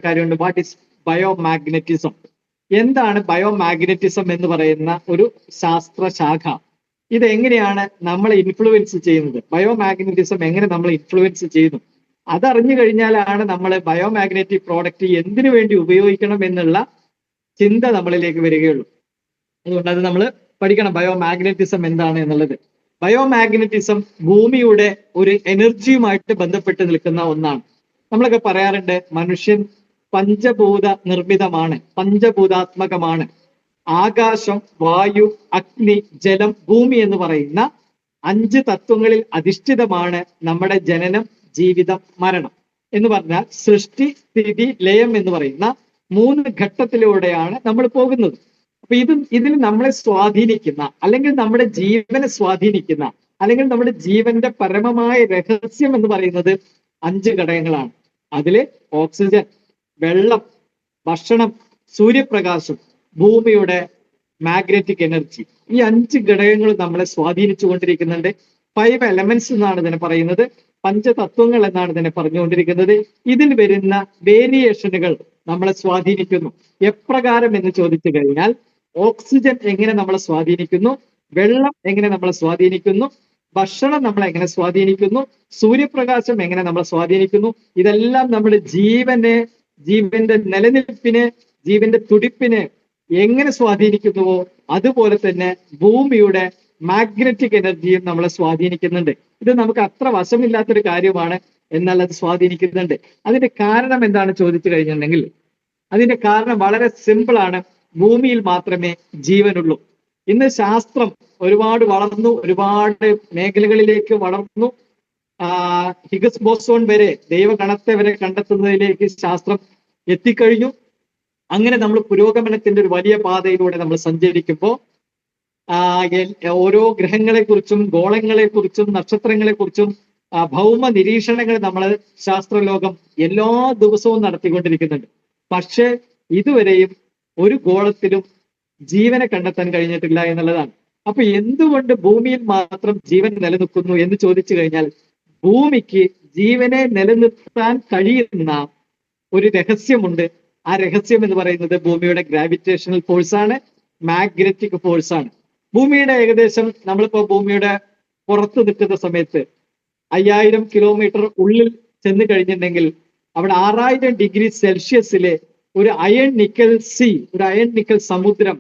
കാര്യമുണ്ട്. What is biomagnetism? എന്താണ് biomagnetism എന്ന് പറയുന്ന ഒരു ശാസ്ത്രശാഖ? ഇത് എങ്ങനെയാണ് നമ്മളെ ഇൻഫ്ലുവൻസ് ചെയ്യുന്നത്? ബയോമാഗ്നറ്റിസം എങ്ങനെ നമ്മൾ ഇൻഫ്ലുവൻസ് ചെയ്യുന്നു? അതറിഞ്ഞു കഴിഞ്ഞാലാണ് നമ്മൾ ബയോമാഗ്നറ്റിക് പ്രോഡക്റ്റ് എന്തിനു വേണ്ടി ഉപയോഗിക്കണം എന്നുള്ള ചിന്ത നമ്മളിലേക്ക് വരികയുള്ളൂ. അതുകൊണ്ട് അത് നമ്മൾ പഠിക്കണം, ബയോമാഗ്നറ്റിസം എന്താണ് എന്നുള്ളത്. ബയോമാഗ്നറ്റിസം ഭൂമിയുടെ ഒരു എനർജിയുമായിട്ട് ബന്ധപ്പെട്ട് നിൽക്കുന്ന ഒന്നാണ്. നമ്മളൊക്കെ പറയാറുണ്ട് മനുഷ്യൻ പഞ്ചഭൂത നിർമ്മിതമാണ്, പഞ്ചഭൂതാത്മകമാണ്. ആകാശം, വായു, അഗ്നി, ജലം, ഭൂമി എന്ന് പറയുന്ന 5 തത്വങ്ങളിൽ അധിഷ്ഠിതമാണ് നമ്മുടെ ജനനം, ജീവിതം, മരണം എന്ന് പറഞ്ഞാൽ സൃഷ്ടി, സ്ഥിതി, ലയം എന്ന് പറയുന്ന 3 ഘട്ടത്തിലൂടെയാണ് നമ്മൾ പോകുന്നത്. അപ്പൊ ഇതിൽ നമ്മളെ സ്വാധീനിക്കുന്ന, അല്ലെങ്കിൽ നമ്മുടെ ജീവനെ സ്വാധീനിക്കുന്ന, അല്ലെങ്കിൽ നമ്മുടെ ജീവന്റെ പരമമായ രഹസ്യം എന്ന് പറയുന്നത് 5 ഘടകങ്ങളാണ്. അതില് ഓക്സിജൻ, വെള്ളം, ഭക്ഷണം, സൂര്യപ്രകാശം, ഭൂമിയുടെ മാഗ്നറ്റിക് എനർജി, ഈ 5 ഘടകങ്ങൾ നമ്മളെ സ്വാധീനിച്ചു കൊണ്ടിരിക്കുന്നുണ്ട്. 5 എലമെന്റ്സ് എന്നാണ് ഇതിനെ പറയുന്നത്, പഞ്ചതത്വങ്ങൾ എന്നാണ് ഇതിനെ പറഞ്ഞുകൊണ്ടിരിക്കുന്നത്. ഇതിൽ വരുന്ന വേരിയേഷനുകൾ നമ്മളെ സ്വാധീനിക്കുന്നു. എപ്രകാരം എന്ന് ചോദിച്ചു കഴിഞ്ഞാൽ, ഓക്സിജൻ എങ്ങനെ നമ്മളെ സ്വാധീനിക്കുന്നു, വെള്ളം എങ്ങനെ നമ്മളെ സ്വാധീനിക്കുന്നു, ഭക്ഷണം നമ്മളെ എങ്ങനെ സ്വാധീനിക്കുന്നു, സൂര്യപ്രകാശം എങ്ങനെ നമ്മളെ സ്വാധീനിക്കുന്നു, ഇതെല്ലാം നമ്മുടെ ജീവന്റെ നിലനിൽപ്പിന്, ജീവന്റെ തുടിപ്പിന് എങ്ങനെ സ്വാധീനിക്കുന്നുവോ അതുപോലെ തന്നെ ഭൂമിയുടെ മാഗ്നറ്റിക് എനർജിയും നമ്മളെ സ്വാധീനിക്കുന്നുണ്ട്. ഇത് നമുക്ക് അത്ര വശമില്ലാത്തൊരു കാര്യമാണ്, എന്നാൽ അത് സ്വാധീനിക്കുന്നുണ്ട്. അതിന്റെ കാരണം എന്താണ് ചോദിച്ചു കഴിഞ്ഞിട്ടുണ്ടെങ്കിൽ, അതിന്റെ കാരണം വളരെ സിമ്പിൾ ആണ്. ഭൂമിയിൽ മാത്രമേ ജീവനുള്ളൂ. ഇന്ന് ശാസ്ത്രം ഒരുപാട് വളർന്നു, ഒരുപാട് മേഖലകളിലേക്ക് വളർന്നു. ഹിഗ്സ് ബോസോൺ വരെ, ദൈവഗണത്തെ വരെ കണ്ടെത്തുന്നതിലേക്ക് ശാസ്ത്രം എത്തിക്കഴിഞ്ഞു. അങ്ങനെ നമ്മൾ പുരോഗമനത്തിന്റെ ഒരു വലിയ പാതയിലൂടെ നമ്മൾ സഞ്ചരിക്കുമ്പോൾ ഓരോ ഗ്രഹങ്ങളെ കുറിച്ചും, ഗോളങ്ങളെ കുറിച്ചും, നക്ഷത്രങ്ങളെ കുറിച്ചും ഭൗമ നിരീക്ഷണങ്ങൾ നമ്മൾ ശാസ്ത്രലോകം എല്ലാ ദിവസവും നടത്തിക്കൊണ്ടിരിക്കുന്നുണ്ട്. പക്ഷെ ഇതുവരെയും ഒരു ഗോളത്തിലും ജീവനെ കണ്ടെത്താൻ കഴിഞ്ഞിട്ടില്ല എന്നുള്ളതാണ്. അപ്പൊ എന്തുകൊണ്ട് ഭൂമിയിൽ മാത്രം ജീവൻ നിലനിൽക്കുന്നു എന്ന് ചോദിച്ചു കഴിഞ്ഞാൽ, ഭൂമിക്ക് ജീവനെ നിലനിർത്താൻ കഴിയുന്ന ഒരു രഹസ്യമുണ്ട്. ആ രഹസ്യം എന്ന് പറയുന്നത് ഭൂമിയുടെ ഗ്രാവിറ്റേഷണൽ ഫോഴ്സാണ്, മാഗ്നറ്റിക് ഫോഴ്സാണ്. ഭൂമിയുടെ ഏകദേശം, നമ്മളിപ്പോ ഭൂമിയുടെ പുറത്ത് നിൽക്കുന്ന സമയത്ത് 5000 കിലോമീറ്റർ ഉള്ളിൽ ചെന്ന് കഴിഞ്ഞിട്ടുണ്ടെങ്കിൽ അവിടെ 6000 ഡിഗ്രി സെൽഷ്യസിലെ ഒരു അയൺ നിക്കൽ സമുദ്രം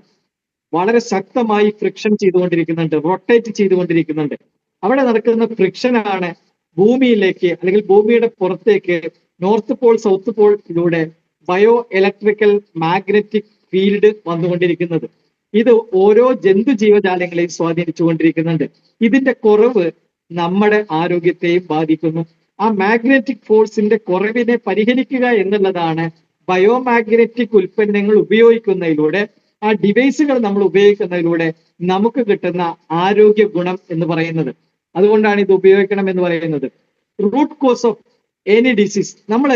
വളരെ ശക്തമായി ഫ്രിക്ഷൻ ചെയ്തുകൊണ്ടിരിക്കുന്നുണ്ട്, റൊട്ടേറ്റ് ചെയ്തുകൊണ്ടിരിക്കുന്നുണ്ട്. അവിടെ നടക്കുന്ന ഫ്രിക്ഷനാണ് ഭൂമിയിലേക്ക്, അല്ലെങ്കിൽ ഭൂമിയുടെ പുറത്തേക്ക് നോർത്ത് പോൾ, സൗത്ത് പോളിലൂടെ ബയോ ഇലക്ട്രിക്കൽ മാഗ്നറ്റിക് ഫീൽഡ് വന്നുകൊണ്ടിരിക്കുന്നത്. ഇത് ഓരോ ജന്തു ജീവജാലങ്ങളെയും സ്വാധീനിച്ചുകൊണ്ടിരിക്കുന്നുണ്ട്. ഇതിന്റെ കുറവ് നമ്മുടെ ആരോഗ്യത്തെയും ബാധിക്കുന്നു. ആ മാഗ്നറ്റിക് ഫോഴ്സിന്റെ കുറവിനെ പരിഹരിക്കുക എന്നുള്ളതാണ് ബയോമാഗ്നറ്റിക് ഉൽപ്പന്നങ്ങൾ ഉപയോഗിക്കുന്നതിലൂടെ, ആ ഡിവൈസുകൾ നമ്മൾ ഉപയോഗിക്കുന്നതിലൂടെ നമുക്ക് കിട്ടുന്ന ആരോഗ്യ ഗുണം എന്ന് പറയുന്നത്. അതുകൊണ്ടാണ് ഇത് ഉപയോഗിക്കണം എന്ന് പറയുന്നത്. Root cause of any disease. നമ്മൾ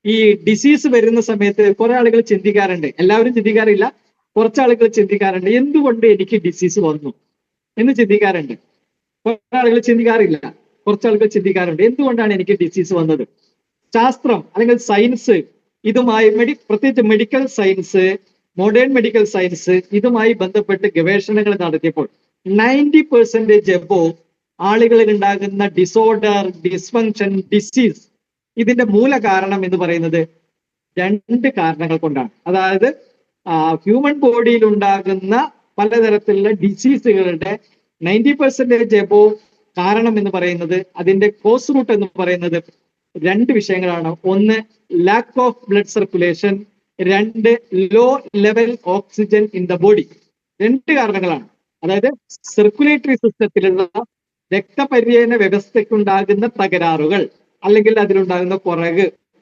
ഈ ഡിസീസ് വരുന്ന സമയത്ത് കുറെ ആളുകൾ ചിന്തിക്കാറുണ്ട്, എല്ലാവരും ചിന്തിക്കാറില്ല, കുറച്ചാളുകൾ ചിന്തിക്കാറുണ്ട്, എന്തുകൊണ്ട് എനിക്ക് ഡിസീസ് വന്നു എന്ന് ചിന്തിക്കാറുണ്ട്. കുറെ ആളുകൾ ചിന്തിക്കാറില്ല, കുറച്ചാളുകൾ ചിന്തിക്കാറുണ്ട്, എന്തുകൊണ്ടാണ് എനിക്ക് ഡിസീസ് വന്നത്. ശാസ്ത്രം അല്ലെങ്കിൽ സയൻസ് ഇതുമായി, പ്രത്യേകിച്ച് medical science, modern medical science ഇതുമായി ബന്ധപ്പെട്ട് ഗവേഷണങ്ങൾ നടത്തിയപ്പോൾ 90% എബോവ് ആളുകളിൽ ഉണ്ടാകുന്ന ഡിസോർഡർ, ഡിസ്ഫങ്ഷൻ, ഡിസീസ്, ഇതിന്റെ മൂല കാരണം എന്ന് പറയുന്നത് 2 കാരണങ്ങൾ കൊണ്ടാണ്. അതായത് ഹ്യൂമൻ ബോഡിയിൽ ഉണ്ടാകുന്ന പലതരത്തിലുള്ള ഡിസീസുകളുടെ 90% എബോവ് കാരണം എന്ന് പറയുന്നത്, അതിന്റെ കോസ് റൂട്ട് എന്ന് പറയുന്നത് 2 വിഷയങ്ങളാണ്. ഒന്ന്, lack of blood circulation. 2, low level oxygen in the body. 2 കാരണങ്ങളാണ്. അതായത് സർക്കുലേറ്ററി സിസ്റ്റത്തിലുള്ള രക്തപര്യന വ്യവസ്ഥയ്ക്കുണ്ടാകുന്ന തകരാറുകൾ, അല്ലെങ്കിൽ അതിലുണ്ടാകുന്ന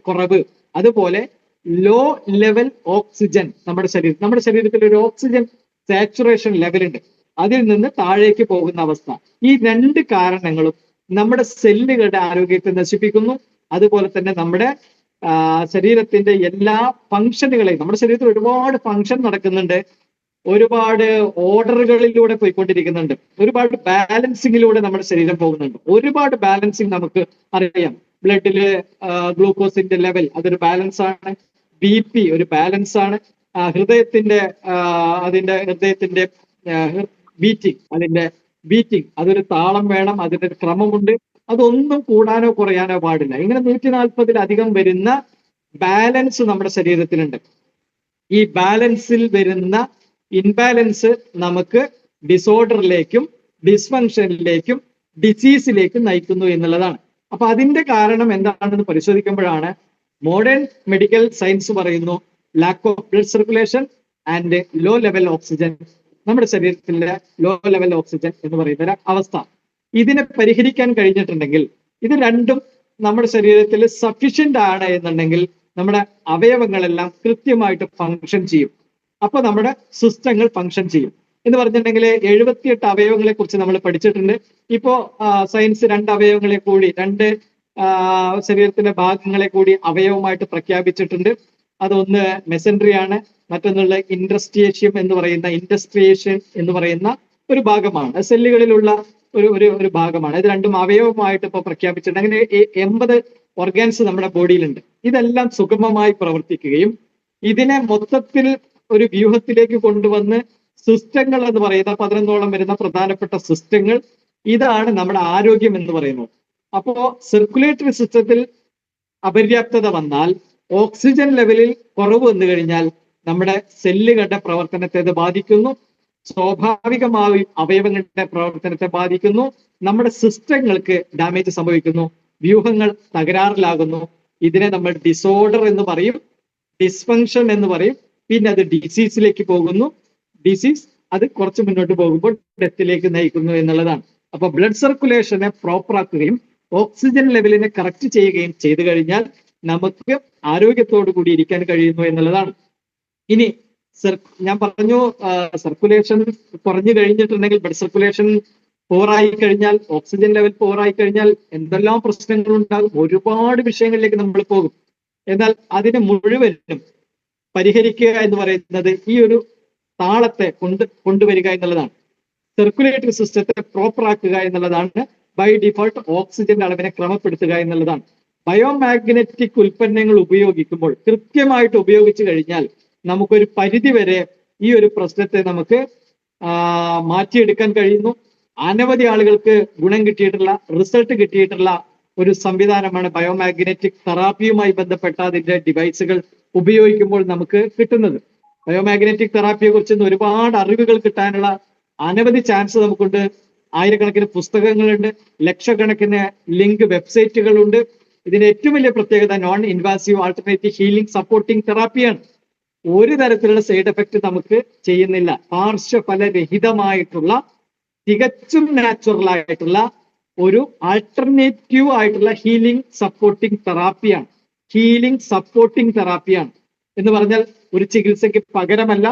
കുറവ്, അതുപോലെ ലോ ലെവൽ ഓക്സിജൻ നമ്മുടെ ശരീരത്തിൽ ഒരു ഓക്സിജൻ സാച്ചുറേഷൻ ലെവൽ ഉണ്ട്, അതിൽ നിന്ന് താഴേക്ക് പോകുന്ന അവസ്ഥ. ഈ 2 കാരണങ്ങളും നമ്മുടെ സെല്ലുകളുടെ ആരോഗ്യത്തെ നശിപ്പിക്കുന്നു. അതുപോലെ തന്നെ നമ്മുടെ ശരീരത്തിന്റെ എല്ലാ ഫങ്ഷനുകളെയും, നമ്മുടെ ശരീരത്തിൽ ഒരുപാട് ഫങ്ഷൻ നടക്കുന്നുണ്ട്, ഒരുപാട് ഓർഡറുകളിലൂടെ പോയിക്കൊണ്ടിരിക്കുന്നുണ്ട്, ഒരുപാട് ബാലൻസിങ്ങിലൂടെ നമ്മുടെ ശരീരം പോകുന്നുണ്ട്. ഒരുപാട് ബാലൻസിങ് നമുക്ക് അറിയാം. ബ്ലഡില് ഗ്ലൂക്കോസിന്റെ ലെവൽ അതൊരു ബാലൻസ് ആണ്, BP ഒരു ബാലൻസ് ആണ്, ഹൃദയത്തിന്റെ ഹൃദയത്തിന്റെ ബീറ്റിംഗ് അതൊരു താളം വേണം, അതിന്റെ ഒരു ക്രമമുണ്ട്. അതൊന്നും കൂടാനോ കുറയാനോ പാടില്ല. ഇങ്ങനെ 140-ലധികം വരുന്ന ബാലൻസ് നമ്മുടെ ശരീരത്തിലുണ്ട്. ഈ ബാലൻസിൽ വരുന്ന ഇൻബാലൻസ് നമുക്ക് ഡിസോർഡറിലേക്കും ഡിസ്ഫങ്ഷനിലേക്കും ഡിസീസിലേക്കും നയിക്കുന്നു എന്നുള്ളതാണ്. അപ്പൊ അതിന്റെ കാരണം എന്താണെന്ന് പരിശോധിക്കുമ്പോഴാണ് മോഡേൺ മെഡിക്കൽ സയൻസ് പറയുന്നു lack of blood circulation and low level oxygen, നമ്മുടെ ശരീരത്തിലെ ലോ ലെവൽ ഓക്സിജൻ എന്ന് പറയുന്ന ഒരു അവസ്ഥ. ഇതിനെ പരിഹരിക്കാൻ കഴിഞ്ഞിട്ടുണ്ടെങ്കിൽ, ഇത് രണ്ടും നമ്മുടെ ശരീരത്തിൽ സഫീഷ്യന്റ് ആണ് എന്നുണ്ടെങ്കിൽ നമ്മുടെ അവയവങ്ങളെല്ലാം കൃത്യമായിട്ട് ഫങ്ഷൻ ചെയ്യും. അപ്പൊ നമ്മുടെ സിസ്റ്റങ്ങൾ ഫങ്ഷൻ ചെയ്യും എന്ന് പറഞ്ഞിട്ടുണ്ടെങ്കിൽ 78 അവയവങ്ങളെ കുറിച്ച് നമ്മൾ പഠിച്ചിട്ടുണ്ട്. ഇപ്പോ സയൻസ് 2 അവയവങ്ങളെ കൂടി, 2 ശരീരത്തിലെ ഭാഗങ്ങളെ കൂടി അവയവമായിട്ട് പ്രഖ്യാപിച്ചിട്ടുണ്ട്. അതൊന്ന് മെസൻട്രി ആണ്, മറ്റൊന്നുള്ള ഇൻഡസ്ട്രിയേഷ്യം എന്ന് പറയുന്ന ഒരു ഭാഗമാണ്, സെല്ലുകളിലുള്ള ഒരു ഭാഗമാണ്. ഇത് രണ്ടും അവയവമായിട്ട് ഇപ്പൊ പ്രഖ്യാപിച്ചിട്ടുണ്ട്. അങ്ങനെ 80 ഓർഗാൻസ് നമ്മുടെ ബോഡിയിലുണ്ട്. ഇതെല്ലാം സുഗമമായി പ്രവർത്തിക്കുകയും ഇതിനെ മൊത്തത്തിൽ ഒരു വ്യൂഹത്തിലേക്ക് കൊണ്ടുവന്ന് സിസ്റ്റങ്ങൾ എന്ന് പറയുന്ന 11ഓളം വരുന്ന പ്രധാനപ്പെട്ട സിസ്റ്റങ്ങൾ, ഇതാണ് നമ്മുടെ ആരോഗ്യം എന്ന് പറയുന്നത്. അപ്പോ സർക്കുലേറ്ററി സിസ്റ്റത്തിൽ അപര്യാപ്തത വന്നാൽ, ഓക്സിജൻ ലെവലിൽ കുറവ് വന്നു കഴിഞ്ഞാൽ നമ്മുടെ സെല്ലുകളുടെ പ്രവർത്തനത്തെ അത് ബാധിക്കുന്നു, സ്വാഭാവികമായും അവയവങ്ങളുടെ പ്രവർത്തനത്തെ ബാധിക്കുന്നു, നമ്മുടെ സിസ്റ്റങ്ങൾക്ക് ഡാമേജ് സംഭവിക്കുന്നു, വ്യൂഹങ്ങൾ തകരാറിലാകുന്നു. ഇതിനെ നമ്മൾ ഡിസോർഡർ എന്ന് പറയും, ഡിസ്ഫങ്ഷൻ എന്ന് പറയും. പിന്നെ അത് ഡിസീസിലേക്ക് പോകുന്നു. ഡിസീസ് അത് കുറച്ച് മുന്നോട്ട് പോകുമ്പോൾ ഡെത്തിലേക്ക് നയിക്കുന്നു എന്നുള്ളതാണ്. അപ്പൊ ബ്ലഡ് സർക്കുലേഷനെ പ്രോപ്പർ ആക്കുകയും ഓക്സിജൻ ലെവലിനെ കറക്റ്റ് ചെയ്യുകയും ചെയ്തു കഴിഞ്ഞാൽ നമുക്ക് ആരോഗ്യത്തോടു കൂടി ഇരിക്കാൻ കഴിയുന്നു എന്നുള്ളതാണ്. ഇനി ഞാൻ പറഞ്ഞു, സർക്കുലേഷൻ കുറഞ്ഞു കഴിഞ്ഞിട്ടുണ്ടെങ്കിൽ, ബ്ലഡ് സർക്കുലേഷൻ പോറായി കഴിഞ്ഞാൽ, ഓക്സിജൻ ലെവൽ പോറായി കഴിഞ്ഞാൽ എന്തെല്ലാം പ്രശ്നങ്ങൾ ഉണ്ടാകും, ഒരുപാട് വിഷയങ്ങളിലേക്ക് നമ്മൾ പോകും. എന്നാൽ അതിനെ മുഴുവനും പരിഹരിക്കുക എന്ന് പറയുന്നത് ഈ ഒരു താളത്തെ കൊണ്ടുവരിക എന്നുള്ളതാണ്. സർക്കുലേറ്ററി സിസ്റ്റത്തെ പ്രോപ്പർ ആക്കുക എന്നുള്ളതാണ്. ബൈ ഡിഫോൾട്ട് ഓക്സിജന്റെ അളവിനെ ക്രമപ്പെടുത്തുക എന്നുള്ളതാണ്. ബയോമാഗ്നറ്റിക് ഉൽപ്പന്നങ്ങൾ ഉപയോഗിക്കുമ്പോൾ, കൃത്യമായിട്ട് ഉപയോഗിച്ചു കഴിഞ്ഞാൽ നമുക്കൊരു പരിധി വരെ ഈ ഒരു പ്രശ്നത്തെ നമുക്ക് മാറ്റിയെടുക്കാൻ കഴിയുന്നു. അനവധി ആളുകൾക്ക് ഗുണം കിട്ടിയിട്ടുള്ള, റിസൾട്ട് കിട്ടിയിട്ടുള്ള ഒരു സംവിധാനമാണ് ബയോമാഗ്നറ്റിക് തെറാപ്പിയുമായി ബന്ധപ്പെട്ട അതിന്റെ ഡിവൈസുകൾ ഉപയോഗിക്കുമ്പോൾ നമുക്ക് കിട്ടുന്നത്. ബയോമാഗ്നറ്റിക് തെറാപ്പിയെ കുറിച്ച് ഒരുപാട് അറിവുകൾ കിട്ടാനുള്ള അനവധി ചാൻസ് നമുക്കുണ്ട്. ആയിരക്കണക്കിന് പുസ്തകങ്ങളുണ്ട്, ലക്ഷക്കണക്കിന് ലിങ്ക് വെബ്സൈറ്റുകളുണ്ട്. ഇതിന്റെ ഏറ്റവും വലിയ പ്രത്യേകത non invasive alternative healing supporting തെറാപ്പിയാണ്. ഒരു തരത്തിലുള്ള സൈഡ് എഫക്റ്റ് നമുക്ക് ചെയ്യുന്നില്ല. പാർശ്വഫലരഹിതമായിട്ടുള്ള, തികച്ചും നാച്ചുറൽ ആയിട്ടുള്ള ഒരു ആൾട്ടർനേറ്റീവ് ആയിട്ടുള്ള ഹീലിംഗ് സപ്പോർട്ടിംഗ് തെറാപ്പിയാണ്. ഹീലിംഗ് സപ്പോർട്ടിംഗ് തെറാപ്പിയാണ് എന്ന് പറഞ്ഞാൽ ഒരു ചികിത്സയ്ക്ക് പകരമല്ല.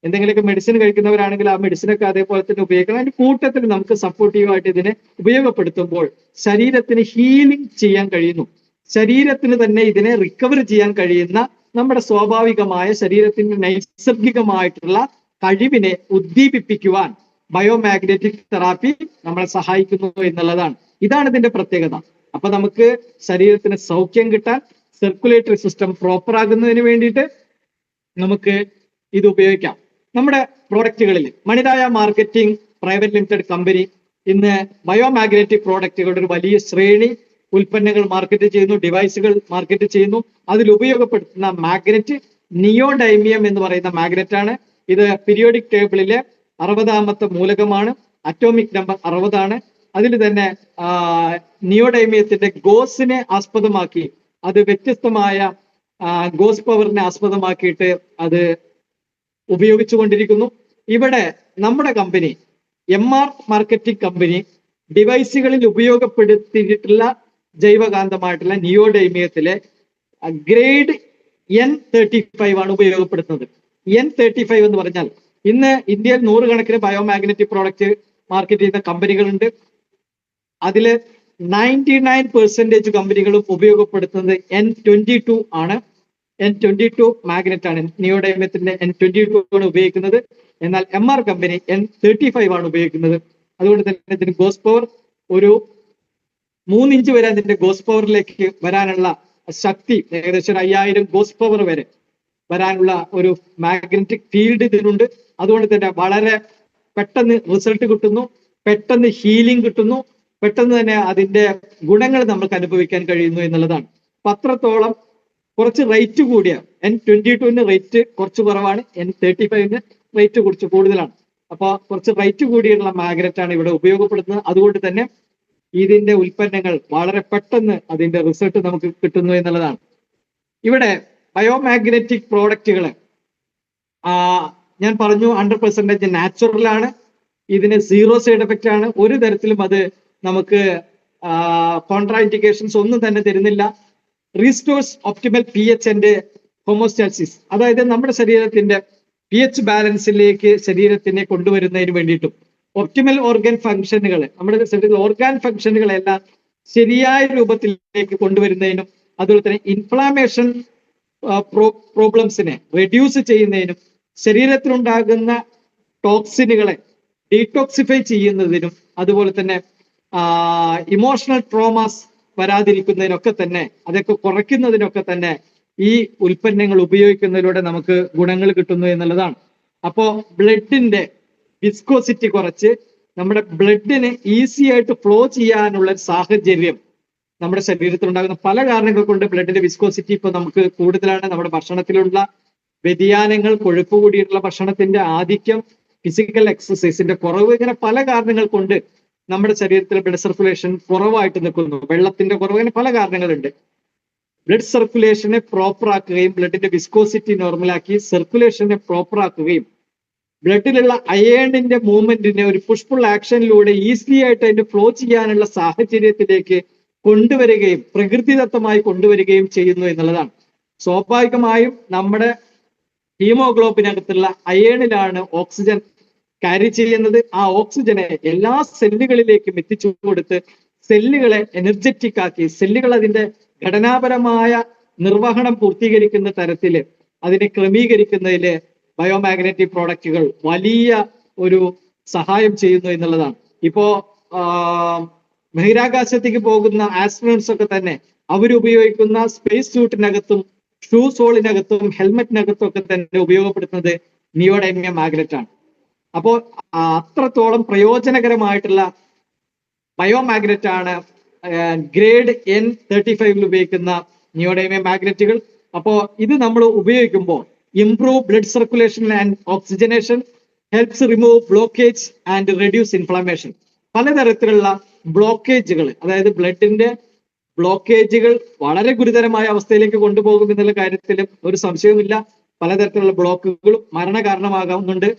എന്തെങ്കിലുമൊക്കെ മെഡിസിൻ കഴിക്കുന്നവരാണെങ്കിൽ ആ മെഡിസിനൊക്കെ അതേപോലെ തന്നെ ഉപയോഗിക്കണം. അതിന്റെ കൂട്ടത്തിൽ നമുക്ക് സപ്പോർട്ടീവായിട്ട് ഇതിനെ ഉപയോഗപ്പെടുത്തുമ്പോൾ ശരീരത്തിന് ഹീലിംഗ് ചെയ്യാൻ കഴിയുന്നു. ശരീരത്തിന് തന്നെ ഇതിനെ റിക്കവർ ചെയ്യാൻ കഴിയുന്ന നമ്മുടെ സ്വാഭാവികമായ ശരീരത്തിന്റെ നൈസർഗികമായിട്ടുള്ള കഴിവിനെ ഉദ്ദീപിപ്പിക്കുവാൻ ബയോമാഗ്നറ്റിക് തെറാപ്പി നമ്മളെ സഹായിക്കുന്നു എന്നുള്ളതാണ്. ഇതാണ് ഇതിന്റെ പ്രത്യേകത. അപ്പൊ നമുക്ക് ശരീരത്തിന് സൗഖ്യം കിട്ടാൻ, സർക്കുലേറ്ററി സിസ്റ്റം പ്രോപ്പർ ആകുന്നതിന് വേണ്ടിയിട്ട് നമുക്ക് ഇത് ഉപയോഗിക്കാം. നമ്മുടെ പ്രോഡക്റ്റുകളിൽ മണിരായ മാർക്കറ്റിംഗ് പ്രൈവറ്റ് ലിമിറ്റഡ് കമ്പനി ഇന്ന് ബയോമാഗ്നറ്റിക് പ്രോഡക്റ്റുകളുടെ ഒരു വലിയ ശ്രേണി ഉൽപ്പന്നങ്ങൾ മാർക്കറ്റ് ചെയ്യുന്നു, ഡിവൈസുകൾ മാർക്കറ്റ് ചെയ്യുന്നു. അതിൽ ഉപയോഗപ്പെടുത്തുന്ന മാഗ്നറ്റ് നിയോഡൈമിയം എന്ന് പറയുന്ന മാഗ്നറ്റ് ആണ്. ഇത് പീരിയോഡിക് ടേബിളിലെ 60ാമത്തെ മൂലകമാണ്. അറ്റോമിക് നമ്പർ 60 ആണ്. അതിൽ തന്നെ നിയോഡൈമിയത്തിന്റെ ഗോസിനെ ആസ്പദമാക്കി, അത് വ്യത്യസ്തമായ ഗോസ് പവറിനെ ആസ്പദമാക്കിയിട്ട് അത് ഉപയോഗിച്ചു കൊണ്ടിരിക്കുന്നു. ഇവിടെ നമ്മുടെ കമ്പനി MR മാർക്കറ്റിംഗ് കമ്പനി ഡിവൈസുകളിൽ ഉപയോഗപ്പെടുത്തിയിട്ടുള്ള ജൈവകാന്തമായിട്ടുള്ള നിയോഡൈമിയത്തിലെ ഗ്രേഡ് N35 ആണ് ഉപയോഗപ്പെടുത്തുന്നത്. N35 എന്ന് പറഞ്ഞാൽ ഇന്ന് ഇന്ത്യയിൽ 100 കണക്കിന് ബയോമാഗ്നറ്റിക് പ്രോഡക്റ്റ് മാർക്കറ്റ് ചെയ്യുന്ന കമ്പനികളുണ്ട്. അതില് 99% കമ്പനികളും ഉപയോഗപ്പെടുത്തുന്നത് N22 ആണ്. N22 മാഗ്നറ്റ് ആണ്. നിയോഡൈമിയത്തിന്റെ N22 ആണ് ഉപയോഗിക്കുന്നത്. എന്നാൽ MR കമ്പനി N35 ആണ് ഉപയോഗിക്കുന്നത്. അതുകൊണ്ട് തന്നെ ഇതിന് ഗോസ് പവർ ഒരു 3 ഇഞ്ച് വരെ അതിന്റെ ഗോസ് പവറിലേക്ക് വരാനുള്ള ശക്തി, ഏകദേശം 5000 ഗോസ് പവർ വരെ വരാനുള്ള ഒരു മാഗ്നറ്റിക് ഫീൽഡ് ഇതിനുണ്ട്. അതുകൊണ്ട് തന്നെ വളരെ പെട്ടെന്ന് റിസൾട്ട് കിട്ടുന്നു, പെട്ടെന്ന് ഹീലിംഗ് കിട്ടുന്നു, പെട്ടെന്ന് തന്നെ അതിന്റെ ഗുണങ്ങൾ നമുക്ക് അനുഭവിക്കാൻ കഴിയുന്നു എന്നുള്ളതാണ്. അപ്പൊ അത്രത്തോളം കുറച്ച് റേറ്റ് കൂടിയ N22 റേറ്റ് കുറച്ച് കുറവാണ്, N35 റേറ്റ് കുറച്ച് കൂടുതലാണ്. അപ്പൊ കുറച്ച് റേറ്റ് കൂടിയുള്ള മാഗ്നറ്റ് ആണ് ഇവിടെ ഉപയോഗപ്പെടുത്തുന്നത്. അതുകൊണ്ട് തന്നെ ഇതിന്റെ ഉൽപ്പന്നങ്ങൾ വളരെ പെട്ടെന്ന് അതിന്റെ റിസൾട്ട് നമുക്ക് കിട്ടുന്നു എന്നുള്ളതാണ്. ഇവിടെ ബയോമാഗ്നറ്റിക് പ്രോഡക്റ്റുകള് ഞാൻ പറഞ്ഞു 100% നാച്ചുറൽ ആണ്. ഇതിന് 0 സൈഡ് എഫക്റ്റ് ആണ്. ഒരു തരത്തിലും അത് നമുക്ക് കോൺട്രാഇൻഡിക്കേഷൻസ് ഒന്നും തന്നെ തരുന്നില്ല. റീസ്റ്റോഴ്സ് ഒപ്റ്റിമൽ pH ആൻഡ് ഹോമോസ്റ്റാസിസ്, അതായത് നമ്മുടെ ശരീരത്തിന്റെ pH ബാലൻസിലേക്ക് ശരീരത്തിനെ കൊണ്ടുവരുന്നതിന് വേണ്ടിയിട്ടും ഒപ്റ്റിമൽ ഓർഗൻ ഫംഗ്ഷനുകൾ, നമ്മുടെ ശരീരത്തിലെ ഓർഗാൻ ഫംഗ്ഷനുകളെല്ലാം ശരിയായ രൂപത്തിലേക്ക് കൊണ്ടുവരുന്നതിനും അതുപോലെ തന്നെ ഇൻഫ്ലാമേഷൻ പ്രോബ്ലംസിനെ റെഡ്യൂസ് ചെയ്യുന്നതിനും ശരീരത്തിലുണ്ടാകുന്ന ടോക്സിനുകളെ ഡീടോക്സിഫൈ ചെയ്യുന്നതിനും അതുപോലെ തന്നെ ഇമോഷണൽ ട്രോമാസ് വരാതിരിക്കുന്നതിനൊക്കെ തന്നെ, അതൊക്കെ കുറയ്ക്കുന്നതിനൊക്കെ തന്നെ ഈ ഉൽപ്പന്നങ്ങൾ ഉപയോഗിക്കുന്നതിലൂടെ നമുക്ക് ഗുണങ്ങൾ കിട്ടുന്നു എന്നുള്ളതാണ്. അപ്പോ ബ്ലഡിന്റെ വിസ്കോസിറ്റി കുറച്ച് നമ്മുടെ ബ്ലഡിന് ഈസി ആയിട്ട് ഫ്ലോ ചെയ്യാനുള്ള സാഹചര്യം നമ്മുടെ ശരീരത്തിൽ ഉണ്ടാകുന്ന പല കാരണങ്ങൾ കൊണ്ട് ബ്ലഡിന്റെ വിസ്കോസിറ്റി ഇപ്പൊ നമുക്ക് കൂടുതലാണ്. നമ്മുടെ ഭക്ഷണത്തിലുള്ള വ്യതിയാനങ്ങൾ, കൊഴുപ്പ് കൂടിയിട്ടുള്ള ഭക്ഷണത്തിന്റെ ആധിക്യം, ഫിസിക്കൽ എക്സസൈസിന്റെ കുറവ്, ഇങ്ങനെ പല കാരണങ്ങൾ കൊണ്ട് നമ്മുടെ ശരീരത്തിലെ ബ്ലഡ് സർക്കുലേഷൻ കുറവായിട്ട് നിൽക്കുന്നു. വെള്ളത്തിന്റെ കുറവ്, അങ്ങനെ പല കാരണങ്ങളുണ്ട്. ബ്ലഡ് സർക്കുലേഷനെ പ്രോപ്പർ ആക്കുകയും ബ്ലഡിന്റെ വിസ്കോസിറ്റി നോർമലാക്കി സർക്കുലേഷനെ പ്രോപ്പർ ആക്കുകയും ബ്ലഡിലുള്ള അയേണിന്റെ മൂവ്മെന്റിനെ ഒരു പുഷ്പുൾ ആക്ഷനിലൂടെ ഈസി ആയിട്ട് അതിന്റെ ഫ്ലോ ചെയ്യാനുള്ള സാഹചര്യത്തിലേക്ക് കൊണ്ടുവരികയും പ്രകൃതിദത്തമായി കൊണ്ടുവരികയും ചെയ്യുന്നു എന്നുള്ളതാണ്. സ്വാഭാവികമായും നമ്മുടെ ഹീമോഗ്ലോബിനകത്തുള്ള അയേണിലാണ് ഓക്സിജൻ ക്യാരി ചെയ്യുന്നത്. ആ ഓക്സിജനെ എല്ലാ സെല്ലുകളിലേക്കും എത്തിച്ചു കൊടുത്ത് സെല്ലുകളെ എനർജറ്റിക് ആക്കി, സെല്ലുകൾ അതിന്റെ ഘടനാപരമായ നിർവഹണം പൂർത്തീകരിക്കുന്ന തരത്തില് അതിനെ ക്രമീകരിക്കുന്നതില് ബയോമാഗ്നറ്റിക് പ്രോഡക്റ്റുകൾ വലിയ ഒരു സഹായം ചെയ്യുന്നു എന്നുള്ളതാണ്. ഇപ്പോ ബഹിരാകാശത്തേക്ക് പോകുന്ന ആസ്ട്രോണറ്റ്സ് ഒക്കെ തന്നെ അവരുപയോഗിക്കുന്ന സ്പേസ് സ്യൂട്ടിനകത്തും ഷൂ സോളിനകത്തും ഹെൽമെറ്റിനകത്തും ഒക്കെ തന്നെ ഉപയോഗപ്പെടുത്തുന്നത് നിയോഡൈമിയം മാഗ്നറ്റ് ആണ്. അപ്പോൾ അത്രത്തോളം പ്രയോജനകരമായിട്ടുള്ള ബയോമാഗ്നറ്റ് ആണ് ഗ്രേഡ് N35 ഉപയോഗിക്കുന്ന നിയോഡൈമിയം മാഗ്നറ്റുകൾ. അപ്പോൾ ഇത് നമ്മൾ ഉപയോഗിക്കുമ്പോൾ improve blood circulation and oxygenation, helps remove blockage and reduce inflammation. പലതരത്തിലുള്ള ബ്ലോക്കേജുകൾ, അതായത് ബ്ലഡിന്റെ ബ്ലോക്കേജുകൾ വളരെ ഗുരുതരമായ അവസ്ഥയിലേക്ക് കൊണ്ടുപോകും എന്നുള്ള കാര്യത്തിലും ഒരു സംശയവുമില്ല. പലതരത്തിലുള്ള ബ്ലോക്കുകളും മരണ കാരണമാകുന്നുണ്ട്.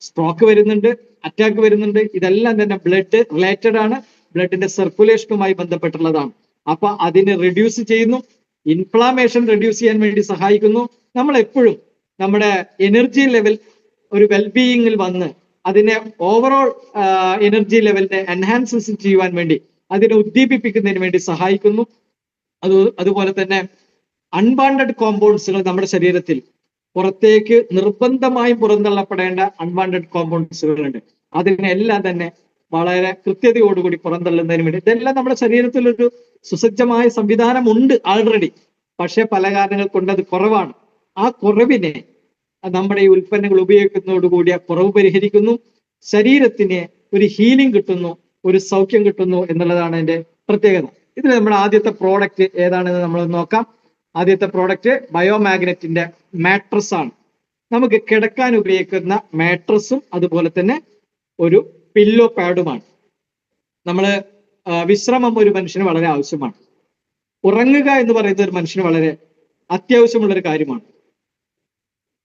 സ്ട്രോക്ക് വരുന്നുണ്ട്, അറ്റാക്ക് വരുന്നുണ്ട്. ഇതെല്ലാം തന്നെ ബ്ലഡ് റിലേറ്റഡ് ആണ്, ബ്ലഡിന്റെ സർക്കുലേഷനുമായി ബന്ധപ്പെട്ടുള്ളതാണ്. അപ്പൊ അതിനെ റെഡ്യൂസ് ചെയ്യുന്നു, ഇൻഫ്ലാമേഷൻ റെഡ്യൂസ് ചെയ്യാൻ വേണ്ടി സഹായിക്കുന്നു. നമ്മൾ എപ്പോഴും നമ്മുടെ എനർജി ലെവൽ ഒരു വെൽബീയിങ്ങിൽ വന്ന് അതിനെ ഓവറോൾ എനർജി ലെവലിനെ എൻഹാൻസ് ചെയ്യുവാൻ വേണ്ടി, അതിനെ ഉദ്ദീപിപ്പിക്കുന്നതിന് വേണ്ടി സഹായിക്കുന്നു. അതുപോലെ തന്നെ അൺവാണ്ടഡ് കോമ്പൗണ്ട്സുകൾ നമ്മുടെ ശരീരത്തിൽ പുറത്തേക്ക് നിർബന്ധമായും പുറന്തള്ളപ്പെടേണ്ട അൺവാണ്ടഡ് കോമ്പൗണ്ട്സുകളുണ്ട്. അതിനെല്ലാം തന്നെ വളരെ കൃത്യതയോടുകൂടി പുറന്തള്ളുന്നതിന് വേണ്ടി, ഇതെല്ലാം നമ്മുടെ ശരീരത്തിൽ ഒരു സുസജ്ജമായ സംവിധാനം ഉണ്ട് ആൾറെഡി. പക്ഷെ പല കാരണങ്ങൾ കൊണ്ട് അത് കുറവാണ്. ആ കുറവിനെ നമ്മുടെ ഈ ഉൽപ്പന്നങ്ങൾ ഉപയോഗിക്കുന്നതോടുകൂടി ആ കുറവ് പരിഹരിക്കുന്നു, ശരീരത്തിന് ഒരു ഹീലിംഗ് കിട്ടുന്നു, ഒരു സൗഖ്യം കിട്ടുന്നു എന്നുള്ളതാണ് അതിന്റെ പ്രത്യേകത. ഇതിൽ നമ്മുടെ ആദ്യത്തെ പ്രോഡക്റ്റ് ഏതാണെന്ന് നമ്മൾ നോക്കാം. ആദ്യത്തെ പ്രോഡക്റ്റ് ബയോമാഗ്നറ്റിന്റെ മാട്രസ് ആണ്. നമുക്ക് കിടക്കാൻ ഉപയോഗിക്കുന്ന മാട്രസും അതുപോലെ തന്നെ ഒരു പില്ലോ പാഡുമാണ്. നമ്മള് വിശ്രമം ഒരു മനുഷ്യന് വളരെ ആവശ്യമാണ്. ഉറങ്ങുക എന്ന് പറയുന്നത് ഒരു മനുഷ്യന് വളരെ അത്യാവശ്യമുള്ളൊരു കാര്യമാണ്.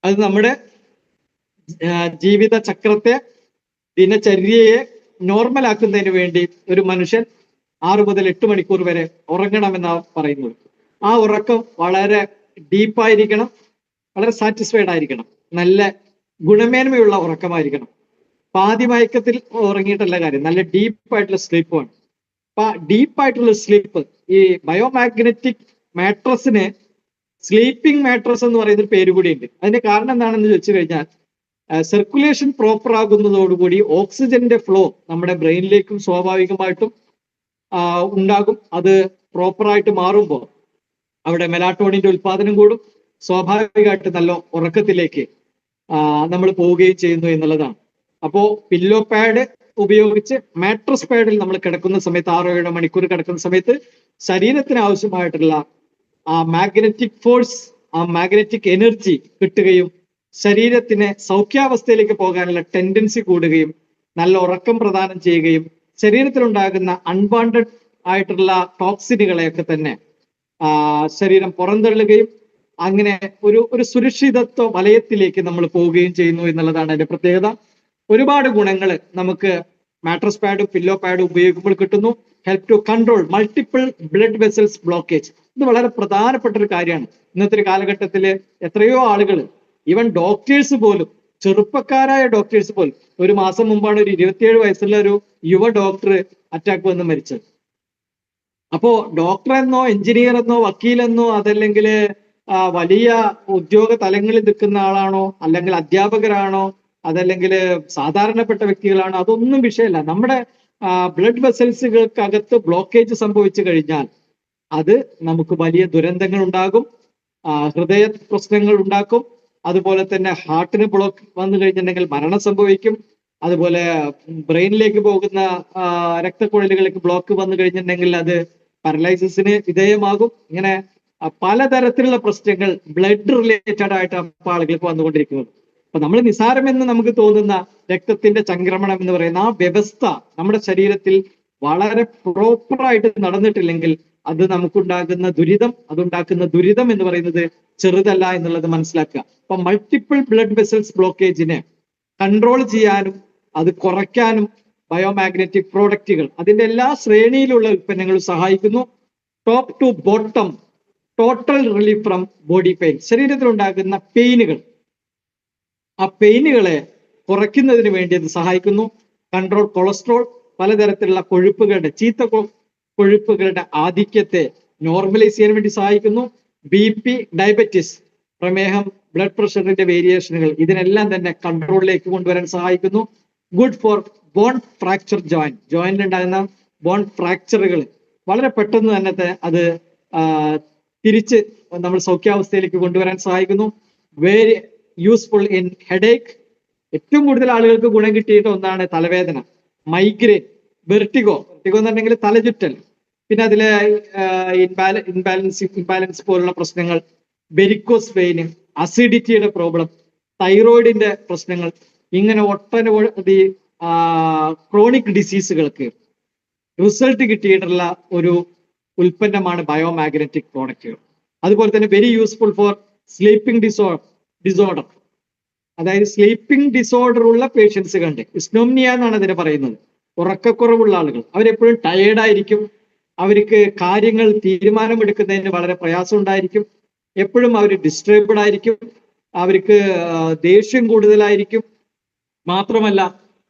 അത് നമ്മുടെ ജീവിത ചക്രത്തെ, ദിനചര്യയെ നോർമൽ ആക്കുന്നതിന് വേണ്ടി ഒരു മനുഷ്യൻ 6 മുതൽ 8 മണിക്കൂർ വരെ ഉറങ്ങണമെന്നാണ് പറയുന്നത്. ആ ഉറക്കം വളരെ ഡീപ്പായിരിക്കണം, വളരെ സാറ്റിസ്ഫൈഡ് ആയിരിക്കണം, നല്ല ഗുണമേന്മയുള്ള ഉറക്കമായിരിക്കണം. പാതിമയക്കത്തിൽ ഉറങ്ങിയിട്ടല്ല കാര്യം, നല്ല ഡീപ്പായിട്ടുള്ള സ്ലീപ്പാണ്. അപ്പൊ ഡീപ്പായിട്ടുള്ള സ്ലീപ്പ്, ഈ ബയോമാഗ്നറ്റിക് മാട്രസിന് സ്ലീപ്പിംഗ് മാട്രസ് എന്ന് പറയുന്ന ഒരു പേര് കൂടിയുണ്ട്. അതിന്റെ കാരണം എന്താണെന്ന് ചോദിച്ചു കഴിഞ്ഞാൽ, സർക്കുലേഷൻ പ്രോപ്പർ ആകുന്നതോടുകൂടി ഓക്സിജന്റെ ഫ്ലോ നമ്മുടെ ബ്രെയിനിലേക്കും സ്വാഭാവികമായിട്ടും ഉണ്ടാകും. അത് പ്രോപ്പറായിട്ട് മാറുമ്പോൾ അവിടെ മെലാറ്റോണിന്റെ ഉൽപാദനം കൂടും. സ്വാഭാവികമായിട്ട് നല്ല ഉറക്കത്തിലേക്ക് നമ്മൾ പോവുകയും ചെയ്യുന്നു എന്നുള്ളതാണ്. അപ്പോ പില്ലോ പാഡ് ഉപയോഗിച്ച് മാട്രസ് പാഡിൽ നമ്മൾ കിടക്കുന്ന സമയത്ത് 6-7 മണിക്കൂർ കിടക്കുന്ന സമയത്ത് ശരീരത്തിന് ആവശ്യമായിട്ടുള്ള ആ മാഗ്നറ്റിക് ഫോഴ്സ്, ആ മാഗ്നറ്റിക് എനർജി കിട്ടുകയും ശരീരത്തിന് സൗഖ്യാവസ്ഥയിലേക്ക് പോകാനുള്ള ടെൻഡൻസി കൂടുകയും നല്ല ഉറക്കം പ്രദാനം ചെയ്യുകയും ശരീരത്തിലുണ്ടാകുന്ന അൺവാണ്ടഡ് ആയിട്ടുള്ള ടോക്സിനുകളെയൊക്കെ തന്നെ ശരീരം പുറന്തള്ളുകയും അങ്ങനെ ഒരു സുരക്ഷിതത്വ വലയത്തിലേക്ക് നമ്മൾ പോവുകയും ചെയ്യുന്നു എന്നുള്ളതാണ് അതിന്റെ പ്രത്യേകത. ഒരുപാട് ഗുണങ്ങൾ നമുക്ക് മാട്രസ് പാഡും പില്ലോ പാഡും ഉപയോഗിക്കുമ്പോൾ കിട്ടുന്നു. Help to control multiple blood vessels blockage. ഇത് വളരെ പ്രധാനപ്പെട്ട ഒരു കാര്യമാണ്. ഇന്നത്തെ ഒരു കാലഘട്ടത്തിൽ എത്രയോ ആളുകൾ, ഈവൻ ഡോക്ടേഴ്സ് പോലും, ചെറുപ്പക്കാരായ ഡോക്ടേഴ്സ് പോലും, ഒരു മാസം മുമ്പാണ് ഒരു 27 വയസ്സുള്ള ഒരു യുവ ഡോക്ടർ അറ്റാക്ക് വന്ന് മരിച്ചത്. അപ്പോ ഡോക്ടർ എന്നോ എഞ്ചിനീയർ എന്നോ വക്കീലെന്നോ അതല്ലെങ്കിൽ വലിയ ഉദ്യോഗ തലങ്ങളിൽ നിൽക്കുന്ന ആളാണോ അല്ലെങ്കിൽ അധ്യാപകരാണോ അതല്ലെങ്കിൽ സാധാരണപ്പെട്ട വ്യക്തികളാണോ, അതൊന്നും വിഷയമല്ല. നമ്മുടെ ബ്ലഡ് വെസൽസുകൾക്കകത്ത് ബ്ലോക്കേജ് സംഭവിച്ചു കഴിഞ്ഞാൽ അത് നമുക്ക് വലിയ ദുരന്തങ്ങൾ ഉണ്ടാകും, ഹൃദയ പ്രശ്നങ്ങൾ ഉണ്ടാക്കും. അതുപോലെ തന്നെ ഹാർട്ടിന് ബ്ലോക്ക് വന്നു കഴിഞ്ഞിട്ടുണ്ടെങ്കിൽ മരണം സംഭവിക്കും. അതുപോലെ ബ്രെയിനിലേക്ക് പോകുന്ന രക്തക്കുഴലുകളിലേക്ക് ബ്ലോക്ക് വന്നു കഴിഞ്ഞിട്ടുണ്ടെങ്കിൽ അത് പാരലൈസിസിന് വിധേയമാകും. ഇങ്ങനെ പലതരത്തിലുള്ള പ്രശ്നങ്ങൾ ബ്ലഡ് റിലേറ്റഡ് ആയിട്ട് ആളുകൾക്ക് വന്നുകൊണ്ടിരിക്കുന്നത്. അപ്പൊ നമ്മൾ നിസാരമെന്ന് നമുക്ക് തോന്നുന്ന രക്തത്തിന്റെ ചംക്രമണം എന്ന് പറയുന്ന ആ വ്യവസ്ഥ നമ്മുടെ ശരീരത്തിൽ വളരെ പ്രോപ്പറായിട്ട് നടന്നിട്ടില്ലെങ്കിൽ അത് നമുക്കുണ്ടാകുന്ന ദുരിതം എന്ന് പറയുന്നത് ചെറുതല്ല എന്നുള്ളത് മനസ്സിലാക്കുക. അപ്പൊ മൾട്ടിപ്പിൾ ബ്ലഡ് വെസൽസ് ബ്ലോക്കേജിനെ കൺട്രോൾ ചെയ്യാനും അത് കുറയ്ക്കാനും ബയോമാഗ്നറ്റിക് പ്രോഡക്റ്റുകൾ, അതിന്റെ എല്ലാ ശ്രേണിയിലുള്ള ഉൽപ്പന്നങ്ങളും സഹായിക്കുന്നു. Top to bottom total relief from body pain. ശരീരത്തിലുണ്ടാകുന്ന പെയിനുകൾ, ആ പെയിനുകളെ കുറയ്ക്കുന്നതിന് വേണ്ടി അത് സഹായിക്കുന്നു. കൺട്രോൾ കൊളസ്ട്രോൾ, പലതരത്തിലുള്ള ചീത്ത കൊഴുപ്പുകളുടെ ആധിക്യത്തെ നോർമലൈസ് ചെയ്യാൻ വേണ്ടി സഹായിക്കുന്നു. BP, ഡയബറ്റിസ്, പ്രമേഹം, ബ്ലഡ് പ്രഷറിന്റെ വേരിയേഷനുകൾ, ഇതിനെല്ലാം തന്നെ കൺട്രോളിലേക്ക് കൊണ്ടുവരാൻ സഹായിക്കുന്നു. Good for bone fracture joint ഉണ്ടാകുന്ന ബോൺ ഫ്രാക്ചറുകൾ വളരെ പെട്ടെന്ന് തന്നെ അത് തിരിച്ച് നമ്മൾ സൗഖ്യാവസ്ഥയിലേക്ക് കൊണ്ടുവരാൻ സഹായിക്കുന്നു. Very useful in headache. ഏറ്റവും കൂടുതൽ ആളുകൾക്ക് ഗുണം കിട്ടിയിട്ട് ഒന്നാണ് തലവേദന, മൈഗ്രെയിൻ, വെർട്ടിഗോ എന്ന് പറഞ്ഞെങ്കിൽ തലചുറ്റൽ, പിന്നെ അതിലെ ഇംബാലൻസ് പോലുള്ള പ്രശ്നങ്ങൾ, വെരിക്കോസ് വെയിന്, അസിഡിറ്റിയുടെ പ്രോബ്ലം, തൈറോയിഡിന്റെ പ്രശ്നങ്ങൾ, ഇങ്ങനെ ഒട്ടനവധി ക്രോണിക് ഡിസീസുകൾക്ക് റിസൾട്ട് കിട്ടിയിട്ടുള്ള ഒരു ഉൽപ്പന്നമാണ് ബയോമാഗ്നറ്റിക് പ്രോഡക്റ്റുകൾ. അതുപോലെ തന്നെ very useful for sleeping disorder, അതായത് സ്ലീപ്പിംഗ് ഡിസോർഡർ ഉള്ള പേഷ്യൻസ് കണ്ട്, ഇസ്നോംനിയ എന്നാണ് അതിനെ പറയുന്നത്. ഉറക്കക്കുറവുള്ള ആളുകൾ, അവരെപ്പോഴും ടയേർഡായിരിക്കും, അവർക്ക് കാര്യങ്ങൾ തീരുമാനമെടുക്കുന്നതിന് വളരെ പ്രയാസം ഉണ്ടായിരിക്കും, എപ്പോഴും അവർ ഡിസ്റ്റർബ്ഡ് ആയിരിക്കും, അവർക്ക് ദേഷ്യം കൂടുതലായിരിക്കും, മാത്രമല്ല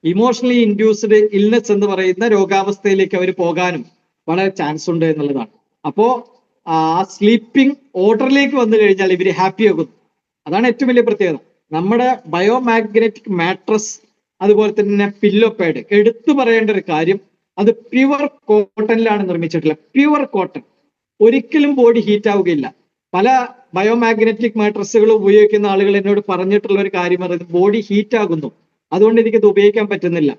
ഇമോഷണലി ഇൻഡ്യൂസ്ഡ് ഇൽനെസ് എന്ന് പറയുന്ന രോഗാവസ്ഥയിലേക്ക് അവർ പോകാനും വളരെ ചാൻസ് ഉണ്ട് എന്നുള്ളതാണ്. അപ്പോ ആ സ്ലീപ്പിംഗ് ഓർഡറിലേക്ക് വന്നു കഴിഞ്ഞാൽ ഇവർ ഹാപ്പി ആകുന്നു. അതാണ് ഏറ്റവും വലിയ പ്രത്യേകത. നമ്മുടെ ബയോമാഗ്നറ്റിക് മാട്രസ്, അതുപോലെ തന്നെ പില്ലോ പാഡ്, എടുത്തു പറയേണ്ട ഒരു കാര്യം, അത് പ്യുവർ കോട്ടണിലാണ് നിർമ്മിച്ചിട്ടുള്ളത്. പ്യുവർ കോട്ടൺ, ഒരിക്കലും ബോഡി ഹീറ്റ് ആവുകയില്ല. പല ബയോമാഗ്നറ്റിക് മാട്രസുകൾ ഉപയോഗിക്കുന്ന ആളുകൾ എന്നോട് പറഞ്ഞിട്ടുള്ള ഒരു കാര്യം പറയുന്നത്, ബോഡി ഹീറ്റ് ആകുന്നു, അതുകൊണ്ട് എനിക്കത് ഉപയോഗിക്കാൻ പറ്റുന്നില്ല,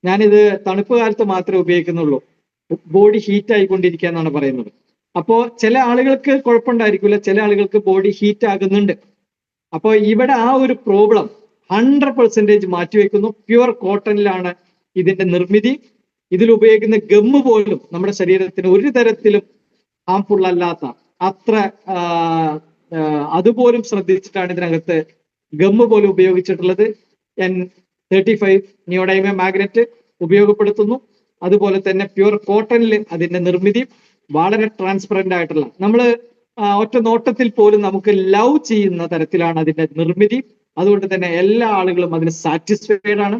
ഞാനിത് തണുപ്പ് കാലത്ത് മാത്രമേ ഉപയോഗിക്കുന്നുള്ളൂ, ബോഡി ഹീറ്റ് ആയിക്കൊണ്ടിരിക്കുക എന്നാണ് പറയുന്നത്. അപ്പോ ചില ആളുകൾക്ക് കുഴപ്പമുണ്ടായിരിക്കില്ല, ചില ആളുകൾക്ക് ബോഡി ഹീറ്റ് ആകുന്നുണ്ട്. അപ്പോൾ ഇവിടെ ആ ഒരു പ്രോബ്ലം 100% മാറ്റിവെക്കുന്നു. പ്യുവർ കോട്ടണിലാണ് ഇതിന്റെ നിർമ്മിതി. ഇതിൽ ഉപയോഗിക്കുന്ന ഗമ്മ് പോലും നമ്മുടെ ശരീരത്തിന് ഒരു തരത്തിലും ഹാംഫുൾ അല്ലാത്ത, അത്ര അതുപോലും ശ്രദ്ധിച്ചിട്ടാണ് ഇതിനകത്ത് ഗമ്മ് പോലും ഉപയോഗിച്ചിട്ടുള്ളത്. N35 നിയോഡൈമ മാഗ്നറ്റ് ഉപയോഗപ്പെടുത്തുന്നു. അതുപോലെ തന്നെ പ്യുവർ കോട്ടണിൽ അതിന്റെ നിർമ്മിതി വളരെ ട്രാൻസ്പെറന്റ് ആയിട്ടുള്ള, നമ്മൾ ഒറ്റ നോട്ടത്തിൽ പോലും നമുക്ക് ലവ് ചെയ്യുന്ന തരത്തിലാണ് അതിന്റെ നിർമ്മിതി. അതുകൊണ്ട് തന്നെ എല്ലാ ആളുകളും അതിന് സാറ്റിസ്ഫൈഡ് ആണ്.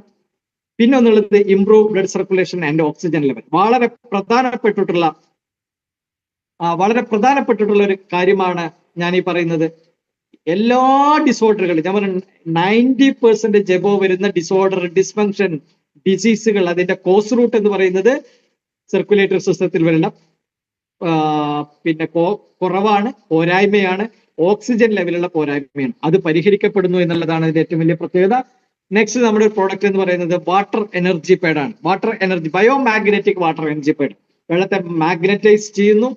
പിന്നെ ഒന്നുള്ളത് improve blood circulation and oxygen level. വളരെ പ്രധാനപ്പെട്ടിട്ടുള്ള ഒരു കാര്യമാണ് ഞാൻ ഈ പറയുന്നത്. എല്ലാ ഡിസോർഡറുകളും, ഞാൻ പറഞ്ഞു 90% എബോവ് വരുന്ന ഡിസോർഡർ, ഡിസ്ഫങ്ഷൻ, ഡിസീസുകൾ, അതിന്റെ കോസ് റൂട്ട് എന്ന് പറയുന്നത് സർക്കുലേറ്ററി സിസ്റ്റത്തിൽ വരുന്ന പിന്നെ കുറവാണ്, പോരായ്മയാണ്, ഓക്സിജൻ ലെവലുള്ള പോരായ്മയാണ്. അത് പരിഹരിക്കപ്പെടുന്നു എന്നുള്ളതാണ് ഇതിന്റെ ഏറ്റവും വലിയ പ്രത്യേകത. നെക്സ്റ്റ് നമ്മുടെ പ്രോഡക്റ്റ് എന്ന് പറയുന്നത് വാട്ടർ എനർജി പാഡ് ആണ്. Water energy bio magnetic water energy pad വെള്ളത്തെ മാഗ്നറ്റൈസ് ചെയ്യുന്നു,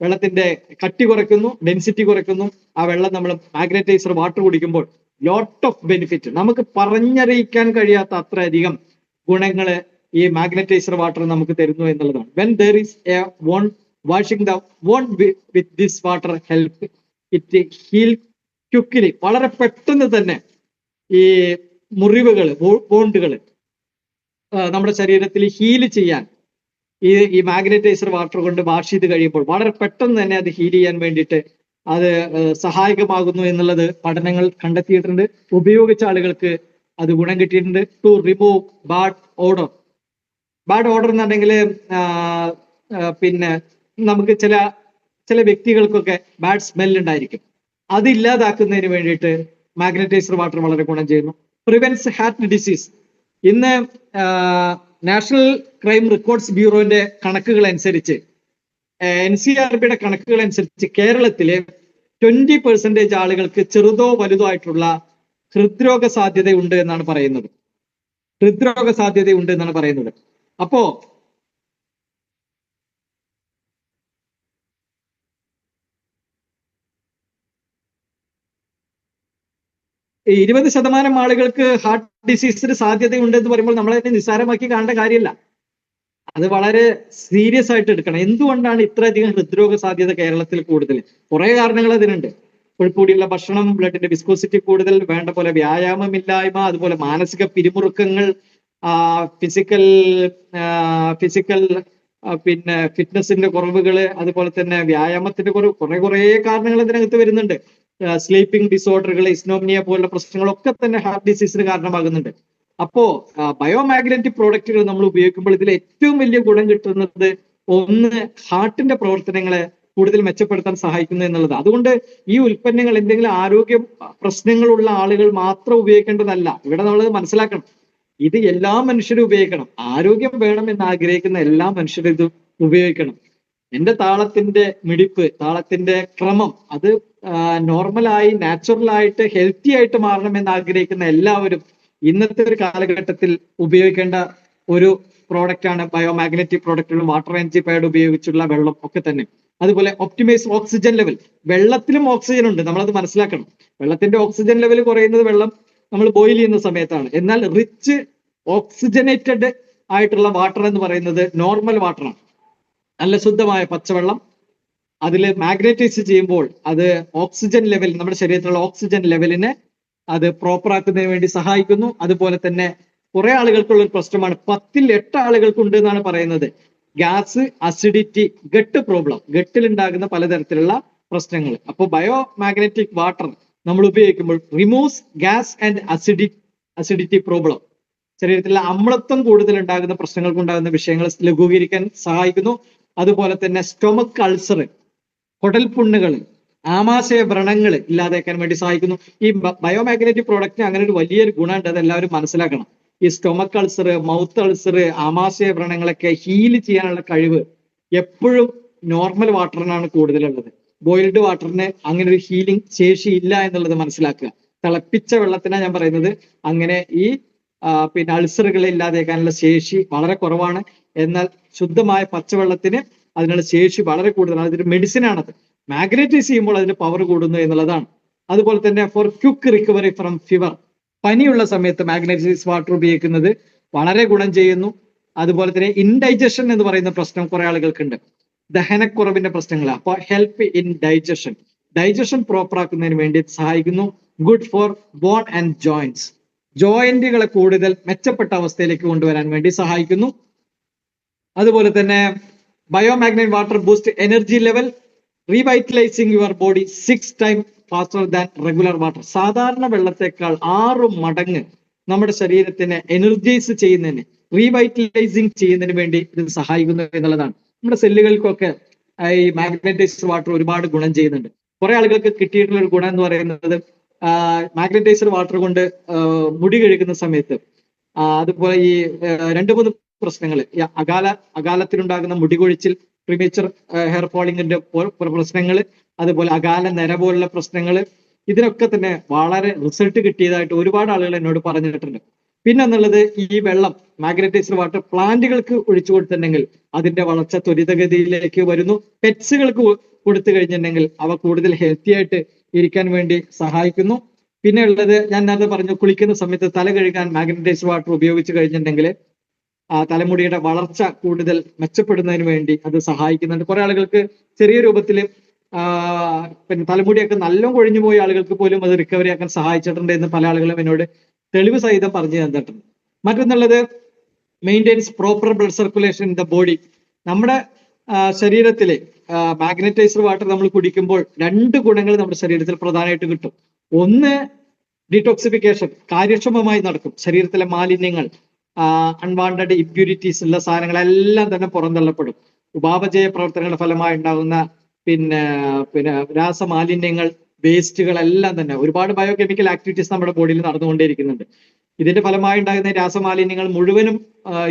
വെള്ളത്തിന്റെ കട്ടി കുറയ്ക്കുന്നു, ഡെൻസിറ്റി കുറയ്ക്കുന്നു. ആ വെള്ളം നമ്മൾ മാഗ്നറ്റൈസർ വാട്ടർ കുടിക്കുമ്പോൾ ലോട്ട് ഓഫ് ബെനിഫിറ്റ്, നമുക്ക് പറഞ്ഞറിയിക്കാൻ കഴിയാത്ത അത്രയധികം ഗുണങ്ങള് ഈ മാഗ്നറ്റൈസർ വാട്ടർ നമുക്ക് തരുന്നു എന്നുള്ളതാണ്. When there is a wound washing the wound with this water help it heal quickly, വളരെ പെട്ടെന്ന് തന്നെ ഈ മുറിവുകൾ, വോണ്ടുകൾ നമ്മുടെ ശരീരത്തിൽ ഹീൽ ചെയ്യാൻ ഈ മാഗ്നറ്റൈസർ വാട്ടർ കൊണ്ട് വാഷ് ചെയ്ത് കഴിയുമ്പോൾ വളരെ പെട്ടെന്ന് തന്നെ അത് ഹീൽ ചെയ്യാൻ വേണ്ടിയിട്ട് അത് സഹായകമാകുന്നു എന്നുള്ളത് പഠനങ്ങൾ കണ്ടെത്തിയിട്ടുണ്ട്. ഉപയോഗിച്ച ആളുകൾക്ക് അത് ഗുണം കിട്ടിയിട്ടുണ്ട്. To remove bad odour. Bad odour എന്നുണ്ടെങ്കിൽ പിന്നെ നമുക്ക് ചില വ്യക്തികൾക്കൊക്കെ ബാഡ് സ്മെൽ ഉണ്ടായിരിക്കും. അത് ഇല്ലാതാക്കുന്നതിന് വേണ്ടിയിട്ട് മാഗ്നറ്റൈസർ വാട്ടർ വളരെ ഗുണം ചെയ്യുന്നു. Prevents heart disease. ഇന്ന് നാഷണൽ ക്രൈം റെക്കോർഡ്സ് ബ്യൂറോന്റെ കണക്കുകൾ അനുസരിച്ച്, NCRBയുടെ കണക്കുകൾ അനുസരിച്ച് കേരളത്തിലെ 20% ആളുകൾക്ക് ചെറുതോ വലുതോ ആയിട്ടുള്ള ഹൃദ്രോഗ സാധ്യതയുണ്ട് എന്നാണ് പറയുന്നത്. ഹൃദ്രോഗ സാധ്യതയുണ്ട് എന്നാണ് പറയുന്നത്. അപ്പോ ഈ 20% ആളുകൾക്ക് ഹാർട്ട് ഡിസീസിന് സാധ്യതയുണ്ട് എന്ന് പറയുമ്പോൾ നമ്മളതിനെ നിസ്സാരമാക്കി കാണേണ്ട കാര്യമില്ല. അത് വളരെ സീരിയസ് ആയിട്ട് എടുക്കണം. എന്തുകൊണ്ടാണ് ഇത്രയധികം ഹൃദ്രോഗ സാധ്യത കേരളത്തിൽ കൂടുതൽ? കുറെ കാരണങ്ങൾ അതിനുണ്ട്. കൂടിയുള്ള ഭക്ഷണം, ബ്ലഡിന്റെ വിസ്കോസിറ്റി കൂടുതൽ, വേണ്ട പോലെ വ്യായാമമില്ലായ്മ, അതുപോലെ മാനസിക പിരിമുറുക്കങ്ങൾ, ഫിസിക്കൽ പിന്നെ ഫിറ്റ്നസിന്റെ കുറവുകള്, അതുപോലെ തന്നെ വ്യായാമത്തിന്റെ കുറവ്, കുറെ കാരണങ്ങൾ ഇതിനകത്ത് വരുന്നുണ്ട്. സ്ലീപ്പിംഗ് ഡിസോർഡറുകൾ, ഇസ്നോമിനിയ പോലുള്ള പ്രശ്നങ്ങളൊക്കെ തന്നെ ഹാർട്ട് ഡിസീസിന് കാരണമാകുന്നുണ്ട്. അപ്പോ ബയോമാഗ്നറ്റിക് പ്രോഡക്റ്റുകൾ നമ്മൾ ഉപയോഗിക്കുമ്പോൾ ഇതിൽ ഏറ്റവും വലിയ ഗുണം കിട്ടുന്നത് ഒന്ന്, ഹാർട്ടിന്റെ പ്രവർത്തനങ്ങളെ കൂടുതൽ മെച്ചപ്പെടുത്താൻ സഹായിക്കുന്നു എന്നുള്ളത്. അതുകൊണ്ട് ഈ ഉൽപ്പന്നങ്ങൾ എന്തെങ്കിലും ആരോഗ്യ പ്രശ്നങ്ങളുള്ള ആളുകൾ മാത്രം ഉപയോഗിക്കേണ്ടതല്ല. ഇവിടെ നമ്മൾ മനസ്സിലാക്കണം, ഇത് എല്ലാ മനുഷ്യരും ഉപയോഗിക്കണം. ആരോഗ്യം വേണം എന്ന് ആഗ്രഹിക്കുന്ന എല്ലാ മനുഷ്യരും ഇത് ഉപയോഗിക്കണം. എന്റെ താളത്തിന്റെ മിടിപ്പ്, താളത്തിന്റെ ക്രമം അത് നോർമലായി, നാച്ചുറലായിട്ട്, ഹെൽത്തി ആയിട്ട് മാറണം എന്ന് ആഗ്രഹിക്കുന്ന എല്ലാവരും ഇന്നത്തെ ഒരു കാലഘട്ടത്തിൽ ഉപയോഗിക്കേണ്ട ഒരു പ്രോഡക്റ്റ് ആണ് ബയോമാഗ്നറ്റിക് പ്രോഡക്റ്റുകളും വാട്ടർ എനർജി പാഡ് ഉപയോഗിച്ചുള്ള വെള്ളം ഒക്കെ തന്നെ. അതുപോലെ ഒപ്റ്റിമൈസ് ഓക്സിജൻ ലെവൽ. വെള്ളത്തിലും ഓക്സിജൻ ഉണ്ട്, നമ്മളത് മനസ്സിലാക്കണം. വെള്ളത്തിന്റെ ഓക്സിജൻ ലെവൽ കുറയുന്നത് വെള്ളം നമ്മൾ ബോയിൽ ചെയ്യുന്ന സമയത്താണ്. എന്നാൽ റിച്ച് ഓക്സിജനേറ്റഡ് ആയിട്ടുള്ള വാട്ടർ എന്ന് പറയുന്നത് നോർമൽ വാട്ടറാണ്. നല്ല ശുദ്ധമായ പച്ചവെള്ളം അതിൽ മാഗ്നറ്റൈസ് ചെയ്യുമ്പോൾ അത് ഓക്സിജൻ ലെവൽ, നമ്മുടെ ശരീരത്തിലുള്ള ഓക്സിജൻ ലെവലിനെ അത് പ്രോപ്പർ ആക്കുന്നതിന് വേണ്ടി സഹായിക്കുന്നു. അതുപോലെ തന്നെ കുറെ ആളുകൾക്കുള്ള ഒരു പ്രശ്നമാണ്, 10ൽ 8 ആളുകൾക്കുണ്ട് എന്നാണ് പറയുന്നത്, ഗ്യാസ്, അസിഡിറ്റി, ഗട്ട് പ്രോബ്ലം, ഗട്ടിലുണ്ടാകുന്ന പലതരത്തിലുള്ള പ്രശ്നങ്ങൾ. അപ്പോൾ ബയോ മാഗ്നറ്റിക് വാട്ടർ നമ്മൾ ഉപയോഗിക്കുമ്പോൾ removes gas and acidity problem, ശരീരത്തിലെ അമ്ലത്വം കൂടുതൽ ഉണ്ടാകുന്ന പ്രശ്നങ്ങൾക്കുണ്ടാകുന്ന വിഷയങ്ങൾ ലഘൂകരിക്കാൻ സഹായിക്കുന്നു. അതുപോലെ തന്നെ സ്റ്റൊമക് അൾസർ, കുടൽപുണ്ണുകൾ, ആമാശയ വ്രണങ്ങൾ ഇല്ലാതാക്കാൻ വേണ്ടി സഹായിക്കുന്നു. ഈ ബയോമാഗ്നറ്റിക് പ്രോഡക്റ്റിന് അങ്ങനെ ഒരു വലിയൊരു ഗുണമുണ്ട്, അതെല്ലാവരും മനസ്സിലാക്കണം. ഈ സ്റ്റൊമക് അൾസർ, മൗത്ത് അൾസർ, ആമാശയ വ്രണങ്ങളൊക്കെ ഹീൽ ചെയ്യാനുള്ള കഴിവ് എപ്പോഴും നോർമൽ വാട്ടറിനാണ് കൂടുതലുള്ളത്. ബോയിൽഡ് വാട്ടറിന് അങ്ങനെ ഒരു ഹീലിംഗ് ശേഷി ഇല്ല എന്നുള്ളത് മനസ്സിലാക്കുക. തിളപ്പിച്ച വെള്ളത്തിനാണ് ഞാൻ പറയുന്നത്. അങ്ങനെ ഈ പിന്നെ അൾസറുകളെ ഇല്ലാതാക്കാനുള്ള ശേഷി വളരെ കുറവാണ്. എന്നാൽ ശുദ്ധമായ പച്ചവെള്ളത്തിന് അതിനുള്ള ശേഷി വളരെ കൂടുതലാണ്. അതൊരു മെഡിസിൻ ആണത്. മാഗ്നറ്റൈസ് ചെയ്യുമ്പോൾ അതിന്റെ പവർ കൂടുന്നു എന്നുള്ളതാണ്. അതുപോലെ തന്നെ for quick recovery from fever, പനിയുള്ള സമയത്ത് മാഗ്നറ്റൈസ് വാട്ടർ ഉപയോഗിക്കുന്നത് വളരെ ഗുണം ചെയ്യുന്നു. അതുപോലെ തന്നെ ഇൻഡൈജഷൻ എന്ന് പറയുന്ന പ്രശ്നം കുറെ ആളുകൾക്കുണ്ട്, ദഹനക്കുറവിന്റെ പ്രശ്നങ്ങൾ. അപ്പോൾ ഹെൽപ്പ് ഇൻ ഡൈജഷൻ പ്രോപ്പർ ആക്കുന്നതിന് വേണ്ടി സഹായിക്കുന്നു. Good for bone and joints, ജോയിന്റുകളെ കൂടുതൽ മെച്ചപ്പെട്ട അവസ്ഥയിലേക്ക് കൊണ്ടുവരാൻ വേണ്ടി സഹായിക്കുന്നു. അതുപോലെ തന്നെ biomagnetic water boost energy level, revitalising your body 6 times faster than regular water. സാധാരണ വെള്ളത്തെക്കാൾ 6 മടങ്ങ് നമ്മുടെ ശരീരത്തിനെ എനർജൈസ് ചെയ്യുന്നതിന്, റീവൈറ്റലൈസിങ് ചെയ്യുന്നതിന് വേണ്ടി ഇത് സഹായിക്കുന്നു എന്നുള്ളതാണ്. നമ്മുടെ സെല്ലുകൾക്കൊക്കെ ഈ മാഗ്നറ്റൈസ്ഡ് വാട്ടർ ഒരുപാട് ഗുണം ചെയ്യുന്നുണ്ട്. കുറെ ആളുകൾക്ക് കിട്ടിയിട്ടുള്ള ഒരു ഗുണം എന്ന് പറയുന്നത്, മാഗ്നറ്റൈസ്ഡ് വാട്ടർ കൊണ്ട് മുടി കഴുകുന്ന സമയത്ത്, അതുപോലെ ഈ 2-3 പ്രശ്നങ്ങൾ, അകാലത്തിലുണ്ടാകുന്ന മുടികൊഴിച്ചിൽ, പ്രിമേച്ചർ ഹെയർ ഫോളിങ്ങിന്റെ പ്രശ്നങ്ങൾ, അതുപോലെ അകാല നര പോലുള്ള പ്രശ്നങ്ങൾ, ഇതിനൊക്കെ തന്നെ വളരെ റിസൾട്ട് കിട്ടിയതായിട്ട് ഒരുപാട് ആളുകൾ എന്നോട് പറഞ്ഞിട്ടുണ്ട്. പിന്നെ എന്നുള്ളത് ഈ വെള്ളം മാഗ്നറ്റൈസ്ഡ് വാട്ടർ പ്ലാന്റുകൾക്ക് ഒഴിച്ചു കൊടുത്തിട്ടുണ്ടെങ്കിൽ അതിന്റെ വളർച്ച ത്വരിതഗതിയിലേക്ക് വരുന്നു. പെറ്റ്സുകൾക്ക് കൊടുത്തു കഴിഞ്ഞിട്ടുണ്ടെങ്കിൽ അവ കൂടുതൽ ഹെൽത്തി ആയിട്ട് ഇരിക്കാൻ വേണ്ടി സഹായിക്കുന്നു. പിന്നെ ഉള്ളത് ഞാൻ നേരത്തെ പറഞ്ഞു, കുളിക്കുന്ന സമയത്ത് തല കഴുകാൻ മാഗ്നറ്റൈസ്ഡ് വാട്ടർ ഉപയോഗിച്ച് കഴിഞ്ഞിട്ടുണ്ടെങ്കിൽ ആ തലമുടിയുടെ വളർച്ച കൂടുതൽ മെച്ചപ്പെടുന്നതിന് വേണ്ടി അത് സഹായിക്കുന്നുണ്ട്. കുറെ ആളുകൾക്ക് ചെറിയ രൂപത്തിൽ പിന്നെ തലമുടിയൊക്കെ നല്ല കൊഴിഞ്ഞു പോയ ആളുകൾക്ക് പോലും അത് റിക്കവറി ആക്കാൻ സഹായിച്ചിട്ടുണ്ട് എന്ന് പല ആളുകളും എന്നോട് തെളിവ് സഹിതം പറഞ്ഞു തന്നിട്ടുണ്ട്. മറ്റൊന്നുള്ളത് maintains proper blood circulation in the body. നമ്മുടെ ശരീരത്തിലെ മാഗ്നറ്റൈസ്ഡ് വാട്ടർ നമ്മൾ കുടിക്കുമ്പോൾ 2 ഗുണങ്ങൾ നമ്മുടെ ശരീരത്തിൽ പ്രധാനമായിട്ട് കിട്ടും. ഒന്ന്, ഡീടോക്സിഫിക്കേഷൻ കാര്യക്ഷമമായി നടക്കും. ശരീരത്തിലെ മാലിന്യങ്ങൾ, അൺവാണ്ടഡ് ഇമ്പ്യൂരിറ്റീസ് ഉള്ള സാധനങ്ങളെല്ലാം തന്നെ പുറന്തള്ളപ്പെടും. ഉപാപചയ പ്രവർത്തനങ്ങളുടെ ഫലമായി ഉണ്ടാകുന്ന പിന്നെ രാസമാലിന്യങ്ങൾ, വേസ്റ്റുകളെല്ലാം തന്നെ ഒരുപാട് ബയോകെമിക്കൽ ആക്ടിവിറ്റീസ് നമ്മുടെ ബോഡിയിൽ നടന്നുകൊണ്ടേയിരിക്കുന്നുണ്ട്. ഇതിന്റെ ഫലമായി ഉണ്ടാകുന്ന രാസമാലിന്യങ്ങൾ മുഴുവനും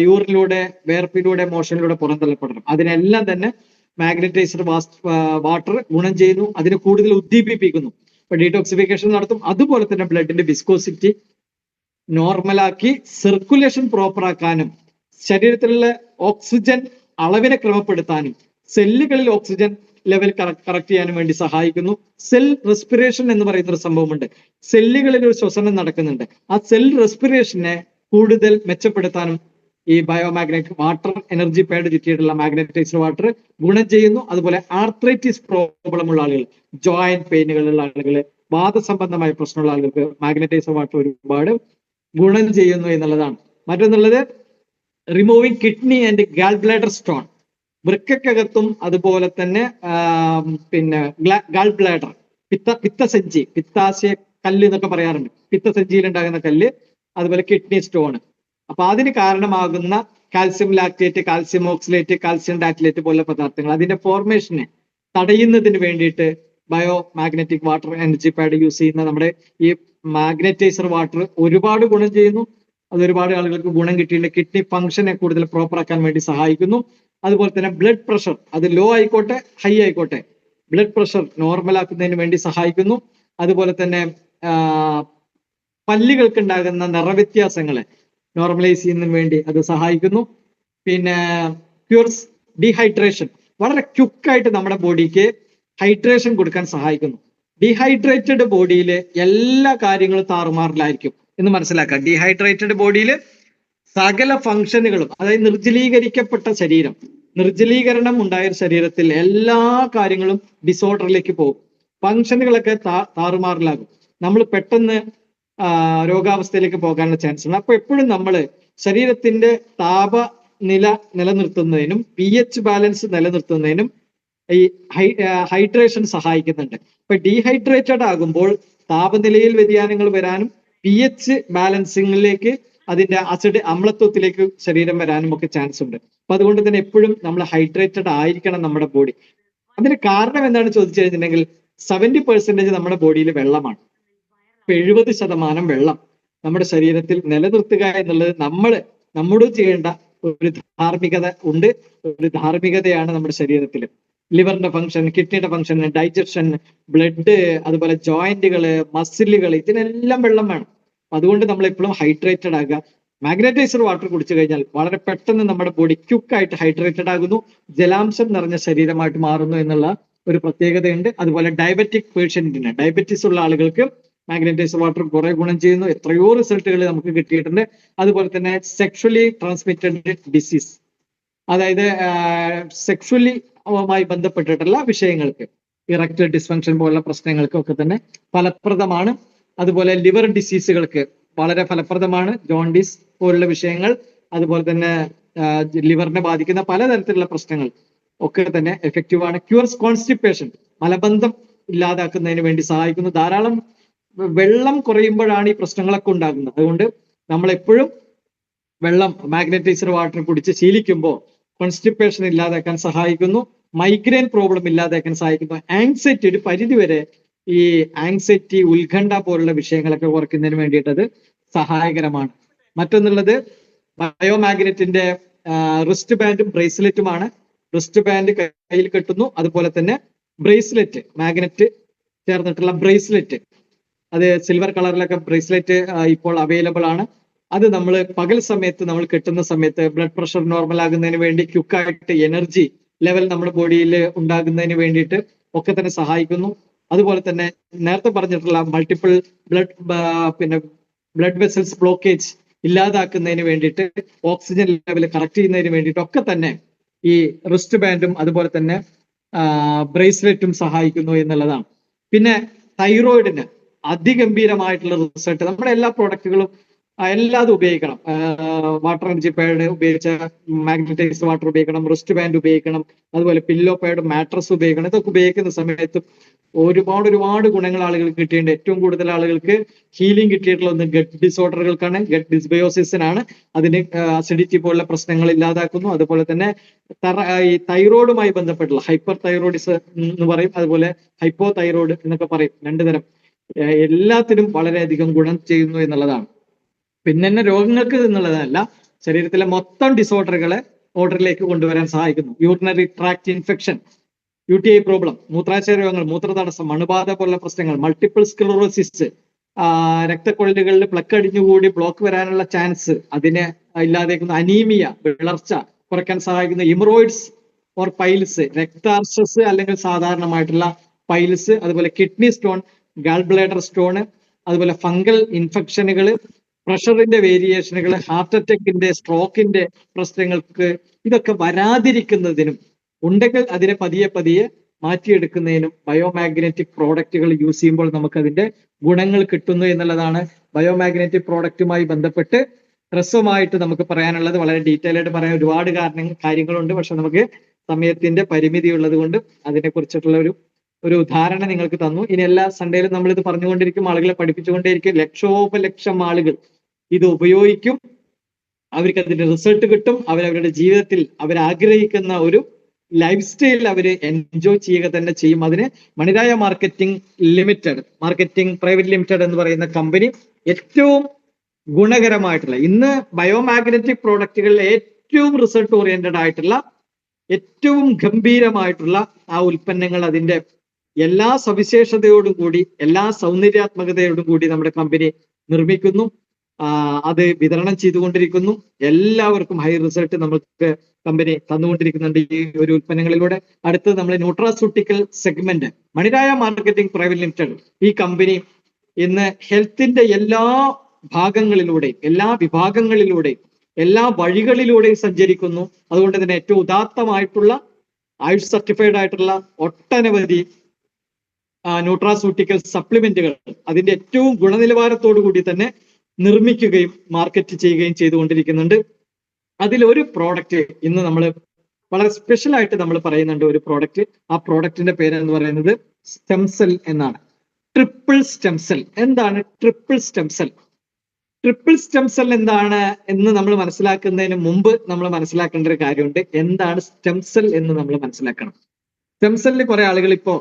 യൂറിനിലൂടെ, വേർപ്പിലൂടെ, മോഷനിലൂടെ പുറന്തള്ളപ്പെടണം. അതിനെല്ലാം തന്നെ മാഗ്നറ്റൈസ്ഡ് വാട്ടർ ഗുണം ചെയ്യുന്നു, അതിനെ കൂടുതൽ ഉദ്ദീപിപ്പിക്കുന്നു. ഇപ്പൊ ഡീടോക്സിഫിക്കേഷൻ നടത്തും. അതുപോലെ തന്നെ ബ്ലഡിന്റെ വിസ്കോസിറ്റി നോർമലാക്കി സർക്കുലേഷൻ പ്രോപ്പർ ആക്കാനും ശരീരത്തിലുള്ള ഓക്സിജൻ അളവിനെ ക്രമപ്പെടുത്താനും സെല്ലുകളിൽ ഓക്സിജൻ ലെവൽ കറക്റ്റ് ചെയ്യാനും വേണ്ടി സഹായിക്കുന്നു. സെൽ റെസ്പിറേഷൻ എന്ന് പറയുന്ന ഒരു സംഭവമുണ്ട്. സെല്ലുകളിൽ ഒരു ശ്വസനം നടക്കുന്നുണ്ട്. ആ സെൽ റെസ്പിറേഷനെ കൂടുതൽ മെച്ചപ്പെടുത്താനും ഈ ബയോമാഗ്നറ്റിക് വാട്ടർ, എനർജി പാഡ് ചുറ്റിയിട്ടുള്ള മാഗ്നറ്റൈസ്ഡ് വാട്ടർ ഗുണം ചെയ്യുന്നു. അതുപോലെ ആർത്രൈറ്റിസ് പ്രോബ്ലം ഉള്ള ആളുകൾ, ജോയിന്റ് പെയിനുകളുള്ള ആളുകൾ, വാദസംബന്ധമായ പ്രശ്നമുള്ള ആളുകൾക്ക് മാഗ്നറ്റൈസ്ഡ് വാട്ടർ ഒരുപാട് ഗുണം ചെയ്യുന്നു എന്നുള്ളതാണ്. മറ്റൊന്നുള്ളത് removing kidney and gall bladder stone. വൃക്കക്കകത്തും അതുപോലെ തന്നെ ഗാൾ ബ്ലാഡർ, പിത്തസഞ്ചി, പിത്താശയ കല്ല് എന്നൊക്കെ പറയാറുണ്ട്. പിത്തസഞ്ചിയിൽ ഉണ്ടാകുന്ന കല്ല്, അതുപോലെ കിഡ്നി സ്റ്റോൺ. അപ്പൊ അതിന് കാരണമാകുന്ന calcium lactate, calcium oxalate, calcium ഡാക്ലേറ്റ് പോലുള്ള പദാർത്ഥങ്ങൾ, അതിന്റെ ഫോർമേഷനെ തടയുന്നതിന് വേണ്ടിയിട്ട് bio magnetic water energy pad use ചെയ്യുന്ന നമ്മുടെ ഈ മാഗ്നറ്റൈസർ വാട്ടർ ഒരുപാട് ഗുണം ചെയ്യുന്നു. അത് ഒരുപാട് ആളുകൾക്ക് ഗുണം കിട്ടിയിട്ടുണ്ട്. കിഡ്നി ഫംഗ്ഷനെ കൂടുതൽ പ്രോപ്പർ ആക്കാൻ വേണ്ടി സഹായിക്കുന്നു. അതുപോലെ തന്നെ ബ്ലഡ് പ്രഷർ, അത് ലോ ആയിക്കോട്ടെ ഹൈ ആയിക്കോട്ടെ, ബ്ലഡ് പ്രഷർ നോർമൽ ആക്കുന്നതിന് വേണ്ടി സഹായിക്കുന്നു. അതുപോലെ തന്നെ പല്ലുകൾക്ക് ഉണ്ടാകുന്ന നിറവ്യത്യാസങ്ങളെ നോർമലൈസ് ചെയ്യുന്നതിന് വേണ്ടി അത് സഹായിക്കുന്നു. പിന്നെ ക്യൂർസ് ഡീഹൈഡ്രേഷൻ, വളരെ ക്വിക്കായിട്ട് നമ്മുടെ ബോഡിക്ക് ഹൈഡ്രേഷൻ കൊടുക്കാൻ സഹായിക്കുന്നു. ഡീഹൈഡ്രേറ്റഡ് ബോഡിയിൽ എല്ലാ കാര്യങ്ങളും താറുമാറിലായിരിക്കും എന്ന് മനസ്സിലാക്കാം. ഡീഹൈഡ്രേറ്റഡ് ബോഡിയിൽ സകല ഫംഗ്ഷനുകളും, അതായത് നിർജ്ജലീകരിക്കപ്പെട്ട ശരീരം, നിർജ്ജലീകരണം ഉണ്ടായ ശരീരത്തിൽ എല്ലാ കാര്യങ്ങളും ഡിസോർഡറിലേക്ക് പോകും. ഫംഗ്ഷനുകളൊക്കെ താറുമാറിലാകും. നമ്മൾ പെട്ടെന്ന് രോഗാവസ്ഥയിലേക്ക് പോകാനുള്ള ചാൻസ് ഉണ്ട്. അപ്പൊ എപ്പോഴും നമ്മൾ ശരീരത്തിന്റെ താപനില നിലനിർത്തുന്നതിനും pH ബാലൻസ് നിലനിർത്തുന്നതിനും ഈ ഹൈഡ്രേഷൻ സഹായിക്കുന്നുണ്ട്. ഇപ്പൊ ഡീഹൈഡ്രേറ്റഡ് ആകുമ്പോൾ താപനിലയിൽ വ്യതിയാനങ്ങൾ വരാനും pH ബാലൻസിങ്ങിലേക്ക്, അതിന്റെ അമ്ലത്വത്തിലേക്ക് ശരീരം വരാനും ഒക്കെ ചാൻസ് ഉണ്ട്. അപ്പൊ അതുകൊണ്ട് തന്നെ എപ്പോഴും നമ്മൾ ഹൈഡ്രേറ്റഡ് ആയിരിക്കണം നമ്മുടെ ബോഡി. അതിന് കാരണം എന്താണ് ചോദിച്ചു കഴിഞ്ഞിട്ടുണ്ടെങ്കിൽ 70% നമ്മുടെ ബോഡിയിൽ വെള്ളമാണ്. 70% വെള്ളം നമ്മുടെ ശരീരത്തിൽ നിലനിർത്തുക എന്നുള്ളത് നമ്മോട് ചെയ്യേണ്ട ഒരു ധാർമ്മികത ഉണ്ട്. ഒരു ധാർമ്മികതയാണ് നമ്മുടെ ശരീരത്തിൽ. ലിവറിന്റെ ഫംഗ്ഷൻ, കിഡ്നിയുടെ ഫംഗ്ഷൻ, ഡൈജഷൻ, ബ്ലഡ്, അതുപോലെ ജോയിന്റുകള്, മസിലുകൾ, ഇതിനെല്ലാം വെള്ളം വേണം. അതുകൊണ്ട് നമ്മൾ എപ്പോഴും ഹൈഡ്രേറ്റഡ് ആകുക. മാഗ്നറ്റൈസർ വാട്ടർ കുടിച്ചു കഴിഞ്ഞാൽ വളരെ പെട്ടെന്ന് നമ്മുടെ ബോഡി ക്വിക്കായിട്ട് ഹൈഡ്രേറ്റഡ് ആകുന്നു, ജലാംശം നിറഞ്ഞ ശരീരമായിട്ട് മാറുന്നു എന്നുള്ള ഒരു പ്രത്യേകതയുണ്ട്. അതുപോലെ ഡയബറ്റിക് പേഷ്യന്റിന്, ഡയബറ്റീസ് ഉള്ള ആളുകൾക്ക് മാഗ്നറ്റൈസർ വാട്ടർ കുറെ ഗുണം ചെയ്യുന്നു. എത്രയോ റിസൾട്ടുകൾ നമുക്ക് കിട്ടിയിട്ടുണ്ട്. അതുപോലെ തന്നെ സെക്ഷുവലി ട്രാൻസ്മിറ്റഡ് ഡിസീസ്, അതായത് സെക്ഷുവലിയുമായി ബന്ധപ്പെട്ടിട്ടുള്ള വിഷയങ്ങൾക്ക്, ഇറക്ടൈൽ ഡിസ്ഫങ്ഷൻ പോലുള്ള പ്രശ്നങ്ങൾക്കൊക്കെ തന്നെ ഫലപ്രദമാണ്. അതുപോലെ ലിവർ ഡിസീസുകൾക്ക് വളരെ ഫലപ്രദമാണ്. ജോണ്ടിസ് പോലുള്ള വിഷയങ്ങൾ, അതുപോലെ തന്നെ ലിവറിനെ ബാധിക്കുന്ന പലതരത്തിലുള്ള പ്രശ്നങ്ങൾ ഒക്കെ തന്നെ എഫക്റ്റീവാണ്. ക്യൂർസ് കോൺസ്റ്റിപ്പേഷൻ, മലബന്ധം ഇല്ലാതാക്കുന്നതിന് വേണ്ടി സഹായിക്കുന്നു. ധാരാളം വെള്ളം കുറയുമ്പോഴാണ് ഈ പ്രശ്നങ്ങളൊക്കെ ഉണ്ടാകുന്നത്. അതുകൊണ്ട് നമ്മൾ എപ്പോഴും വെള്ളം, മാഗ്നറ്റൈസർ വാട്ടർ കുടിച്ച് ശീലിക്കുമ്പോൾ കോൺസ്റ്റിപ്പേഷൻ ഇല്ലാതാക്കാൻ സഹായിക്കുന്നു. മൈഗ്രെയിൻ പ്രോബ്ലം ഇല്ലാതാക്കാൻ സഹായിക്കുന്നു. ആങ്സൈറ്റി, ഒരു പരിധിവരെ ഈ ആങ്സൈറ്റി, ഉത്കണ്ഠ പോലുള്ള വിഷയങ്ങളൊക്കെ കുറയ്ക്കുന്നതിന് വേണ്ടിയിട്ട് അത് സഹായകരമാണ്. മറ്റൊന്നുള്ളത് ബയോമാഗ്നറ്റിന്റെ റിസ്റ്റ് ബാൻഡും ബ്രേസ്ലെറ്റുമാണ്. റിസ്റ്റ് ബാൻഡ് കയ്യിൽ കെട്ടുന്നു, അതുപോലെ തന്നെ ബ്രേസ്ലെറ്റ്, മാഗ്നറ്റ് ചേർന്നിട്ടുള്ള ബ്രേസ്ലെറ്റ്, അത് സിൽവർ കളറിലൊക്കെ ബ്രേസ്ലെറ്റ് ഇപ്പോൾ അവൈലബിൾ ആണ്. അത് നമ്മൾ പകൽ സമയത്ത് നമ്മൾ കെട്ടുന്ന സമയത്ത് ബ്ലഡ് പ്രഷർ നോർമൽ ആകുന്നതിന് വേണ്ടി, ക്വിക്കായിട്ട് എനർജി ലെവൽ നമ്മുടെ ബോഡിയിൽ ഉണ്ടാകുന്നതിന് വേണ്ടിയിട്ട് ഒക്കെ തന്നെ സഹായിക്കുന്നു. അതുപോലെ തന്നെ നേരത്തെ പറഞ്ഞിട്ടുള്ള മൾട്ടിപ്പിൾ ബ്ലഡ് വെസൽസ് ബ്ലോക്കേജ് ഇല്ലാതാക്കുന്നതിന് വേണ്ടിയിട്ട്, ഓക്സിജൻ ലെവൽ കറക്റ്റ് ചെയ്യുന്നതിന് വേണ്ടിയിട്ടൊക്കെ തന്നെ ഈ റിസ്റ്റ് ബാൻഡും അതുപോലെ തന്നെ ബ്രേസ്ലെറ്റും സഹായിക്കുന്നു എന്നുള്ളതാണ്. പിന്നെ തൈറോയിഡിന് അതിഗംഭീരമായിട്ടുള്ള റിസൾട്ട്. നമ്മുടെ എല്ലാ പ്രോഡക്റ്റുകളും എല്ലാതും ഉപയോഗിക്കണം. വാട്ടർ എനർജി പാഡ് ഉപയോഗിച്ച മാഗ്നറ്റൈസ്ഡ് വാട്ടർ ഉപയോഗിക്കണം, റിസ്റ്റ് ബാൻഡ് ഉപയോഗിക്കണം, അതുപോലെ പില്ലോ പാഡ്, മാട്രസ് ഉപയോഗിക്കണം. ഇതൊക്കെ ഉപയോഗിക്കുന്ന സമയത്ത് ഒരുപാട് ഗുണങ്ങൾ ആളുകൾക്ക് കിട്ടിയിട്ടുണ്ട്. ഏറ്റവും കൂടുതൽ ആളുകൾക്ക് ഹീലിംഗ് കിട്ടിയിട്ടുള്ള ഒന്ന് ഗട്ട് ഡിസോർഡറുകൾക്കാണ്, ഗട്ട് ഡിസ്ബയോസിസിനാണ്. അതിന് അസിഡിറ്റി പോലുള്ള പ്രശ്നങ്ങൾ ഇല്ലാതാക്കുന്നു. അതുപോലെ തന്നെ ഈ തൈറോയിഡുമായി ബന്ധപ്പെട്ടുള്ള ഹൈപ്പർ തൈറോയിഡിസ് എന്ന് പറയും, അതുപോലെ ഹൈപ്പോ തൈറോയിഡ് എന്നൊക്കെ പറയും, രണ്ടു തരം. എല്ലാത്തിനും വളരെയധികം ഗുണം ചെയ്യുന്നു എന്നുള്ളതാണ്. പിന്നെ രോഗങ്ങൾക്ക് എന്നുള്ളതല്ല, ശരീരത്തിലെ മൊത്തം ഡിസോർഡറുകളെ ഓർഡറിലേക്ക് കൊണ്ടുവരാൻ സഹായിക്കുന്നു. Urinary tract infection, UTI problem, മൂത്രാശയ രോഗങ്ങൾ, മൂത്രതടസ്സം, അണുബാധ പോലുള്ള പ്രശ്നങ്ങൾ, മൾട്ടിപ്പിൾ സ്ക്ലറോസിസ്, രക്തക്കൊഴലുകളിൽ പ്ലക്ക് അടിഞ്ഞുകൂടി ബ്ലോക്ക് വരാനുള്ള ചാൻസ് അതിനെ ഇല്ലാതെക്കുന്ന, അനീമിയ വിളർച്ച കുറയ്ക്കാൻ സഹായിക്കുന്ന, ഇമറോയിഡ്സ് ഓർ പൈൽസ്, രക്താർശസ് അല്ലെങ്കിൽ സാധാരണമായിട്ടുള്ള പൈൽസ്, അതുപോലെ kidney stone, gall bladder stone, അതുപോലെ ഫംഗൽ ഇൻഫെക്ഷനുകൾ, പ്രഷറിന്റെ വേരിയേഷനുകൾ, ഹാർട്ട് അറ്റാക്കിന്റെ, സ്ട്രോക്കിന്റെ പ്രശ്നങ്ങൾക്ക് ഇതൊക്കെ വരാതിരിക്കുന്നതിനും ഉണ്ടെങ്കിൽ അതിനെ പതിയെ മാറ്റിയെടുക്കുന്നതിനും ബയോമാഗ്നറ്റിക് പ്രോഡക്റ്റുകൾ യൂസ് ചെയ്യുമ്പോൾ നമുക്ക് അതിന്റെ ഗുണങ്ങൾ കിട്ടുന്നു എന്നുള്ളതാണ്. ബയോമാഗ്നറ്റിക് പ്രോഡക്റ്റുമായി ബന്ധപ്പെട്ട് ഹ്രസ്വമായിട്ട് നമുക്ക് പറയാനുള്ളത്. വളരെ ഡീറ്റെയിൽ ആയിട്ട് പറയാൻ ഒരുപാട് കാര്യങ്ങളുണ്ട്, പക്ഷെ നമുക്ക് സമയത്തിന്റെ പരിമിതി ഉള്ളത് കൊണ്ട് അതിനെക്കുറിച്ചിട്ടുള്ള ഒരു ഉദാഹരണം നിങ്ങൾക്ക് തന്നു. ഇനി എല്ലാ സൺഡേയിലും നമ്മൾ ഇത് പറഞ്ഞുകൊണ്ടിരിക്കും, ആളുകളെ പഠിപ്പിച്ചുകൊണ്ടേയിരിക്കും. ലക്ഷോപലക്ഷം ആളുകൾ ഇത് ഉപയോഗിക്കും, അവർക്ക് അതിന്റെ റിസൾട്ട് കിട്ടും. അവരവരുടെ ജീവിതത്തിൽ അവരാഗ്രഹിക്കുന്ന ഒരു ലൈഫ് സ്റ്റൈൽ അവർ എൻജോയ് ചെയ്യുക തന്നെ ചെയ്യും. അതിന് മണിരായ മാർക്കറ്റിംഗ് പ്രൈവറ്റ് ലിമിറ്റഡ് എന്ന് പറയുന്ന കമ്പനി ഏറ്റവും ഗുണകരമായിട്ടുള്ള, ഇന്ന് ബയോമാഗ്നറ്റിക് പ്രോഡക്റ്റുകളിൽ ഏറ്റവും റിസൾട്ട് ഓറിയന്റഡ് ആയിട്ടുള്ള, ഏറ്റവും ഗംഭീരമായിട്ടുള്ള ആ ഉൽപ്പന്നങ്ങൾ അതിന്റെ എല്ലാ സവിശേഷതയോടും കൂടി, എല്ലാ സൗന്ദര്യാത്മകതയോടും കൂടി നമ്മുടെ കമ്പനി നിർമ്മിക്കുന്നു, അത് വിതരണം ചെയ്തുകൊണ്ടിരിക്കുന്നു. എല്ലാവർക്കും ഹൈ റിസൾട്ട് നമുക്ക് കമ്പനി തന്നുകൊണ്ടിരിക്കുന്നുണ്ട് ഈ ഒരു ഉൽപ്പന്നങ്ങളിലൂടെ. അടുത്തത് നമ്മൾ nutraceutical segment, Maniraya marketing private limited ഈ കമ്പനി ഇന്ന് ഹെൽത്തിന്റെ എല്ലാ ഭാഗങ്ങളിലൂടെയും, എല്ലാ വിഭാഗങ്ങളിലൂടെയും, എല്ലാ വഴികളിലൂടെയും സഞ്ചരിക്കുന്നു. അതുകൊണ്ട് തന്നെ ഏറ്റവും ഉദാത്തമായിട്ടുള്ള, ആയുഷ് സർട്ടിഫൈഡ് ആയിട്ടുള്ള ഒട്ടനവധി ന്യൂട്രാസ്യൂട്ടിക്കൽ സപ്ലിമെന്റുകൾ അതിന്റെ ഏറ്റവും ഗുണനിലവാരത്തോടു കൂടി തന്നെ നിർമ്മിക്കുകയും മാർക്കറ്റ് ചെയ്യുകയും ചെയ്തുകൊണ്ടിരിക്കുന്നുണ്ട്. അതിലൊരു പ്രോഡക്റ്റ് ഇന്ന് നമ്മൾ വളരെ സ്പെഷ്യൽ ആയിട്ട് നമ്മൾ പറയുന്നുണ്ട്. ഒരു പ്രോഡക്റ്റ്, ആ പ്രോഡക്റ്റിന്റെ പേര് എന്ന് പറയുന്നത് സ്റ്റെംസെൽ എന്നാണ്. Triple stem cell. എന്താണ് ട്രിപ്പിൾ സ്റ്റെംസെൽ? ട്രിപ്പിൾ സ്റ്റെംസെൽ എന്താണ് എന്ന് നമ്മൾ മനസ്സിലാക്കുന്നതിന് മുമ്പ് നമ്മൾ മനസ്സിലാക്കേണ്ട ഒരു കാര്യമുണ്ട്. എന്താണ് സ്റ്റെംസെൽ എന്ന് നമ്മൾ മനസ്സിലാക്കണം. സ്റ്റെംസെല്ലിൽ കുറെ ആളുകൾ ഇപ്പോ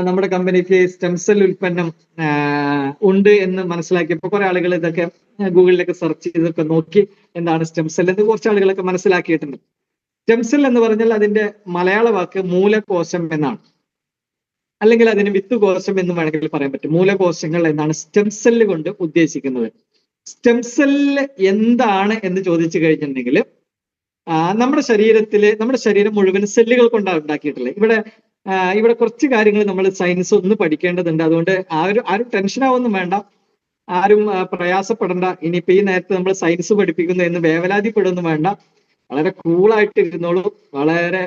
നമ്മുടെ കമ്പനിക്ക് സ്റ്റെംസെൽ ഉൽപ്പന്നം ഉണ്ട് എന്ന് മനസ്സിലാക്കിയപ്പോൾ കുറെ ആളുകൾ ഇതൊക്കെ ഗൂഗിളിലൊക്കെ സെർച്ച് ചെയ്തൊക്കെ നോക്കി എന്താണ് സ്റ്റെംസെൽ എന്ന് കുറച്ച് ആളുകളൊക്കെ മനസ്സിലാക്കിയിട്ടുണ്ട്. സ്റ്റെംസെൽ എന്ന് പറഞ്ഞാൽ അതിന്റെ മലയാള വാക്ക് മൂലകോശം എന്നാണ്, അല്ലെങ്കിൽ അതിന് വിത്തുകോശം എന്ന് വേണമെങ്കിൽ പറയാൻ പറ്റും. മൂലകോശങ്ങൾ എന്നാണ് സ്റ്റെംസെൽ കൊണ്ട് ഉദ്ദേശിക്കുന്നത്. സ്റ്റെംസെൽ എന്താണ് എന്ന് ചോദിച്ചു കഴിഞ്ഞിട്ടുണ്ടെങ്കിൽ, നമ്മുടെ ശരീരം മുഴുവൻ സെല്ലുകൾ കൊണ്ടാണ് ഉണ്ടാക്കിയിട്ടുള്ളത്. ഇവിടെ കുറച്ച് കാര്യങ്ങൾ നമ്മൾ സയൻസ് ഒന്ന് പഠിക്കേണ്ടതുണ്ട്. അതുകൊണ്ട് ആരും ടെൻഷൻ ആവൊന്നും വേണ്ട, ആരും പ്രയാസപ്പെടണ്ട. ഇനിയിപ്പോ ഈ നേരത്തെ നമ്മൾ സയൻസ് പഠിപ്പിക്കുന്നു എന്ന് വേവലാതിപ്പെടുന്നു വേണ്ട. വളരെ കൂളായിട്ട് ഇരുന്നോളൂ, വളരെ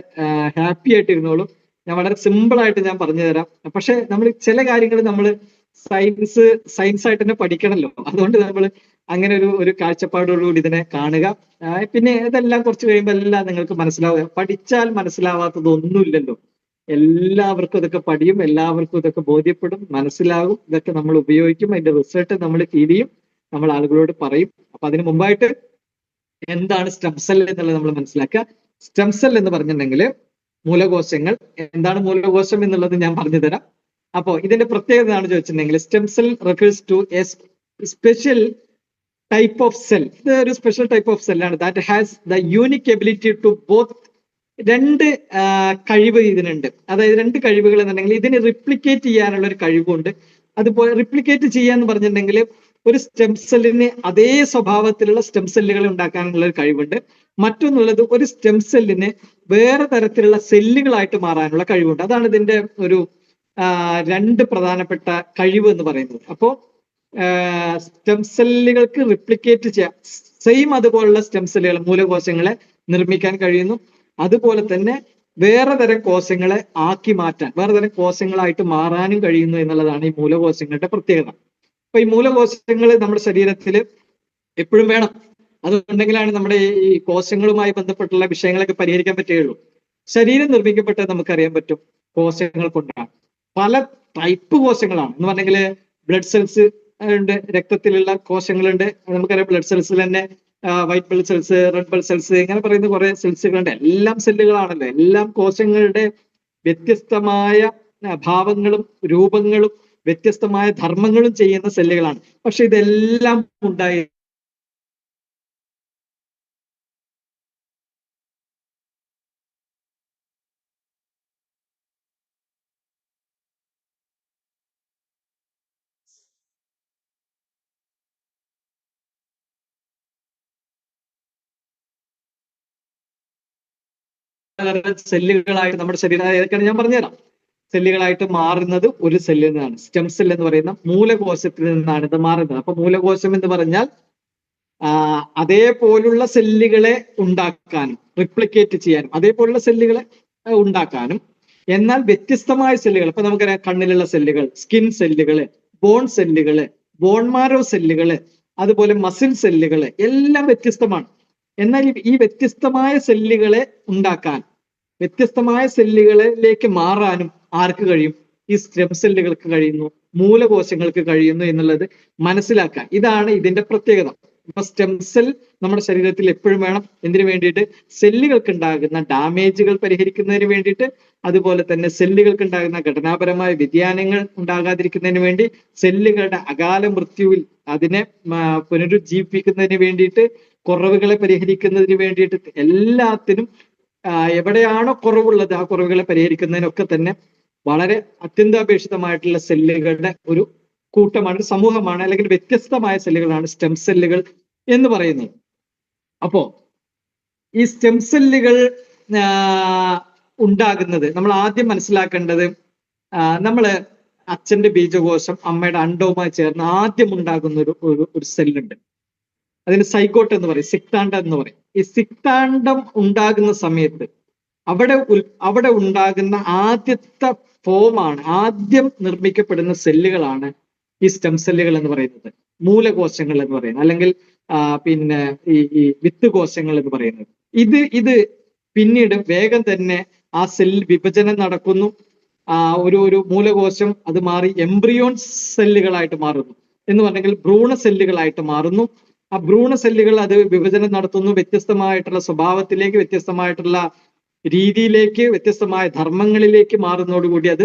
ഹാപ്പി ആയിട്ട് ഇരുന്നോളൂ. ഞാൻ വളരെ സിമ്പിൾ ആയിട്ട് ഞാൻ പറഞ്ഞു തരാം. പക്ഷെ നമ്മൾ ചില കാര്യങ്ങൾ നമ്മൾ സയൻസ് ആയിട്ട് തന്നെ പഠിക്കണമല്ലോ. അതുകൊണ്ട് നമ്മൾ അങ്ങനെ ഒരു കാഴ്ചപ്പാടോടുകൂടി ഇതിനെ കാണുക. പിന്നെ ഇതെല്ലാം കുറച്ച് കഴിയുമ്പോൾ എല്ലാം നിങ്ങൾക്ക് മനസ്സിലാവുക. പഠിച്ചാൽ മനസ്സിലാവാത്തതൊന്നുമില്ലല്ലോ. എല്ലാവർക്കും ഇതൊക്കെ പഠിയും, എല്ലാവർക്കും ഇതൊക്കെ ബോധ്യപ്പെടും, മനസ്സിലാകും. ഇതൊക്കെ നമ്മൾ ഉപയോഗിക്കും, അതിന്റെ റിസൾട്ട് നമ്മൾ ഫീൽ ചെയ്യും, നമ്മൾ ആളുകളോട് പറയും. അപ്പൊ അതിന് മുമ്പായിട്ട് എന്താണ് സ്റ്റെംസെൽ എന്നുള്ളത് നമ്മൾ മനസ്സിലാക്കുക. സ്റ്റെംസെൽ എന്ന് പറഞ്ഞിട്ടുണ്ടെങ്കിൽ മൂലകോശങ്ങൾ. എന്താണ് മൂലകോശം എന്നുള്ളത് ഞാൻ പറഞ്ഞു തരാം. അപ്പോൾ ഇതിന്റെ പ്രത്യേകത എന്താണെന്ന് ചോദിച്ചിട്ടുണ്ടെങ്കിൽ, stem cell refers to a special type of cell. ഇത് ഒരു സ്പെഷ്യൽ ടൈപ്പ് ഓഫ് സെല്ലാണ്. That has the unique ability to both. രണ്ട് കഴിവ് ഇതിനുണ്ട്. അതായത് രണ്ട് കഴിവുകൾ എന്നുണ്ടെങ്കിൽ ഇതിന് റിപ്ലിക്കേറ്റ് ചെയ്യാനുള്ള ഒരു കഴിവുണ്ട്. അതുപോലെ റിപ്ലിക്കേറ്റ് ചെയ്യാന്ന് പറഞ്ഞിട്ടുണ്ടെങ്കിൽ ഒരു സ്റ്റെം സെല്ലിന് അതേ സ്വഭാവത്തിലുള്ള സ്റ്റെം സെല്ലുകൾ ഉണ്ടാക്കാനുള്ള ഒരു കഴിവുണ്ട്. മറ്റൊന്നുള്ളത് ഒരു സ്റ്റെം സെല്ലിന് വേറെ തരത്തിലുള്ള സെല്ലുകളായിട്ട് മാറാനുള്ള കഴിവുണ്ട്. അതാണ് ഇതിന്റെ ഒരു രണ്ട് പ്രധാനപ്പെട്ട കഴിവ് എന്ന് പറയുന്നത്. അപ്പോ സ്റ്റെം സെല്ലുകൾക്ക് റിപ്ലിക്കേറ്റ് ചെയ്യാം, സെയിം അതുപോലുള്ള സ്റ്റെം സെല്ലുകൾ മൂലകോശങ്ങളെ നിർമ്മിക്കാൻ കഴിയുന്നു. അതുപോലെ തന്നെ വേറെ തരം കോശങ്ങളെ ആക്കി മാറ്റാൻ, വേറെ തരം കോശങ്ങളായിട്ട് മാറാനും കഴിയുന്നു എന്നുള്ളതാണ് ഈ മൂലകോശങ്ങളുടെ പ്രത്യേകത. അപ്പൊ ഈ മൂലകോശങ്ങൾ നമ്മുടെ ശരീരത്തിൽ എപ്പോഴും വേണം. അതുണ്ടെങ്കിലാണ് നമ്മുടെ ഈ കോശങ്ങളുമായി ബന്ധപ്പെട്ടുള്ള വിഷയങ്ങളൊക്കെ പരിഹരിക്കാൻ പറ്റുകയുള്ളൂ. ശരീരം നിർമ്മിക്കപ്പെട്ടത് നമുക്കറിയാൻ പറ്റും കോശങ്ങൾ കൊണ്ടാണ്. പല ടൈപ്പ് കോശങ്ങളാണ് എന്ന് പറഞ്ഞെങ്കിൽ ബ്ലഡ് സെൽസ് ഉണ്ട്, രക്തത്തിലുള്ള കോശങ്ങളുണ്ട്. നമുക്കറിയാം ബ്ലഡ് സെൽസിൽ തന്നെ white blood cells, red blood cells, ഇങ്ങനെ പറയുന്ന കുറെ സെൽസുകളുണ്ട്. എല്ലാം സെല്ലുകളാണല്ലോ. എല്ലാം കോശങ്ങളുടെ വ്യത്യസ്തമായ ഭാവങ്ങളും രൂപങ്ങളും വ്യത്യസ്തമായ ധർമ്മങ്ങളും ചെയ്യുന്ന സെല്ലുകളാണ്. പക്ഷെ ഇതെല്ലാം ഉണ്ടായി സെല്ലുകളായിട്ട് നമ്മുടെ ശരീരം ഏതൊക്കെയാണ് ഞാൻ പറഞ്ഞുതരാം. സെല്ലുകളായിട്ട് മാറുന്നത് ഒരു സെല്ലിൽ നിന്നാണ്. സ്റ്റെം സെൽ എന്ന് പറയുന്ന മൂലകോശത്തിൽ നിന്നാണ് ഇത് മാറുന്നത്. അപ്പൊ മൂലകോശം എന്ന് പറഞ്ഞാൽ അതേപോലുള്ള സെല്ലുകളെ ഉണ്ടാക്കാനും റിപ്ലിക്കേറ്റ് ചെയ്യാനും അതേപോലുള്ള സെല്ലുകളെ ഉണ്ടാക്കാനും, എന്നാൽ വ്യത്യസ്തമായ സെല്ലുകൾ, ഇപ്പൊ നമുക്കറിയാം കണ്ണിലുള്ള സെല്ലുകൾ, സ്കിൻ സെല്ലുകള്, ബോൺ സെല്ലുകള്, ബോൺ മാരോ സെല്ലുകള്, അതുപോലെ മസിൽ സെല്ലുകള് എല്ലാം വ്യത്യസ്തമാണ്. എന്നാൽ ഈ വ്യത്യസ്തമായ സെല്ലുകളെ ഉണ്ടാക്കാൻ, വ്യത്യസ്തമായ സെല്ലുകളിലേക്ക് മാറാനും ആർക്ക് കഴിയും? ഈ സ്റ്റെം സെല്ലുകൾക്ക് കഴിയുന്നു, മൂലകോശങ്ങൾക്ക് കഴിയുന്നു എന്നുള്ളത് മനസ്സിലാക്കാൻ. ഇതാണ് ഇതിന്റെ പ്രത്യേകത. ഇപ്പൊ സ്റ്റെം സെൽ നമ്മുടെ ശരീരത്തിൽ എപ്പോഴും വേണം. എന്തിനു വേണ്ടിയിട്ട്? സെല്ലുകൾക്ക് ഉണ്ടാകുന്ന ഡാമേജുകൾ പരിഹരിക്കുന്നതിന് വേണ്ടിയിട്ട്, അതുപോലെ തന്നെ സെല്ലുകൾക്ക് ഉണ്ടാകുന്ന ഘടനാപരമായ വ്യതിയാനങ്ങൾ ഉണ്ടാകാതിരിക്കുന്നതിന് വേണ്ടി, സെല്ലുകളുടെ അകാല മൃത്യുവിൽ അതിനെ പുനരുജ്ജീവിപ്പിക്കുന്നതിന് വേണ്ടിയിട്ട്, കുറവുകളെ പരിഹരിക്കുന്നതിന് വേണ്ടിയിട്ട്, എല്ലാത്തിനും എവിടെയാണോ കുറവുള്ളത് ആ കുറവുകളെ പരിഹരിക്കുന്നതിനൊക്കെ തന്നെ വളരെ അത്യന്താപേക്ഷിതമായിട്ടുള്ള സെല്ലുകളുടെ ഒരു കൂട്ടമാണ്, സമൂഹമാണ്, അല്ലെങ്കിൽ വ്യത്യസ്തമായ സെല്ലുകളാണ് സ്റ്റെം സെല്ലുകൾ എന്ന് പറയുന്നത്. അപ്പോ ഈ സ്റ്റെം സെല്ലുകൾ ഉണ്ടാകുന്നത് നമ്മൾ ആദ്യം മനസ്സിലാക്കേണ്ടത്, നമ്മള് അച്ഛന്റെ ബീജകോശം അമ്മയുടെ അണ്ഡവുമായി ചേർന്ന് ആദ്യം ഉണ്ടാകുന്ന ഒരു സെല്ലുണ്ട്. അതിന് സൈഗോട്ട് എന്ന് പറയും, സിക്താണ്ഡം എന്ന് പറയും. ഈ സിക്താണ്ഡം ഉണ്ടാകുന്ന സമയത്ത് അവിടെ ഉണ്ടാകുന്ന ആദ്യത്തെ ഫോമാണ്, ആദ്യം നിർമ്മിക്കപ്പെടുന്ന സെല്ലുകളാണ് ഈ സ്റ്റെം സെല്ലുകൾ എന്ന് പറയുന്നത്, മൂലകോശങ്ങൾ എന്ന് പറയുന്നത്, അല്ലെങ്കിൽ പിന്നെ ഈ വിത്ത് കോശങ്ങൾ എന്ന് പറയുന്നത്. ഇത് പിന്നീട് വേഗം തന്നെ ആ സെൽ വിഭജനം നടക്കുന്നു. ഒരു മൂലകോശം അത് മാറി എംബ്രിയോൺ സെല്ലുകളായിട്ട് മാറുന്നു, എന്ന് പറഞ്ഞെങ്കിൽ ഭ്രൂണ സെല്ലുകളായിട്ട് മാറുന്നു. ആ ഭ്രൂണ സെല്ലുകൾ അത് വിഭജനം നടത്തുന്നു, വ്യത്യസ്തമായിട്ടുള്ള സ്വഭാവത്തിലേക്ക്, വ്യത്യസ്തമായിട്ടുള്ള രീതിയിലേക്ക്, വ്യത്യസ്തമായ ധർമ്മങ്ങളിലേക്ക് മാറുന്നതോടുകൂടി അത്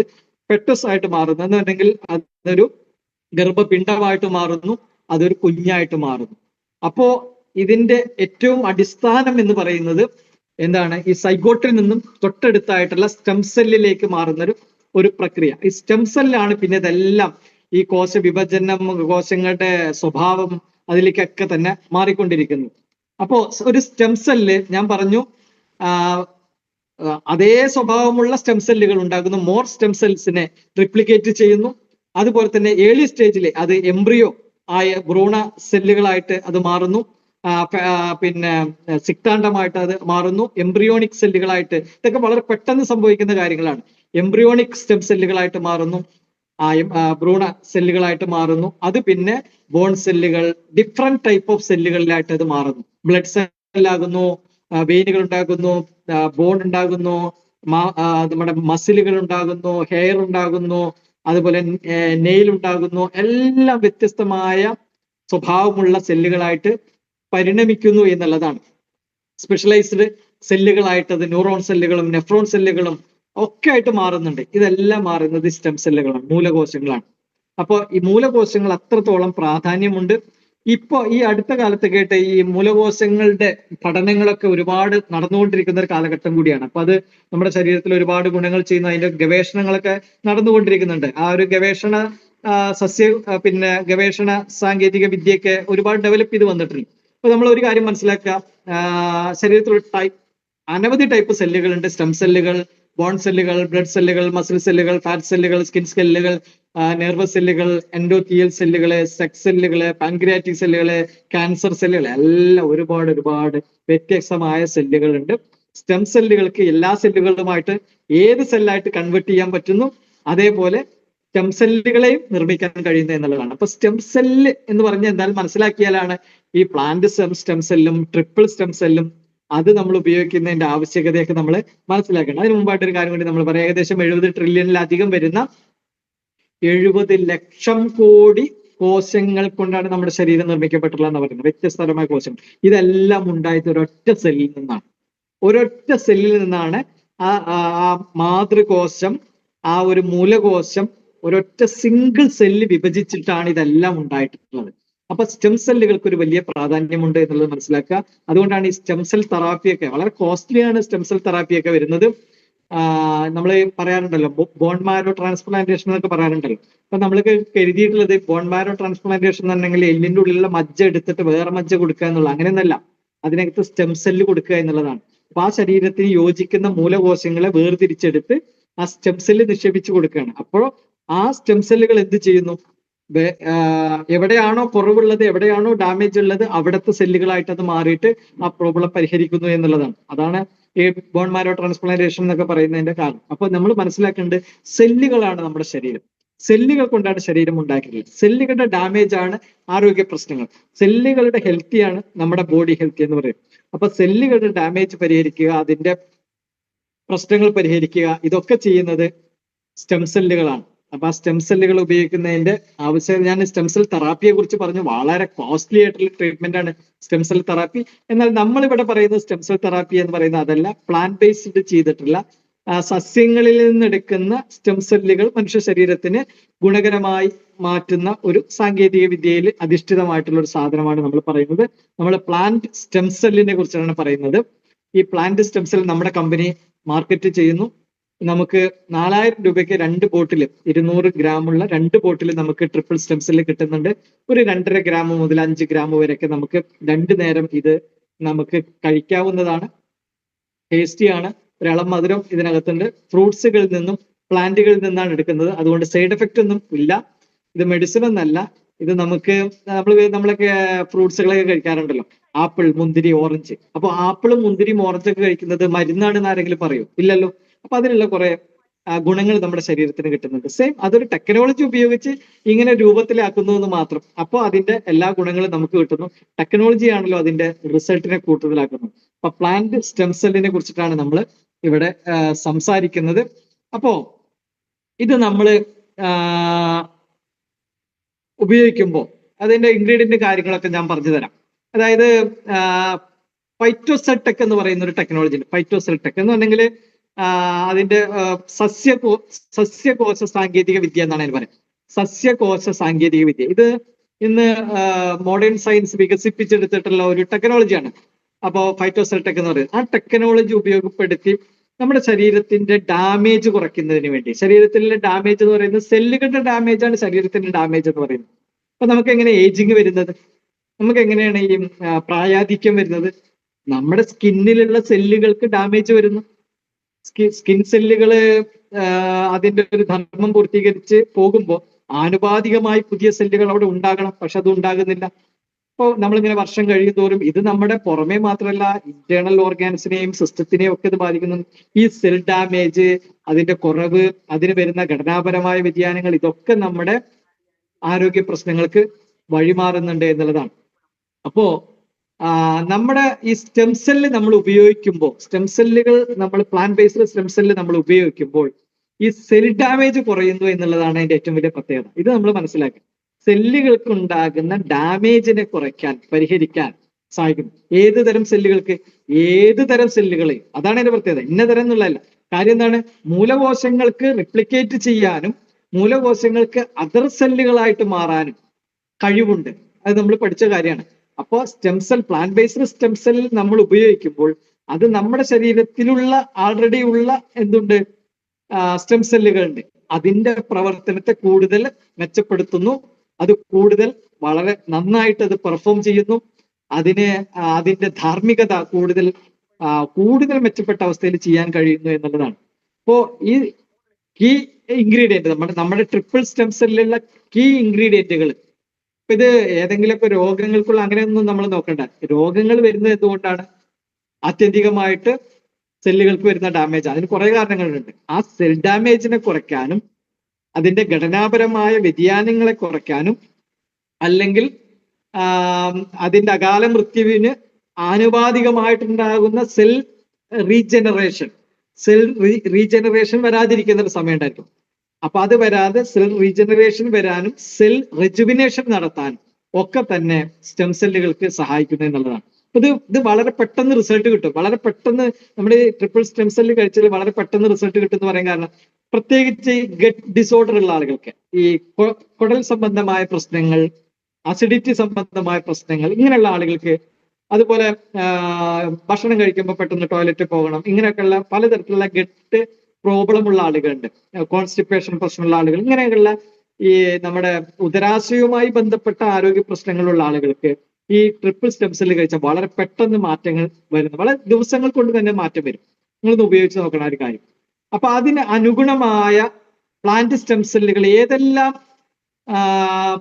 ഫെറ്റസ് ആയിട്ട് മാറുന്നു, എന്നുണ്ടെങ്കിൽ അതൊരു ഗർഭപിണ്ഡമായിട്ട് മാറുന്നു, അതൊരു കുഞ്ഞായിട്ട് മാറുന്നു. അപ്പോ ഇതിന്റെ ഏറ്റവും അടിസ്ഥാനം എന്ന് പറയുന്നത് എന്താണ്? ഈ സൈഗോട്ടിൽ നിന്നും തൊട്ടടുത്തായിട്ടുള്ള സ്റ്റെം സെല്ലിലേക്ക് മാറുന്ന ഒരു പ്രക്രിയ. ഈ സ്റ്റെം സെല്ലാണ് പിന്നെ ഇതെല്ലാം, ഈ കോശ വിഭജനം, കോശങ്ങളുടെ സ്വഭാവം അതിലേക്കൊക്കെ തന്നെ മാറിക്കൊണ്ടിരിക്കുന്നു. അപ്പോ ഒരു സ്റ്റെം സെല്ല് ഞാൻ പറഞ്ഞു അതേ സ്വഭാവമുള്ള സ്റ്റെം സെല്ലുകൾ ഉണ്ടാകുന്നു, മോർ സ്റ്റെം സെൽസിനെ റിപ്ലിക്കേറ്റ് ചെയ്യുന്നു. അതുപോലെ തന്നെ ഏർലി സ്റ്റേജിൽ അത് എംബ്രിയോ ആയ ഭ്രൂണ സെല്ലുകളായിട്ട് അത് മാറുന്നു, പിന്നെ സിക്താണ്ഡമായിട്ട് അത് മാറുന്നു, എംബ്രിയോണിക് സെല്ലുകളായിട്ട്, ഇതൊക്കെ വളരെ പെട്ടെന്ന് സംഭവിക്കുന്ന കാര്യങ്ങളാണ്. എംബ്രിയോണിക് സ്റ്റെം സെല്ലുകളായിട്ട് മാറുന്നു, ഭ്രൂണ സെല്ലുകളായിട്ട് മാറുന്നു. അത് പിന്നെ ബോൺ സെല്ലുകൾ, ഡിഫറെന്റ് ടൈപ്പ് ഓഫ് സെല്ലുകളിലായിട്ട് അത് മാറുന്നു. ബ്ലഡ് സെല്ലാകുന്നു, വെയിനുകൾ ഉണ്ടാകുന്നു, ബോൺ ഉണ്ടാകുന്നു, നമ്മുടെ മസിലുകൾ ഉണ്ടാകുന്നു, ഹെയർ ഉണ്ടാകുന്നു, അതുപോലെ നെയിൽ ഉണ്ടാകുന്നു. എല്ലാം വ്യത്യസ്തമായ സ്വഭാവമുള്ള സെല്ലുകളായിട്ട് പരിണമിക്കുന്നു എന്നുള്ളതാണ്. സ്പെഷ്യലൈസ്ഡ് സെല്ലുകളായിട്ട് അത് ന്യൂറോൺ സെല്ലുകളും നെഫ്രോൺ സെല്ലുകളും ഒക്കെ ആയിട്ട് മാറുന്നുണ്ട്. ഇതെല്ലാം മാറുന്നത് സ്റ്റെം സെല്ലുകളാണ്, മൂലകോശങ്ങളാണ്. അപ്പോൾ ഈ മൂലകോശങ്ങൾ അത്രത്തോളം പ്രാധാന്യമുണ്ട്. ഇപ്പൊ ഈ അടുത്ത കാലത്ത് കേട്ട് ഈ മൂലകോശങ്ങളുടെ പഠനങ്ങളൊക്കെ ഒരുപാട് നടന്നുകൊണ്ടിരിക്കുന്ന ഒരു കാലഘട്ടം കൂടിയാണ്. അപ്പൊ അത് നമ്മുടെ ശരീരത്തിൽ ഒരുപാട് ഗുണങ്ങൾ ചെയ്യുന്ന അതിന്റെ ഗവേഷണങ്ങളൊക്കെ നടന്നുകൊണ്ടിരിക്കുന്നുണ്ട്. ആ ഒരു ഗവേഷണ പിന്നെ ഗവേഷണ സാങ്കേതിക വിദ്യയൊക്കെ ഒരുപാട് ഡെവലപ്പ് ചെയ്ത് വന്നിട്ടുണ്ട്. അപ്പൊ നമ്മൾ ഒരു കാര്യം മനസ്സിലാക്കുക, ശരീരത്തിൽ അനവധി ടൈപ്പ് സെല്ലുകളുണ്ട്. സ്റ്റെം സെല്ലുകൾ, ബോൺ സെല്ലുകൾ, ബ്ലഡ് സെല്ലുകൾ, മസിൽ സെല്ലുകൾ, ഫാറ്റ് സെല്ലുകൾ, സ്കിൻ സെല്ലുകൾ, നെർവസ് സെല്ലുകൾ, എൻഡോത്തിയൽ സെല്ലുകള്, സെക്സ് സെല്ലുകള്, പാൻക്രിയാറ്റിക് സെല്ലുകള്, ക്യാൻസർ സെല്ലുകൾ, എല്ലാം ഒരുപാട് വ്യത്യസ്തമായ സെല്ലുകളുണ്ട്. സ്റ്റെം സെല്ലുകൾക്ക് എല്ലാ സെല്ലുകളുമായിട്ട് ഏത് സെല്ലായിട്ട് കൺവേർട്ട് ചെയ്യാൻ പറ്റുന്നു, അതേപോലെ സ്റ്റെം സെല്ലുകളെയും നിർമ്മിക്കാൻ കഴിയുന്നു എന്നുള്ളതാണ്. അപ്പൊ സ്റ്റെം സെല്ല് എന്ന് പറഞ്ഞാൽ എന്തായാലും മനസ്സിലാക്കിയാലാണ് ഈ പ്ലാന്റ് സ്റ്റെം സെല്ലും ട്രിപ്പിൾ സ്റ്റെം സെല്ലും അത് നമ്മൾ ഉപയോഗിക്കുന്നതിന്റെ ആവശ്യകതയൊക്കെ നമ്മൾ മനസ്സിലാക്കണം. അതിന് മുമ്പായിട്ട് ഒരു കാര്യം കൂടി നമ്മൾ പറയാം. ഏകദേശം 70 ട്രില്യണിലധികം വരുന്ന 70 ലക്ഷം കോടി കോശങ്ങൾ കൊണ്ടാണ് നമ്മുടെ ശരീരം നിർമ്മിക്കപ്പെട്ടുള്ളതെന്ന് പറയുന്നത്. വ്യത്യസ്തമായ കോശങ്ങൾ. ഇതെല്ലാം ഉണ്ടായത് ഒരൊറ്റ സെല്ലിൽ നിന്നാണ്. ഒരൊറ്റ സെല്ലിൽ നിന്നാണ് ആ മാതൃകോശം, ആ ഒരു മൂലകോശം ഒരൊറ്റ സിംഗിൾ സെല്ല് വിഭജിച്ചിട്ടാണ് ഇതെല്ലാം ഉണ്ടായിട്ടുള്ളത്. അപ്പൊ സ്റ്റെം സെല്ലുകൾക്ക് ഒരു വലിയ പ്രാധാന്യമുണ്ട് എന്നുള്ളത് മനസ്സിലാക്കുക. അതുകൊണ്ടാണ് ഈ സ്റ്റെം സെൽ തെറാപ്പിയൊക്കെ വളരെ കോസ്റ്റ്ലിയാണ്. സ്റ്റെം സെൽ തെറാപ്പിയൊക്കെ വരുന്നത് നമ്മൾ പറയാറുണ്ടല്ലോ, ബോൺ മാരോ ട്രാൻസ്പ്ലാന്റേഷൻ എന്നൊക്കെ പറയാറുണ്ടല്ലോ. അപ്പൊ നമ്മൾക്ക് എഴുതിയിട്ടുള്ളത് ബോൺ മാരോ ട്രാൻസ്പ്ലാന്റേഷൻ എന്നുണ്ടെങ്കിൽ എല്ലിന്റെ ഉള്ളിലുള്ള മജ്ജ എടുത്തിട്ട് വേറെ മജ്ജ കൊടുക്കുക എന്നുള്ള അങ്ങനെയൊന്നല്ല, അതിനകത്ത് സ്റ്റെം സെല്ല് കൊടുക്കുക എന്നുള്ളതാണ്. അപ്പൊ ആ ശരീരത്തിന് യോജിക്കുന്ന മൂലകോശങ്ങളെ വേർതിരിച്ചെടുത്ത് ആ സ്റ്റെം സെല്ല് നിക്ഷേപിച്ചു കൊടുക്കുകയാണ്. അപ്പോൾ ആ സ്റ്റെം സെല്ലുകൾ എന്ത് ചെയ്യുന്നു, എവിടെയാണോ കുറവുള്ളത്, എവിടെയാണോ ഡാമേജ് ഉള്ളത്, അവിടുത്തെ സെല്ലുകളായിട്ട് അത് മാറിയിട്ട് ആ പ്രോബ്ലം പരിഹരിക്കുന്നു എന്നുള്ളതാണ്. അതാണ് ഈ ബോൺ മാരോ ട്രാൻസ്പ്ലാന്റേഷൻ എന്നൊക്കെ പറയുന്നതിന്റെ കാരണം. അപ്പൊ നമ്മൾ മനസ്സിലാക്കേണ്ടത് സെല്ലുകളാണ് നമ്മുടെ ശരീരം. സെല്ലുകൾ കൊണ്ടാണ് ശരീരം ഉണ്ടാക്കിയിട്ടുള്ളത്. സെല്ലുകളുടെ ഡാമേജ് ആണ് ആരോഗ്യ പ്രശ്നങ്ങൾ. സെല്ലുകളുടെ ഹെൽത്തിയാണ് നമ്മുടെ ബോഡി ഹെൽത്തി എന്ന് പറയുന്നത്. അപ്പൊ സെല്ലുകളുടെ ഡാമേജ് പരിഹരിക്കുക, അതിന്റെ പ്രശ്നങ്ങൾ പരിഹരിക്കുക, ഇതൊക്കെ ചെയ്യുന്നത് സ്റ്റെം സെല്ലുകളാണ്. അപ്പൊ ആ സ്റ്റെം സെല്ലുകൾ ഉപയോഗിക്കുന്നതിന്റെ ആവശ്യം, ഞാൻ സ്റ്റെം സെൽ തെറാപ്പിയെ കുറിച്ച് പറഞ്ഞു. വളരെ കോസ്റ്റ്ലി ആയിട്ടുള്ള ട്രീറ്റ്മെന്റ് ആണ് സ്റ്റെം സെൽ തെറാപ്പി. എന്നാൽ നമ്മൾ ഇവിടെ പറയുന്ന സ്റ്റെം സെൽ തെറാപ്പി എന്ന് പറയുന്നത് അതല്ല. പ്ലാന്റ് ബേസ്ഡ് ചെയ്തിട്ടുള്ള സസ്യങ്ങളിൽ നിന്നെടുക്കുന്ന സ്റ്റെം സെല്ലുകൾ മനുഷ്യ ശരീരത്തിന് ഗുണകരമായി മാറ്റുന്ന ഒരു സാങ്കേതിക വിദ്യയിൽ അധിഷ്ഠിതമായിട്ടുള്ള ഒരു സാധനമാണ് നമ്മൾ പറയുന്നത്. നമ്മൾ പ്ലാന്റ് സ്റ്റെം സെല്ലിനെ കുറിച്ചാണ് പറയുന്നത്. ഈ പ്ലാന്റ് സ്റ്റെം സെൽ നമ്മുടെ കമ്പനി മാർക്കറ്റ് ചെയ്യുന്നു. നമുക്ക് 4000 രൂപയ്ക്ക് 2 ബോട്ടിൽ 200 ഗ്രാമുള്ള 2 ബോട്ടിൽ നമുക്ക് ട്രിപ്പിൾ സ്റ്റെം സെല്ല് കിട്ടുന്നുണ്ട്. ഒരു 2.5 ഗ്രാം മുതൽ 5 ഗ്രാം വരെയൊക്കെ നമുക്ക് 2 നേരം ഇത് നമുക്ക് കഴിക്കാവുന്നതാണ്. ടേസ്റ്റിയാണ്. ഒരളം മധുരം ഇതിനകത്തുണ്ട്. ഫ്രൂട്ട്സുകളിൽ നിന്നും പ്ലാന്റുകളിൽ നിന്നാണ് എടുക്കുന്നത്. അതുകൊണ്ട് സൈഡ് എഫക്റ്റ് ഒന്നും ഇല്ല. ഇത് മെഡിസിൻ ഒന്നല്ല. ഇത് നമ്മളൊക്കെ ഫ്രൂട്ട്സുകളൊക്കെ കഴിക്കാറുണ്ടല്ലോ, ആപ്പിൾ, മുന്തിരി, ഓറഞ്ച്. അപ്പൊ ആപ്പിളും മുന്തിരിയും ഓറഞ്ചൊക്കെ കഴിക്കുന്നത് മരുന്നാണെന്ന് ആരെങ്കിലും പറയോ? ഇല്ലല്ലോ. അപ്പൊ അതിനുള്ള കുറെ ഗുണങ്ങൾ നമ്മുടെ ശരീരത്തിന് കിട്ടുന്നുണ്ട്. സെയിം അതൊരു ടെക്നോളജി ഉപയോഗിച്ച് ഇങ്ങനെ രൂപത്തിലാക്കുന്നു എന്ന് മാത്രം. അപ്പോൾ അതിന്റെ എല്ലാ ഗുണങ്ങളും നമുക്ക് കിട്ടുന്നു. ടെക്നോളജി ആണല്ലോ അതിന്റെ റിസൾട്ടിനെ കൂടുതലാക്കുന്നത്. അപ്പൊ പ്ലാന്റ് സ്റ്റെം സെല്ലിനെ കുറിച്ചിട്ടാണ് നമ്മൾ ഇവിടെ സംസാരിക്കുന്നത്. അപ്പോ ഇത് നമ്മൾ ഉപയോഗിക്കുമ്പോൾ അതിന്റെ ഇൻഗ്രീഡിയന്റ് കാര്യങ്ങളൊക്കെ ഞാൻ പറഞ്ഞു തരാം. അതായത് ഫൈറ്റോസെൽടെക് എന്ന് പറയുന്ന ഒരു ടെക്നോളജി ഉണ്ട്. ഫൈറ്റോസെൽടെക് എന്ന് പറഞ്ഞെങ്കിൽ അതിന്റെ സസ്യകോശ സാങ്കേതിക വിദ്യ എന്നാണ് അതിന് പറയുന്നത്. സസ്യകോശ സാങ്കേതിക വിദ്യ. ഇത് ഇന്ന് മോഡേൺ സയൻസ് വികസിപ്പിച്ചെടുത്തിട്ടുള്ള ഒരു ടെക്നോളജിയാണ്. അപ്പോൾ ഫൈറ്റോസെൽടെക് എന്ന് പറയുന്നത് ആ ടെക്നോളജി ഉപയോഗപ്പെടുത്തി നമ്മുടെ ശരീരത്തിന്റെ ഡാമേജ് കുറയ്ക്കുന്നതിന് വേണ്ടി, ശരീരത്തിലെ ഡാമേജ് എന്ന് പറയുന്നത് സെല്ലുകളുടെ ഡാമേജ് ആണ് ശരീരത്തിന്റെ ഡാമേജ് എന്ന് പറയുന്നത്. അപ്പൊ നമുക്ക് എങ്ങനെ ഏജിങ് വരുന്നത്, നമുക്ക് എങ്ങനെയാണ് ഈ പ്രായാധിക്യം വരുന്നത്? നമ്മുടെ സ്കിന്നിലുള്ള സെല്ലുകൾക്ക് ഡാമേജ് വരുന്നു. സ്കിൻ സെല്ലുകള് അതിന്റെ ഒരു ധർമ്മം പൂർത്തീകരിച്ച് പോകുമ്പോൾ ആനുപാതികമായി പുതിയ സെല്ലുകൾ അവിടെ ഉണ്ടാകണം. പക്ഷെ അത് ഉണ്ടാകുന്നില്ല. അപ്പോൾ നമ്മളിങ്ങനെ വർഷം കഴിയും തോറും ഇത് നമ്മുടെ പുറമേ മാത്രമല്ല ഇന്റേണൽ ഓർഗാൻസിനെയും സിസ്റ്റത്തിനെയും ഒക്കെ ഇത് ബാധിക്കുന്നു. ഈ സെൽ ഡാമേജ്, അതിന്റെ കുറവ്, അതിന് വരുന്ന ഘടനാപരമായ വ്യതിയാനങ്ങൾ, ഇതൊക്കെ നമ്മുടെ ആരോഗ്യ പ്രശ്നങ്ങൾക്ക് വഴിമാറുന്നുണ്ട് എന്നുള്ളതാണ്. അപ്പോ നമ്മുടെ ഈ സ്റ്റെം സെല്ല് നമ്മൾ ഉപയോഗിക്കുമ്പോൾ, സ്റ്റെം സെല്ലുകൾ നമ്മൾ പ്ലാന്റ് ബേസ്ഡ് സ്റ്റെം സെല്ല് നമ്മൾ ഉപയോഗിക്കുമ്പോൾ ഈ സെൽ ഡാമേജ് കുറയുന്നു എന്നുള്ളതാണ് അതിന്റെ ഏറ്റവും വലിയ പ്രത്യേകത. ഇത് നമ്മൾ മനസ്സിലാക്കുക. സെല്ലുകൾക്ക് ഉണ്ടാകുന്ന ഡാമേജിനെ കുറയ്ക്കാൻ, പരിഹരിക്കാൻ സഹായിക്കുന്നു. ഏത് തരം സെല്ലുകൾക്ക്? ഏത് തരം സെല്ലുകളെ. അതാണ് അതിന്റെ പ്രത്യേകത. ഇന്ന തരം എന്നുള്ളതല്ല. കാര്യം എന്താണ്? മൂലകോശങ്ങൾക്ക് റിപ്ലിക്കേറ്റ് ചെയ്യാനും മൂലകോശങ്ങൾക്ക് അതർ സെല്ലുകളായിട്ട് മാറാനും കഴിവുണ്ട്. അത് നമ്മൾ പഠിച്ച കാര്യമാണ്. അപ്പോൾ stem cell, plant based stem cell നമ്മൾ ഉപയോഗിക്കുമ്പോൾ അത് നമ്മുടെ ശരീരത്തിലുള്ള ആൾറെഡി ഉള്ള എന്തുണ്ട്, സ്റ്റെം സെല്ലുകളുണ്ട്, അതിന്റെ പ്രവർത്തനത്തെ കൂടുതൽ മെച്ചപ്പെടുത്തുന്നു. അത് കൂടുതൽ വളരെ നന്നായിട്ട് അത് പെർഫോം ചെയ്യുന്നു. അതിന്റെ ധാർമ്മികത കൂടുതൽ മെച്ചപ്പെട്ട അവസ്ഥയിൽ ചെയ്യാൻ കഴിയുന്നു എന്നുള്ളതാണ്. അപ്പോ ഈ കീ ഇൻഗ്രീഡിയന്റ്, നമ്മുടെ ട്രിപ്പിൾ സ്റ്റെം സെല്ലിലുള്ള കീ ഇൻഗ്രീഡിയന്റുകൾ, ഇത് ഏതെങ്കിലുമൊക്കെ രോഗങ്ങൾക്കുള്ള അങ്ങനെയൊന്നും നമ്മൾ നോക്കണ്ട. രോഗങ്ങൾ വരുന്നത് എന്തുകൊണ്ടാണ്? ആത്യന്തികമായിട്ട് സെല്ലുകൾക്ക് വരുന്ന ഡാമേജ്. അതിന് കുറെ കാരണങ്ങളുണ്ട്. ആ സെൽ ഡാമേജിനെ കുറയ്ക്കാനും അതിന്റെ ഘടനാപരമായ വ്യതിയാനങ്ങളെ കുറയ്ക്കാനും അല്ലെങ്കിൽ അതിന്റെ അകാല മൃത്യുവിന് ആനുപാതികമായിട്ടുണ്ടാകുന്ന സെൽ റീജനറേഷൻ വരാതിരിക്കുന്ന ഒരു സമയം ഉണ്ടായിരിക്കും. അപ്പൊ അത് വരാതെ സെൽ റീജനറേഷൻ വരാനും സെൽ റെജുവിനേഷൻ നടത്താനും ഒക്കെ തന്നെ സ്റ്റെം സെല്ലുകൾക്ക് സഹായിക്കുന്നു എന്നുള്ളതാണ്. ഇത് വളരെ പെട്ടെന്ന് റിസൾട്ട് കിട്ടും. വളരെ പെട്ടെന്ന് നമ്മുടെ ട്രിപ്പിൾ സ്റ്റെം സെല്ല് കഴിച്ചാൽ വളരെ പെട്ടെന്ന് റിസൾട്ട് കിട്ടും എന്ന് പറയാൻ കാരണം, പ്രത്യേകിച്ച് ഗട്ട് ഡിസോർഡർ ഉള്ള ആളുകൾക്ക്, ഈ കുടൽ സംബന്ധമായ പ്രശ്നങ്ങൾ, അസിഡിറ്റി സംബന്ധമായ പ്രശ്നങ്ങൾ, ഇങ്ങനെയുള്ള ആളുകൾക്ക്, അതുപോലെ ഭക്ഷണം കഴിക്കുമ്പോൾ പെട്ടെന്ന് ടോയ്ലറ്റ് പോകണം, ഇങ്ങനെയൊക്കെയുള്ള പലതരത്തിലുള്ള ഗട്ട് പ്രോബ്ലം ഉള്ള ആളുകളുണ്ട്, കോൺസ്റ്റിപ്പേഷൻ പ്രശ്നമുള്ള ആളുകൾ, ഇങ്ങനെയൊക്കെയുള്ള ഈ നമ്മുടെ ഉദരാശയവുമായി ബന്ധപ്പെട്ട ആരോഗ്യ പ്രശ്നങ്ങളുള്ള ആളുകൾക്ക് ഈ ട്രിപ്പിൾ സ്റ്റെം സെല്ല് കഴിച്ചാൽ വളരെ പെട്ടെന്ന് മാറ്റങ്ങൾ വരുന്നു. വളരെ ദിവസങ്ങൾ കൊണ്ട് തന്നെ മാറ്റം വരും. നിങ്ങളൊന്ന് ഉപയോഗിച്ച് നോക്കണം ആ ഒരു കാര്യം. അപ്പൊ അതിന് അനുഗുണമായ പ്ലാന്റ് സ്റ്റെം സെല്ലുകൾ ഏതെല്ലാം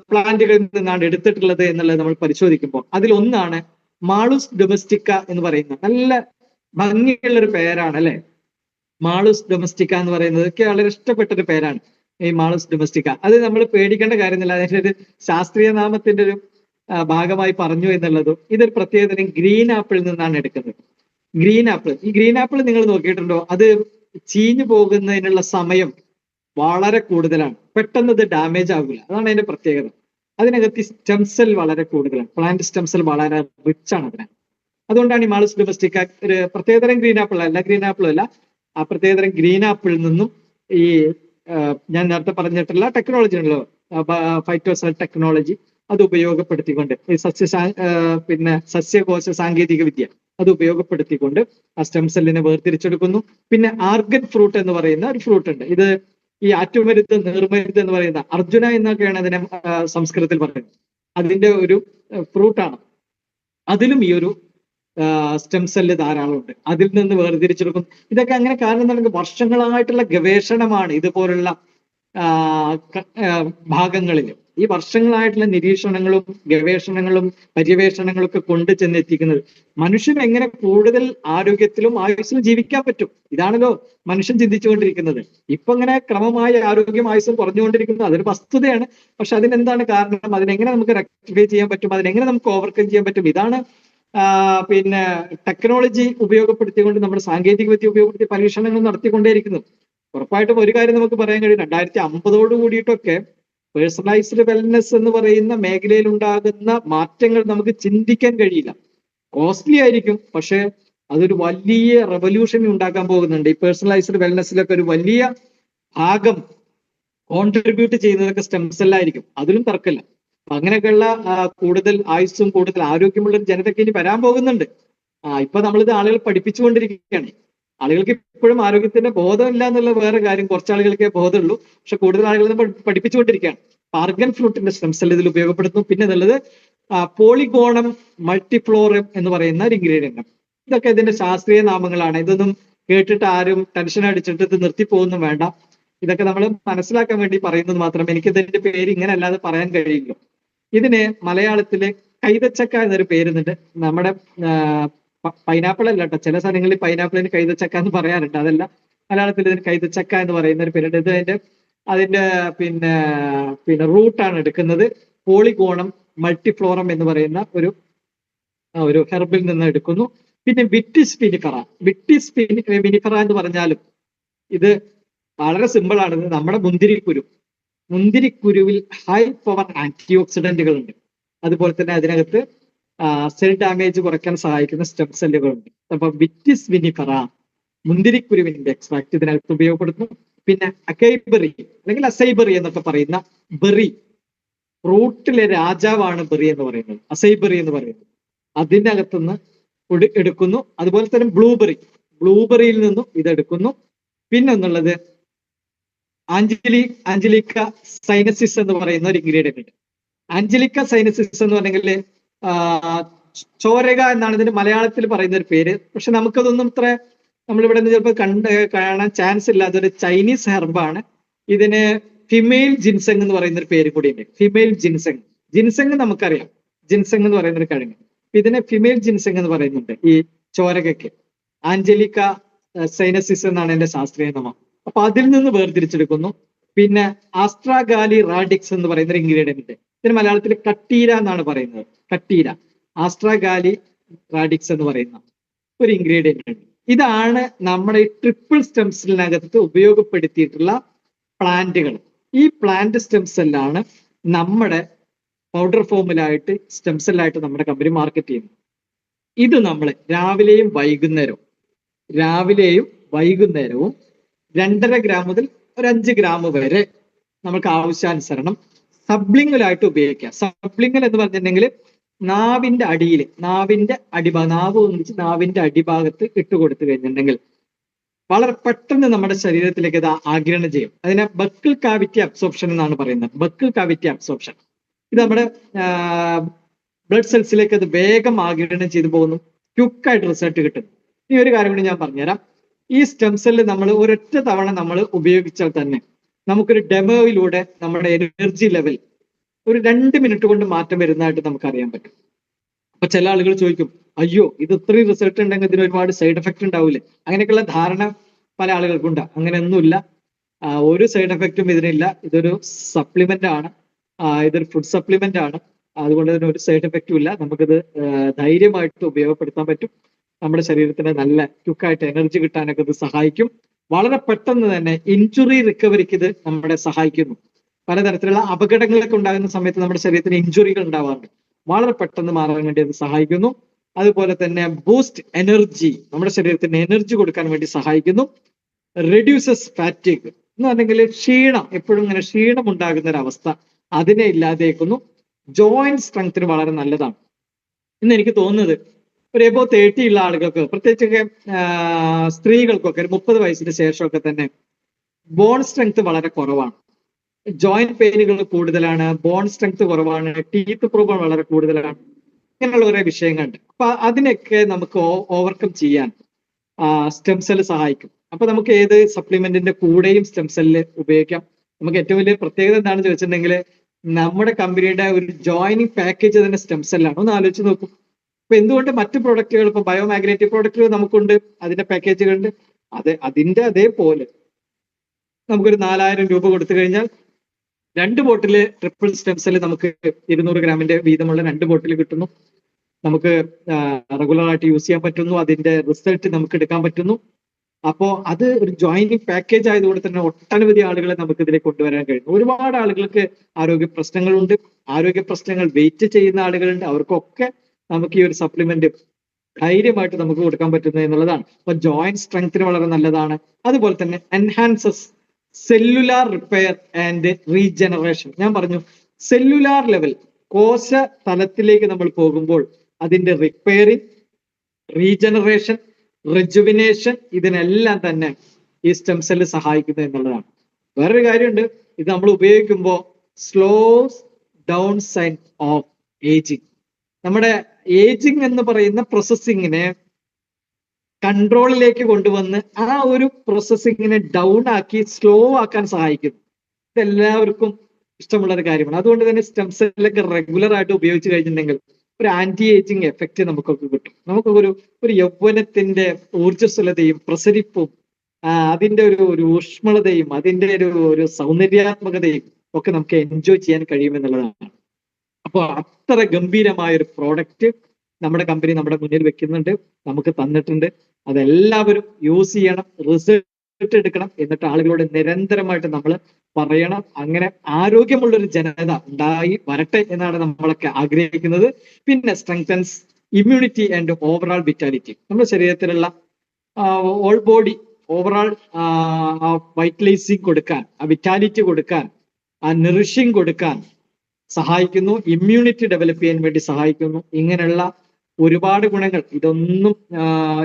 പ്ലാന്റുകളിൽ നിന്നാണ് എടുത്തിട്ടുള്ളത് എന്നുള്ളത് നമ്മൾ പരിശോധിക്കുമ്പോൾ അതിലൊന്നാണ് മാളുസ് ഡൊമസ്റ്റിക്ക എന്ന് പറയുന്ന, നല്ല ഭംഗിയുള്ള ഒരു പേരാണ് അല്ലെ. മാളുസ് ഡൊമസ്റ്റിക്ക എന്ന് പറയുന്നത് ഒക്കെ വളരെ ഇഷ്ടപ്പെട്ട ഒരു പേരാണ് ഈ മാളുസ് ഡൊമസ്റ്റിക്ക. അത് നമ്മൾ പേടിക്കേണ്ട കാര്യമില്ല. അതിന്റെ ഒരു ശാസ്ത്രീയ നാമത്തിന്റെ ഒരു ഭാഗമായി പറഞ്ഞു എന്നുള്ളതും. ഇതൊരു പ്രത്യേകതരം ഗ്രീൻ ആപ്പിളിൽ നിന്നാണ് എടുക്കുന്നത്. ഗ്രീൻ ആപ്പിൾ, ഈ ഗ്രീൻ ആപ്പിൾ നിങ്ങൾ നോക്കിയിട്ടുണ്ടോ? അത് ചീഞ്ഞു പോകുന്നതിനുള്ള സമയം വളരെ കൂടുതലാണ്. പെട്ടെന്ന് ഇത് ഡാമേജ് ആകില്ല. അതാണ് അതിന്റെ പ്രത്യേകത. അതിനകത്ത് സ്റ്റെം സെൽ വളരെ കൂടുതലാണ്. പ്ലാന്റ് സ്റ്റെം സെൽ വളരെ റിച്ച് ആണ് അതിന്. അതുകൊണ്ടാണ് ഈ മാളുസ് ഡൊമസ്റ്റിക്ക ഒരു പ്രത്യേകതരം ഗ്രീൻ ആപ്പിൾ അല്ല, ഗ്രീൻ ആപ്പിളും അല്ല, ആ പ്രത്യേകതരം ഗ്രീൻ ആപ്പിളിൽ നിന്നും ഈ ഞാൻ നേരത്തെ പറഞ്ഞിട്ടുള്ള ടെക്നോളജി ഉണ്ടല്ലോ, ഫൈറ്റോസെൽ ടെക്നോളജി, അത് ഉപയോഗപ്പെടുത്തിക്കൊണ്ട് ഈ സസ്യകോശ സാങ്കേതിക വിദ്യ അത് ഉപയോഗപ്പെടുത്തിക്കൊണ്ട് ആ സ്റ്റെം സെല്ലിനെ വേർതിരിച്ചെടുക്കുന്നു. പിന്നെ ആർഗൻ ഫ്രൂട്ട് എന്ന് പറയുന്ന ഒരു ഫ്രൂട്ട് ഉണ്ട്. ഇത് ഈ ആറ്റുമരുത്ത്, നീർമരുത്ത് എന്ന് പറയുന്ന, അർജുന എന്നൊക്കെയാണ് അതിനെ സംസ്കൃതത്തിൽ പറയുന്നത്. അതിന്റെ ഒരു ഫ്രൂട്ടാണ്. അതിലും ഈ ഒരു സ്റ്റെം സെല്ല് ധാരാളം ഉണ്ട്. അതിൽ നിന്ന് വേർതിരിച്ചെടുക്കും. ഇതൊക്കെ അങ്ങനെ കാരണം എന്താണെങ്കിൽ വർഷങ്ങളായിട്ടുള്ള ഗവേഷണമാണ് ഇതുപോലുള്ള ഭാഗങ്ങളിൽ. ഈ വർഷങ്ങളായിട്ടുള്ള നിരീക്ഷണങ്ങളും ഗവേഷണങ്ങളും പര്യവേഷണങ്ങളും ഒക്കെ കൊണ്ടു ചെന്നെത്തിക്കുന്നത് മനുഷ്യൻ എങ്ങനെ കൂടുതൽ ആരോഗ്യത്തിലും ആയുസ്സിലും ജീവിക്കാൻ പറ്റും. ഇതാണല്ലോ മനുഷ്യൻ ചിന്തിച്ചുകൊണ്ടിരിക്കുന്നത്. ഇപ്പൊ ഇങ്ങനെ ക്രമമായ ആരോഗ്യം ആയുസ്സും കുറഞ്ഞുകൊണ്ടിരിക്കുന്നത് അതൊരു വസ്തുതയാണ്. പക്ഷെ അതിനെന്താണ് കാരണം? അതിനെങ്ങനെ നമുക്ക് റെക്ടിഫൈ ചെയ്യാൻ പറ്റും? അതിനെങ്ങനെ നമുക്ക് ഓവർകം ചെയ്യാൻ പറ്റും? ഇതാണ് പിന്നെ ടെക്നോളജി ഉപയോഗപ്പെടുത്തിക്കൊണ്ട്, നമ്മുടെ സാങ്കേതിക വിദ്യ ഉപയോഗപ്പെടുത്തി പരീക്ഷണങ്ങൾ നടത്തിക്കൊണ്ടേയിരിക്കുന്നത്. ഉറപ്പായിട്ടും ഒരു കാര്യം നമുക്ക് പറയാൻ കഴിയും, 2050 കൂടിയിട്ടൊക്കെ പേഴ്സണലൈസ്ഡ് വെൽനെസ് എന്ന് പറയുന്ന മേഖലയിൽ ഉണ്ടാകുന്ന മാറ്റങ്ങൾ നമുക്ക് ചിന്തിക്കാൻ കഴിയില്ല. കോസ്റ്റ്ലി ആയിരിക്കും, പക്ഷെ അതൊരു വലിയ റെവല്യൂഷൻ ഉണ്ടാക്കാൻ പോകുന്നുണ്ട്. ഈ പേഴ്സണലൈസ്ഡ് വെൽനെസ്സിലൊക്കെ ഒരു വലിയ ഭാഗം കോൺട്രിബ്യൂട്ട് ചെയ്യുന്നതൊക്കെ സ്റ്റെം സെല്ലായിരിക്കും. അതിലും തർക്കമില്ല. അങ്ങനെയൊക്കെയുള്ള കൂടുതൽ ആയുസ്സും കൂടുതൽ ആരോഗ്യമുള്ള ഒരു ജനതയ്ക്ക് ഇനി വരാൻ പോകുന്നുണ്ട്. ഇപ്പൊ നമ്മളിത് ആളുകൾ പഠിപ്പിച്ചുകൊണ്ടിരിക്കുകയാണ്. ആളുകൾക്ക് ഇപ്പോഴും ആരോഗ്യത്തിന്റെ ബോധമില്ല എന്നുള്ള വേറെ കാര്യം, കുറച്ച് ആളുകൾക്കേ ബോധമുള്ളൂ. പക്ഷെ കൂടുതൽ ആളുകൾ പഠിപ്പിച്ചുകൊണ്ടിരിക്കുകയാണ്. ആർഗൻ ഫ്രൂട്ടിന്റെ സ്റ്റെം സെൽ ഇതിൽ ഉപയോഗപ്പെടുത്തുന്നു. പിന്നെ എന്നുള്ളത് പോളിഗോണം മൾട്ടിഫ്ലോറം എന്ന് പറയുന്ന ഒരു ഇൻഗ്രീഡിയന്റ്. ഇതൊക്കെ ഇതിന്റെ ശാസ്ത്രീയ നാമങ്ങളാണ്. ഇതൊന്നും കേട്ടിട്ട് ആരും ടെൻഷൻ അടിച്ചിട്ട് ഇത് നിർത്തിപ്പോകുന്നു വേണ്ട. ഇതൊക്കെ നമ്മൾ മനസ്സിലാക്കാൻ വേണ്ടി പറയുന്നത് മാത്രമേ. എനിക്ക് ഇതിന്റെ പേര് ഇങ്ങനെ അല്ലാതെ പറയാൻ കഴിയില്ല. ഇതിന് മലയാളത്തില് കൈതച്ചക്ക എന്നൊരു പേരുന്നുണ്ട്. നമ്മുടെ പൈനാപ്പിൾ അല്ല കേട്ടോ, ചില സ്ഥലങ്ങളിൽ പൈനാപ്പിളിന് കൈതച്ചക്ക എന്ന് പറയാറുണ്ട്. അതല്ല, മലയാളത്തിൽ ഇതിന് കൈതച്ചക്ക എന്ന് പറയുന്ന ഒരു പേരുണ്ട്. ഇത് അതിന്റെ പിന്നെ റൂട്ടാണ് എടുക്കുന്നത്. പോളിഗോണം മൾട്ടിഫ്ലോറം എന്ന് പറയുന്ന ഒരു ഹെർബിൽ നിന്ന് എടുക്കുന്നു. പിന്നെ വിറ്റിസ് വിനിഫറ. വിറ്റിസ് വിനിഫറ എന്ന് പറഞ്ഞാലും ഇത് വളരെ സിമ്പിൾ ആണ്. നമ്മുടെ മുന്തിരിക്കുരുവിൽ ഹൈ പവർ ആന്റി ഓക്സിഡന്റുകൾ ഉണ്ട്. അതുപോലെ തന്നെ അതിനകത്ത് സെൽ ഡാമേജ് കുറയ്ക്കാൻ സഹായിക്കുന്ന സ്റ്റെം സെല്ലുകളുണ്ട്. അപ്പൊ വിറ്റിസ് വിനിഫറ, മുന്തിരിക്കുരുവിന്റെ എക്സ്ട്രാക്ട് ഇതിനകത്ത് ഉപയോഗപ്പെടുത്തുന്നു. പിന്നെ അക്കൈബെറി അല്ലെങ്കിൽ അസൈബെറി എന്നൊക്കെ പറയുന്ന ബെറി, ഫ്രൂട്ടിലെ രാജാവാണ് ബെറി എന്ന് പറയുന്നത്, അസൈബെറി എന്ന് പറയുന്നത്. അതിൻ്റെ അകത്തുനിന്ന് എടുക്കുന്നു. അതുപോലെ തന്നെ ബ്ലൂബെറിയിൽ നിന്നും ഇതെടുക്കുന്നു. പിന്നൊന്നുള്ളത് ആഞ്ചലിക്ക സൈനസിസ് എന്ന് പറയുന്ന ഒരു ഇൻഗ്രീഡിയന്റ് ഉണ്ട്. ആഞ്ചലിക്ക സൈനസിസ് എന്ന് പറഞ്ഞെങ്കിൽ ചോരക എന്നാണ് ഇതിന് മലയാളത്തിൽ പറയുന്ന ഒരു പേര്. പക്ഷെ നമുക്കതൊന്നും ഇത്ര നമ്മളിവിടെ നിന്ന് ചിലപ്പോൾ കാണാൻ ചാൻസ് ഇല്ലാത്ത ഒരു ചൈനീസ് ഹെർബാണ്. ഇതിന് ഫിമെയിൽ ജിൻസെങ് എന്ന് പറയുന്ന ഒരു പേര് കൂടിയുണ്ട്. ഫിമെയിൽ ജിൻസെങ് നമുക്കറിയാം, ജിൻസെങ് എന്ന് പറയുന്ന ഒരു കിഴങ്ങ്. ഇതിനെ ഫിമെയിൽ ജിൻസെങ് എന്ന് പറയുന്നുണ്ട് ഈ ചോരകയ്ക്ക്. ആഞ്ചലിക്ക സൈനസിസ് എന്നാണ് എന്റെ ശാസ്ത്രീയ നാമം. അപ്പൊ അതിൽ നിന്ന് വേർതിരിച്ചെടുക്കുന്നു. പിന്നെ ആസ്ട്രാഗാലി റാഡിക്സ് എന്ന് പറയുന്ന ഒരു ഇൻഗ്രീഡിയന്റ് ഉണ്ട്. ഇതിന് മലയാളത്തിൽ കട്ടീര എന്നാണ് പറയുന്നത്. കട്ടീര, ആസ്ട്രാഗാലി റാഡിക്സ് എന്ന് പറയുന്ന ഒരു ഇൻഗ്രീഡിയന്റ് ഉണ്ട്. ഇതാണ് നമ്മുടെ ഈ ട്രിപ്പിൾ സ്റ്റെം സെല്ലിനകത്ത് ഉപയോഗപ്പെടുത്തിയിട്ടുള്ള പ്ലാന്റുകൾ. ഈ പ്ലാന്റ് സ്റ്റെം സെല്ലാണ് നമ്മുടെ പൗഡർ ഫോമിലായിട്ട് സ്റ്റെം സെല്ലായിട്ട് നമ്മുടെ കമ്പനി മാർക്കറ്റ് ചെയ്യുന്നത്. ഇത് നമ്മൾ രാവിലെയും വൈകുന്നേരവും 2.5 ഗ്രാം മുതൽ ഒരു 5 ഗ്രാം വരെ നമുക്ക് ആവശ്യാനുസരണം സബ്ലിങ്ങലായിട്ട് ഉപയോഗിക്കാം. സബ്ലിങ്ങൽ എന്ന് പറഞ്ഞിട്ടുണ്ടെങ്കിൽ നാവിന്റെ അടിയിൽ, നാവിന്റെ അടിഭാഗത്ത് ഇട്ട് കൊടുത്തു കഴിഞ്ഞിട്ടുണ്ടെങ്കിൽ വളരെ പെട്ടെന്ന് നമ്മുടെ ശരീരത്തിലേക്ക് ഇത് ആഗിരണം ചെയ്യും. അതിനെ ബക്കിൾ കാവിറ്റി അബ്സോർപ്ഷൻ എന്നാണ് പറയുന്നത്. Buckle cavity absorption. ഇത് നമ്മുടെ ബ്ലഡ് സെൽസിലേക്ക് അത് വേഗം ആഗിരണം ചെയ്തു പോകുന്നു. ക്വിക്കായിട്ട് റിസൾട്ട് കിട്ടുന്നു. ഈ ഒരു കാര്യം കൂടി ഞാൻ പറഞ്ഞുതരാം. ഈ സ്റ്റെം സെല്ല് നമ്മൾ ഒരൊറ്റ തവണ നമ്മൾ ഉപയോഗിച്ചാൽ തന്നെ നമുക്കൊരു ഡെമോയിലൂടെ നമ്മുടെ എനർജി ലെവൽ ഒരു 2 മിനിറ്റ് കൊണ്ട് മാറ്റം വരുന്നതായിട്ട് നമുക്ക് അറിയാൻ പറ്റും. അപ്പൊ ചില ആളുകൾ ചോദിക്കും, അയ്യോ ഇത് ഇത്രയും റിസൾട്ട് ഉണ്ടെങ്കിൽ ഇതിന് ഒരുപാട് സൈഡ് എഫക്റ്റ് ഉണ്ടാവില്ലേ? അങ്ങനെയൊക്കെയുള്ള ധാരണ പല ആളുകൾക്കുണ്ട്. അങ്ങനെയൊന്നുമില്ല. ഒരു സൈഡ് എഫക്റ്റും ഇതിനില്ല. ഇതൊരു സപ്ലിമെന്റ് ആണ്, ഇതൊരു ഫുഡ് സപ്ലിമെന്റ് ആണ്. അതുകൊണ്ട് തന്നെ ഒരു സൈഡ് എഫക്റ്റും ഇല്ല. നമുക്കിത് ധൈര്യമായിട്ട് ഉപയോഗപ്പെടുത്താൻ പറ്റും. നമ്മുടെ ശരീരത്തിന് നല്ല ക്വിക്കായിട്ട് എനർജി കിട്ടാനൊക്കെ ഇത് സഹായിക്കും. വളരെ പെട്ടെന്ന് തന്നെ ഇഞ്ചുറി റിക്കവറിക്ക് ഇത് നമ്മളെ സഹായിക്കുന്നു. പലതരത്തിലുള്ള അപകടങ്ങളൊക്കെ ഉണ്ടാകുന്ന സമയത്ത് നമ്മുടെ ശരീരത്തിന് ഇഞ്ചുറികൾ ഉണ്ടാവാറുണ്ട്. വളരെ പെട്ടെന്ന് മാറാൻ വേണ്ടി അത് സഹായിക്കുന്നു. അതുപോലെ തന്നെ ബൂസ്റ്റ് എനർജി, നമ്മുടെ ശരീരത്തിന് എനർജി കൊടുക്കാൻ വേണ്ടി സഹായിക്കുന്നു. റെഡ്യൂസസ് ഫാറ്റിക് എന്ന് പറഞ്ഞെങ്കിൽ ക്ഷീണം, എപ്പോഴും ഇങ്ങനെ ക്ഷീണം ഉണ്ടാകുന്ന ഒരു അവസ്ഥ, അതിനെ ഇല്ലാതെയാക്കുന്നു. ജോയിന്റ് സ്ട്രെങ്ത്തിന് വളരെ നല്ലതാണ് എന്ന് എനിക്ക് തോന്നുന്നത്. ഒരു എബോ 30 ഉള്ള ആളുകൾക്ക്, പ്രത്യേകിച്ചൊക്കെ സ്ത്രീകൾക്കൊക്കെ ഒരു 30 വയസ്സിന് ശേഷമൊക്കെ തന്നെ ബോൺ സ്ട്രെങ്ത് വളരെ കുറവാണ്. ജോയിന്റ് പെയിനുകൾ കൂടുതലാണ്, ബോൺ സ്ട്രെങ്ത് കുറവാണ്, ടീത്ത് പ്രോബ്ലം വളരെ കൂടുതലാണ്. ഇങ്ങനെയുള്ള കുറെ വിഷയങ്ങളുണ്ട്. അപ്പൊ അതിനൊക്കെ നമുക്ക് ഓവർകം ചെയ്യാൻ സ്റ്റെം സെല്ല് സഹായിക്കും. അപ്പൊ നമുക്ക് ഏത് സപ്ലിമെന്റിന്റെ കൂടെയും സ്റ്റെം സെല്ല് ഉപയോഗിക്കാം. നമുക്ക് ഏറ്റവും വലിയ പ്രത്യേകത എന്താണെന്ന് ചോദിച്ചിട്ടുണ്ടെങ്കിൽ നമ്മുടെ കമ്പനിയുടെ ഒരു ജോയിനിങ് പാക്കേജ് തന്നെ സ്റ്റെം സെല്ലാണ്. ഒന്ന് ആലോചിച്ച് നോക്കും. ഇപ്പൊ എന്തുകൊണ്ട് മറ്റു പ്രോഡക്റ്റുകൾ, ഇപ്പൊ ബയോമാഗ്നറ്റിക് പ്രോഡക്റ്റുകൾ നമുക്കുണ്ട്, അതിന്റെ പാക്കേജുകളുണ്ട്. അതിന്റെ അതേപോലെ നമുക്കൊരു 4000 രൂപ കൊടുത്തു കഴിഞ്ഞാൽ 2 ബോട്ടില് ട്രിപ്പിൾ സ്റ്റെം സെല്ല് നമുക്ക് 200 ഗ്രാമിന്റെ വീതമുള്ള 2 ബോട്ടിൽ കിട്ടുന്നു. നമുക്ക് റെഗുലർ ആയിട്ട് യൂസ് ചെയ്യാൻ പറ്റുന്നു. അതിന്റെ റിസൾട്ട് നമുക്ക് എടുക്കാൻ പറ്റുന്നു. അപ്പോ അത് ഒരു ജോയിനിങ് പാക്കേജ് ആയതുകൊണ്ട് തന്നെ ഒട്ടനവധി ആളുകളെ നമുക്ക് ഇതിലേക്ക് കൊണ്ടുവരാൻ കഴിയും. ഒരുപാട് ആളുകൾക്ക് ആരോഗ്യ പ്രശ്നങ്ങളുണ്ട്, ആരോഗ്യ പ്രശ്നങ്ങൾ വെയിറ്റ് ചെയ്യുന്ന ആളുകളുണ്ട്. അവർക്കൊക്കെ നമുക്ക് ഈ ഒരു സപ്ലിമെന്റ് ധൈര്യമായിട്ട് നമുക്ക് കൊടുക്കാൻ പറ്റുന്നത് എന്നുള്ളതാണ്. അപ്പൊ ജോയിന്റ് സ്ട്രെങ്ത്തിന് വളരെ നല്ലതാണ്. അതുപോലെ തന്നെ enhances cellular repair and regeneration. ഞാൻ പറഞ്ഞു സെല്ലുലാർ ലെവൽ, കോശ തലത്തിലേക്ക് നമ്മൾ പോകുമ്പോൾ അതിന്റെ റിപ്പയറിങ്, റീജനറേഷൻ, റെജുവിനേഷൻ, ഇതിനെല്ലാം തന്നെ ഈ സ്റ്റെം സെല്ല് സഹായിക്കുന്നു എന്നുള്ളതാണ്. വേറൊരു കാര്യമുണ്ട്, ഇത് നമ്മൾ ഉപയോഗിക്കുമ്പോൾ slows down sign of ageing. നമ്മുടെ ഏജിങ് എന്ന് പറയുന്ന പ്രോസസ്സിങ്ങിനെ കൺട്രോളിലേക്ക് കൊണ്ടുവന്ന് ആ ഒരു പ്രോസസ്സിങ്ങിനെ ഡൗൺ ആക്കി സ്ലോ ആക്കാൻ സഹായിക്കുന്നു. ഇതെല്ലാവർക്കും ഇഷ്ടമുള്ള ഒരു കാര്യമാണ്. അതുകൊണ്ട് തന്നെ സ്റ്റെം സെല്ലൊക്കെ റെഗുലർ ആയിട്ട് ഉപയോഗിച്ച് കഴിഞ്ഞിട്ടുണ്ടെങ്കിൽ ഒരു ആന്റി ഏജിങ് എഫക്റ്റ് നമുക്കൊക്കെ കിട്ടും. നമുക്കൊക്കെ ഒരു യൗവനത്തിന്റെ ഊർജ്ജസ്വലതയും പ്രസരിപ്പും അതിന്റെ ഒരു ഊഷ്മളതയും അതിന്റെ ഒരു സൗന്ദര്യാത്മകതയും ഒക്കെ നമുക്ക് എൻജോയ് ചെയ്യാൻ കഴിയുമെന്നുള്ളതാണ്. അപ്പോൾ അത്ര ഗംഭീരമായ ഒരു പ്രോഡക്റ്റ് നമ്മുടെ കമ്പനി നമ്മുടെ മുന്നിൽ വെക്കുന്നുണ്ട്, നമുക്ക് തന്നിട്ടുണ്ട്. അതെല്ലാവരും യൂസ് ചെയ്യണം, റിസൾട്ട് എടുക്കണം. എന്നിട്ട് ആളുകളോട് നിരന്തരമായിട്ട് നമ്മൾ പറയണം. അങ്ങനെ ആരോഗ്യമുള്ളൊരു ജനത ഉണ്ടായി വരട്ടെ എന്നാണ് നമ്മളൊക്കെ ആഗ്രഹിക്കുന്നത്. പിന്നെ strengthens immunity and overall vitality. നമ്മുടെ ശരീരത്തിലുള്ള ഓൾ ബോഡി ഓവറാൾ വൈറ്റലൈസിങ് കൊടുക്കാൻ, ആ വിറ്റാലിറ്റി കൊടുക്കാൻ, ആ നറിഷിങ് കൊടുക്കാൻ സഹായിക്കുന്നു, ഇമ്മ്യൂണിറ്റി ഡെവലപ്പ് ചെയ്യാൻ വേണ്ടി സഹായിക്കുന്നു. ഇങ്ങനെയുള്ള ഒരുപാട് ഗുണങ്ങൾ. ഇതൊന്നും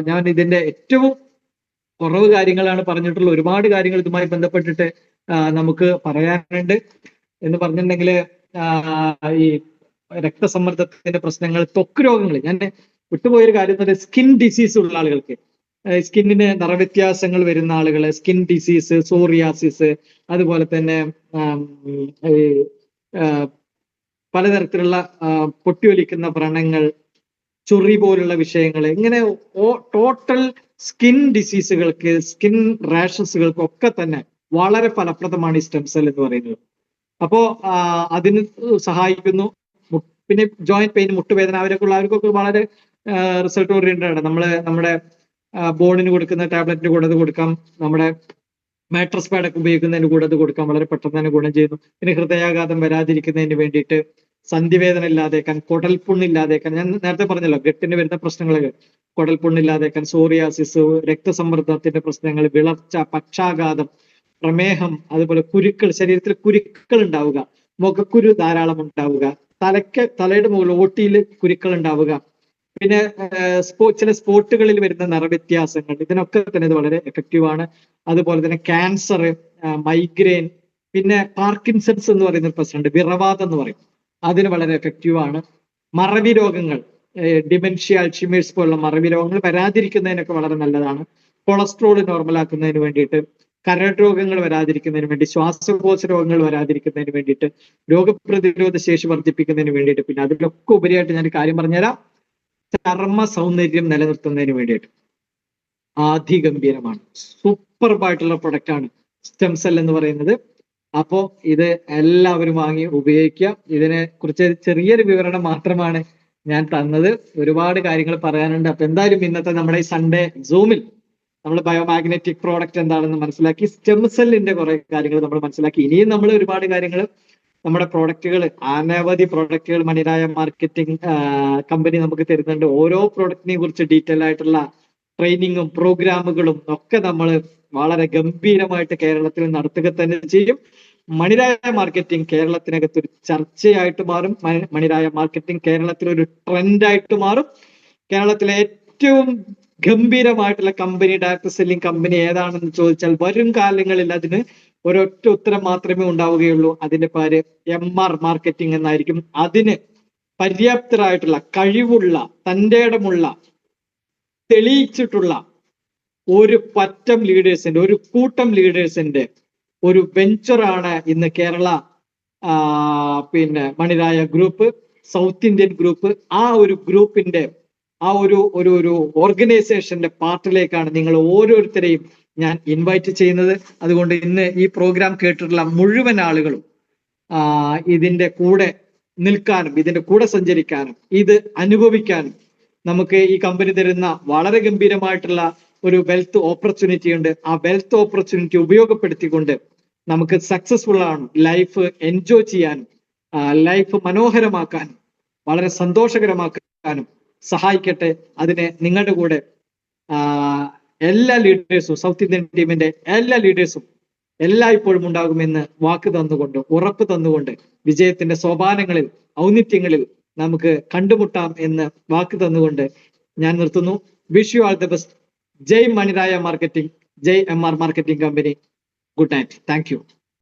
ഞാൻ ഇതിന്റെ ഏറ്റവും കുറവ് കാര്യങ്ങളാണ് പറഞ്ഞിട്ടുള്ള. ഒരുപാട് കാര്യങ്ങൾ ഇതുമായി ബന്ധപ്പെട്ടിട്ട് നമുക്ക് പറയാനുണ്ട്. എന്ന് പറഞ്ഞിട്ടുണ്ടെങ്കിൽ ഈ രക്തസമ്മർദ്ദത്തിന്റെ പ്രശ്നങ്ങൾ, ത്വക്ക് രോഗങ്ങൾ, ഞാൻ വിട്ടുപോയൊരു കാര്യം എന്ന് പറയുന്നത് സ്കിൻ ഡിസീസ് ഉള്ള ആളുകൾക്ക്, സ്കിന്നിന് നിറവ്യത്യാസങ്ങൾ വരുന്ന ആളുകൾ, സ്കിൻ ഡിസീസ്, സോറിയാസിസ്, അതുപോലെ തന്നെ പലതരത്തിലുള്ള പൊട്ടിയൊലിക്കുന്ന വ്രണങ്ങൾ, ചൊറി പോലുള്ള വിഷയങ്ങൾ, ഇങ്ങനെ ടോട്ടൽ സ്കിൻ ഡിസീസുകൾക്ക്, സ്കിൻ റാഷസുകൾക്ക് ഒക്കെ തന്നെ വളരെ ഫലപ്രദമാണ് ഈ സ്റ്റെം സെൽ എന്ന് പറയുന്നത്. അപ്പോ അതിന് സഹായിക്കുന്നു. പിന്നെ ജോയിന്റ് പെയിൻ, മുട്ടുവേദന, അവർക്കൊക്കെ വളരെ റിസൾട്ട് ഓറിയന്റഡ് ആണ്. നമ്മുടെ ബോണിന് കൊടുക്കുന്ന ടാബ്ലറ്റിന് കൂടെ അത് കൊടുക്കാം, നമ്മുടെ മാട്രസ് പാഡൊക്കെ ഉപയോഗിക്കുന്നതിന് കൂടെ അത് കൊടുക്കാം, വളരെ പെട്ടെന്ന് തന്നെ ഗുണം ചെയ്യുന്നു. പിന്നെ ഹൃദയാഘാതം വരാതിരിക്കുന്നതിന് വേണ്ടിയിട്ട്, സന്ധിവേദന ഇല്ലാതേക്കാൻ, കുടൽപുണ്ണില്ലാതേക്കാൻ, ഞാൻ നേരത്തെ പറഞ്ഞല്ലോ ഗട്ടിന് വരുന്ന പ്രശ്നങ്ങളൊക്കെ, കുടൽപുണ്ണില്ലാതേക്കാൻ, സോറിയാസിസ്, രക്തസമ്മർദ്ദത്തിന്റെ പ്രശ്നങ്ങൾ, വിളർച്ച, പക്ഷാഘാതം, പ്രമേഹം, അതുപോലെ കുരുക്കൾ, ശരീരത്തിൽ കുരുക്കൾ ഉണ്ടാവുക, മുഖക്കുരു ധാരാളം ഉണ്ടാവുക, തലയുടെ മുകളിൽ ഓട്ടിയിൽ കുരുക്കൾ ഉണ്ടാവുക, പിന്നെ ചില സ്പോട്ടുകളിൽ വരുന്ന നിറവ്യത്യാസങ്ങൾ, ഇതിനൊക്കെ തന്നെ ഇത് വളരെ എഫക്റ്റീവ് ആണ്. അതുപോലെ തന്നെ ക്യാൻസർ, മൈഗ്രെയിൻ, പിന്നെ പാർക്കിൻസൺസ് എന്ന് പറയുന്ന ഒരു പ്രശ്നമുണ്ട്, വിറവാദം എന്ന് പറയും, അതിന് വളരെ എഫക്റ്റീവ് ആണ്. മറവി രോഗങ്ങൾ, ഡിമെൻഷ്യ, അൾഷിമേഴ്സ് പോലുള്ള മറവി രോഗങ്ങൾ വരാതിരിക്കുന്നതിനൊക്കെ വളരെ നല്ലതാണ്. കൊളസ്ട്രോൾ നോർമലാക്കുന്നതിന് വേണ്ടിയിട്ട്, കരൾ രോഗങ്ങൾ വരാതിരിക്കുന്നതിന് വേണ്ടി, ശ്വാസകോശ രോഗങ്ങൾ വരാതിരിക്കുന്നതിന് വേണ്ടിയിട്ട്, രോഗപ്രതിരോധ ശേഷി വർദ്ധിപ്പിക്കുന്നതിന് വേണ്ടിയിട്ട്, പിന്നെ അതിലൊക്കെ ഉപരിയായിട്ട് ഞാൻ കാര്യം പറഞ്ഞുതരാം, ചർമ്മ സൗന്ദര്യം നിലനിർത്തുന്നതിന് വേണ്ടിയിട്ട് അതിഗംഭീരമാണ്. സൂപ്പർബായിട്ടുള്ള പ്രൊഡക്റ്റ് ആണ് സ്റ്റെം സെൽ എന്ന് പറയുന്നത്. അപ്പോ ഇത് എല്ലാവരും വാങ്ങി ഉപയോഗിക്കുക. ഇതിനെ കുറിച്ച് ചെറിയൊരു വിവരണം മാത്രമാണ് ഞാൻ തന്നത്. ഒരുപാട് കാര്യങ്ങൾ പറയാനുണ്ട്. അപ്പൊ എന്തായാലും ഇന്നത്തെ നമ്മുടെ ഈ സൺഡേ സൂമിൽ നമ്മൾ ബയോമാഗ്നറ്റിക് പ്രോഡക്റ്റ് എന്താണെന്ന് മനസ്സിലാക്കി, സ്റ്റെം സെല്ലിന്റെ കുറെ കാര്യങ്ങൾ നമ്മൾ മനസ്സിലാക്കി. ഇനിയും നമ്മൾ ഒരുപാട് കാര്യങ്ങൾ, നമ്മുടെ പ്രോഡക്റ്റുകൾ, അനവധി പ്രോഡക്റ്റുകൾ മണിരായ മാർക്കറ്റിംഗ് കമ്പനി നമുക്ക് തരുന്നുണ്ട്. ഓരോ പ്രോഡക്റ്റിനെ കുറിച്ച് ഡീറ്റെയിൽ ആയിട്ടുള്ള ട്രെയിനിങ്ങും പ്രോഗ്രാമുകളും ഒക്കെ നമ്മൾ വളരെ ഗംഭീരമായിട്ട് കേരളത്തിൽ നടത്തുക തന്നെ ചെയ്യും. മണിരായ മാർക്കറ്റിംഗ് കേരളത്തിനകത്ത് ഒരു ചർച്ചയായിട്ട് മാറും. മണിരായ മാർക്കറ്റിംഗ് കേരളത്തിൽ ഒരു ട്രെൻഡായിട്ട് മാറും. കേരളത്തിലെ ഏറ്റവും ഗംഭീരമായിട്ടുള്ള കമ്പനി, ഡയറക്ട് സെല്ലിംഗ് കമ്പനി ഏതാണെന്ന് ചോദിച്ചാൽ വരും കാലങ്ങളിൽ അതിന് ഒരൊറ്റ ഉത്തരം മാത്രമേ ഉണ്ടാവുകയുള്ളൂ. അതിന്റെ പേര് MR മാർക്കറ്റിംഗ് എന്നായിരിക്കും. അതിന് പര്യാപ്തരായിട്ടുള്ള, കഴിവുള്ള, തന്റെ ഇടമുള്ള, തെളിയിച്ചിട്ടുള്ള ഒരു പറ്റം ലീഡേഴ്സിന്റെ, ഒരു കൂട്ടം ലീഡേഴ്സിന്റെ ഒരു വെഞ്ചറാണ് ഇന്ന് കേരള പിന്നെ മണിരായ ഗ്രൂപ്പ്, സൗത്ത് ഇന്ത്യൻ ഗ്രൂപ്പ്. ആ ഒരു ഗ്രൂപ്പിന്റെ, ആ ഒരു ഓർഗനൈസേഷന്റെ പാർട്ടിലേക്കാണ് നിങ്ങൾ ഓരോരുത്തരെയും ഞാൻ ഇൻവൈറ്റ് ചെയ്യുന്നത്. അതുകൊണ്ട് ഇന്ന് ഈ പ്രോഗ്രാം കേട്ടിട്ടുള്ള മുഴുവൻ ആളുകളും ഇതിന്റെ കൂടെ നിൽക്കാനും, ഇതിന്റെ കൂടെ സഞ്ചരിക്കാനും, ഇത് അനുഭവിക്കാനും, നമുക്ക് ഈ കമ്പനി തരുന്ന വളരെ ഗംഭീരമായിട്ടുള്ള ഒരു വെൽത്ത് ഓപ്പർച്യൂണിറ്റി ഉണ്ട്. ആ വെൽത്ത് ഓപ്പർച്യൂണിറ്റി ഉപയോഗപ്പെടുത്തിക്കൊണ്ട് നമുക്ക് സക്സസ്ഫുൾ ആണ് ലൈഫ് എൻജോയ് ചെയ്യാനും, ലൈഫ് മനോഹരമാക്കാനും, വളരെ സന്തോഷകരമാക്കാനും സഹായിക്കട്ടെ. അതിന് നിങ്ങളുടെ കൂടെ എല്ലാ ലീഡേഴ്സും, സൗത്ത് ഇന്ത്യൻ ടീമിന്റെ എല്ലാ ലീഡേഴ്സും എല്ലായ്പ്പോഴും ഉണ്ടാകുമെന്ന് വാക്ക് തന്നുകൊണ്ട്, ഉറപ്പ് തന്നുകൊണ്ട്, വിജയത്തിന്റെ സോപാനങ്ങളിൽ, ഔന്നിത്യങ്ങളിൽ നമുക്ക് കണ്ടുമുട്ടാം എന്ന് വാക്ക് തന്നുകൊണ്ട് ഞാൻ നിർത്തുന്നു. Wish you all the best. ജയ് മണിരായ മാർക്കറ്റിംഗ്, ജയ് MR marketing company. Good night. Thank U.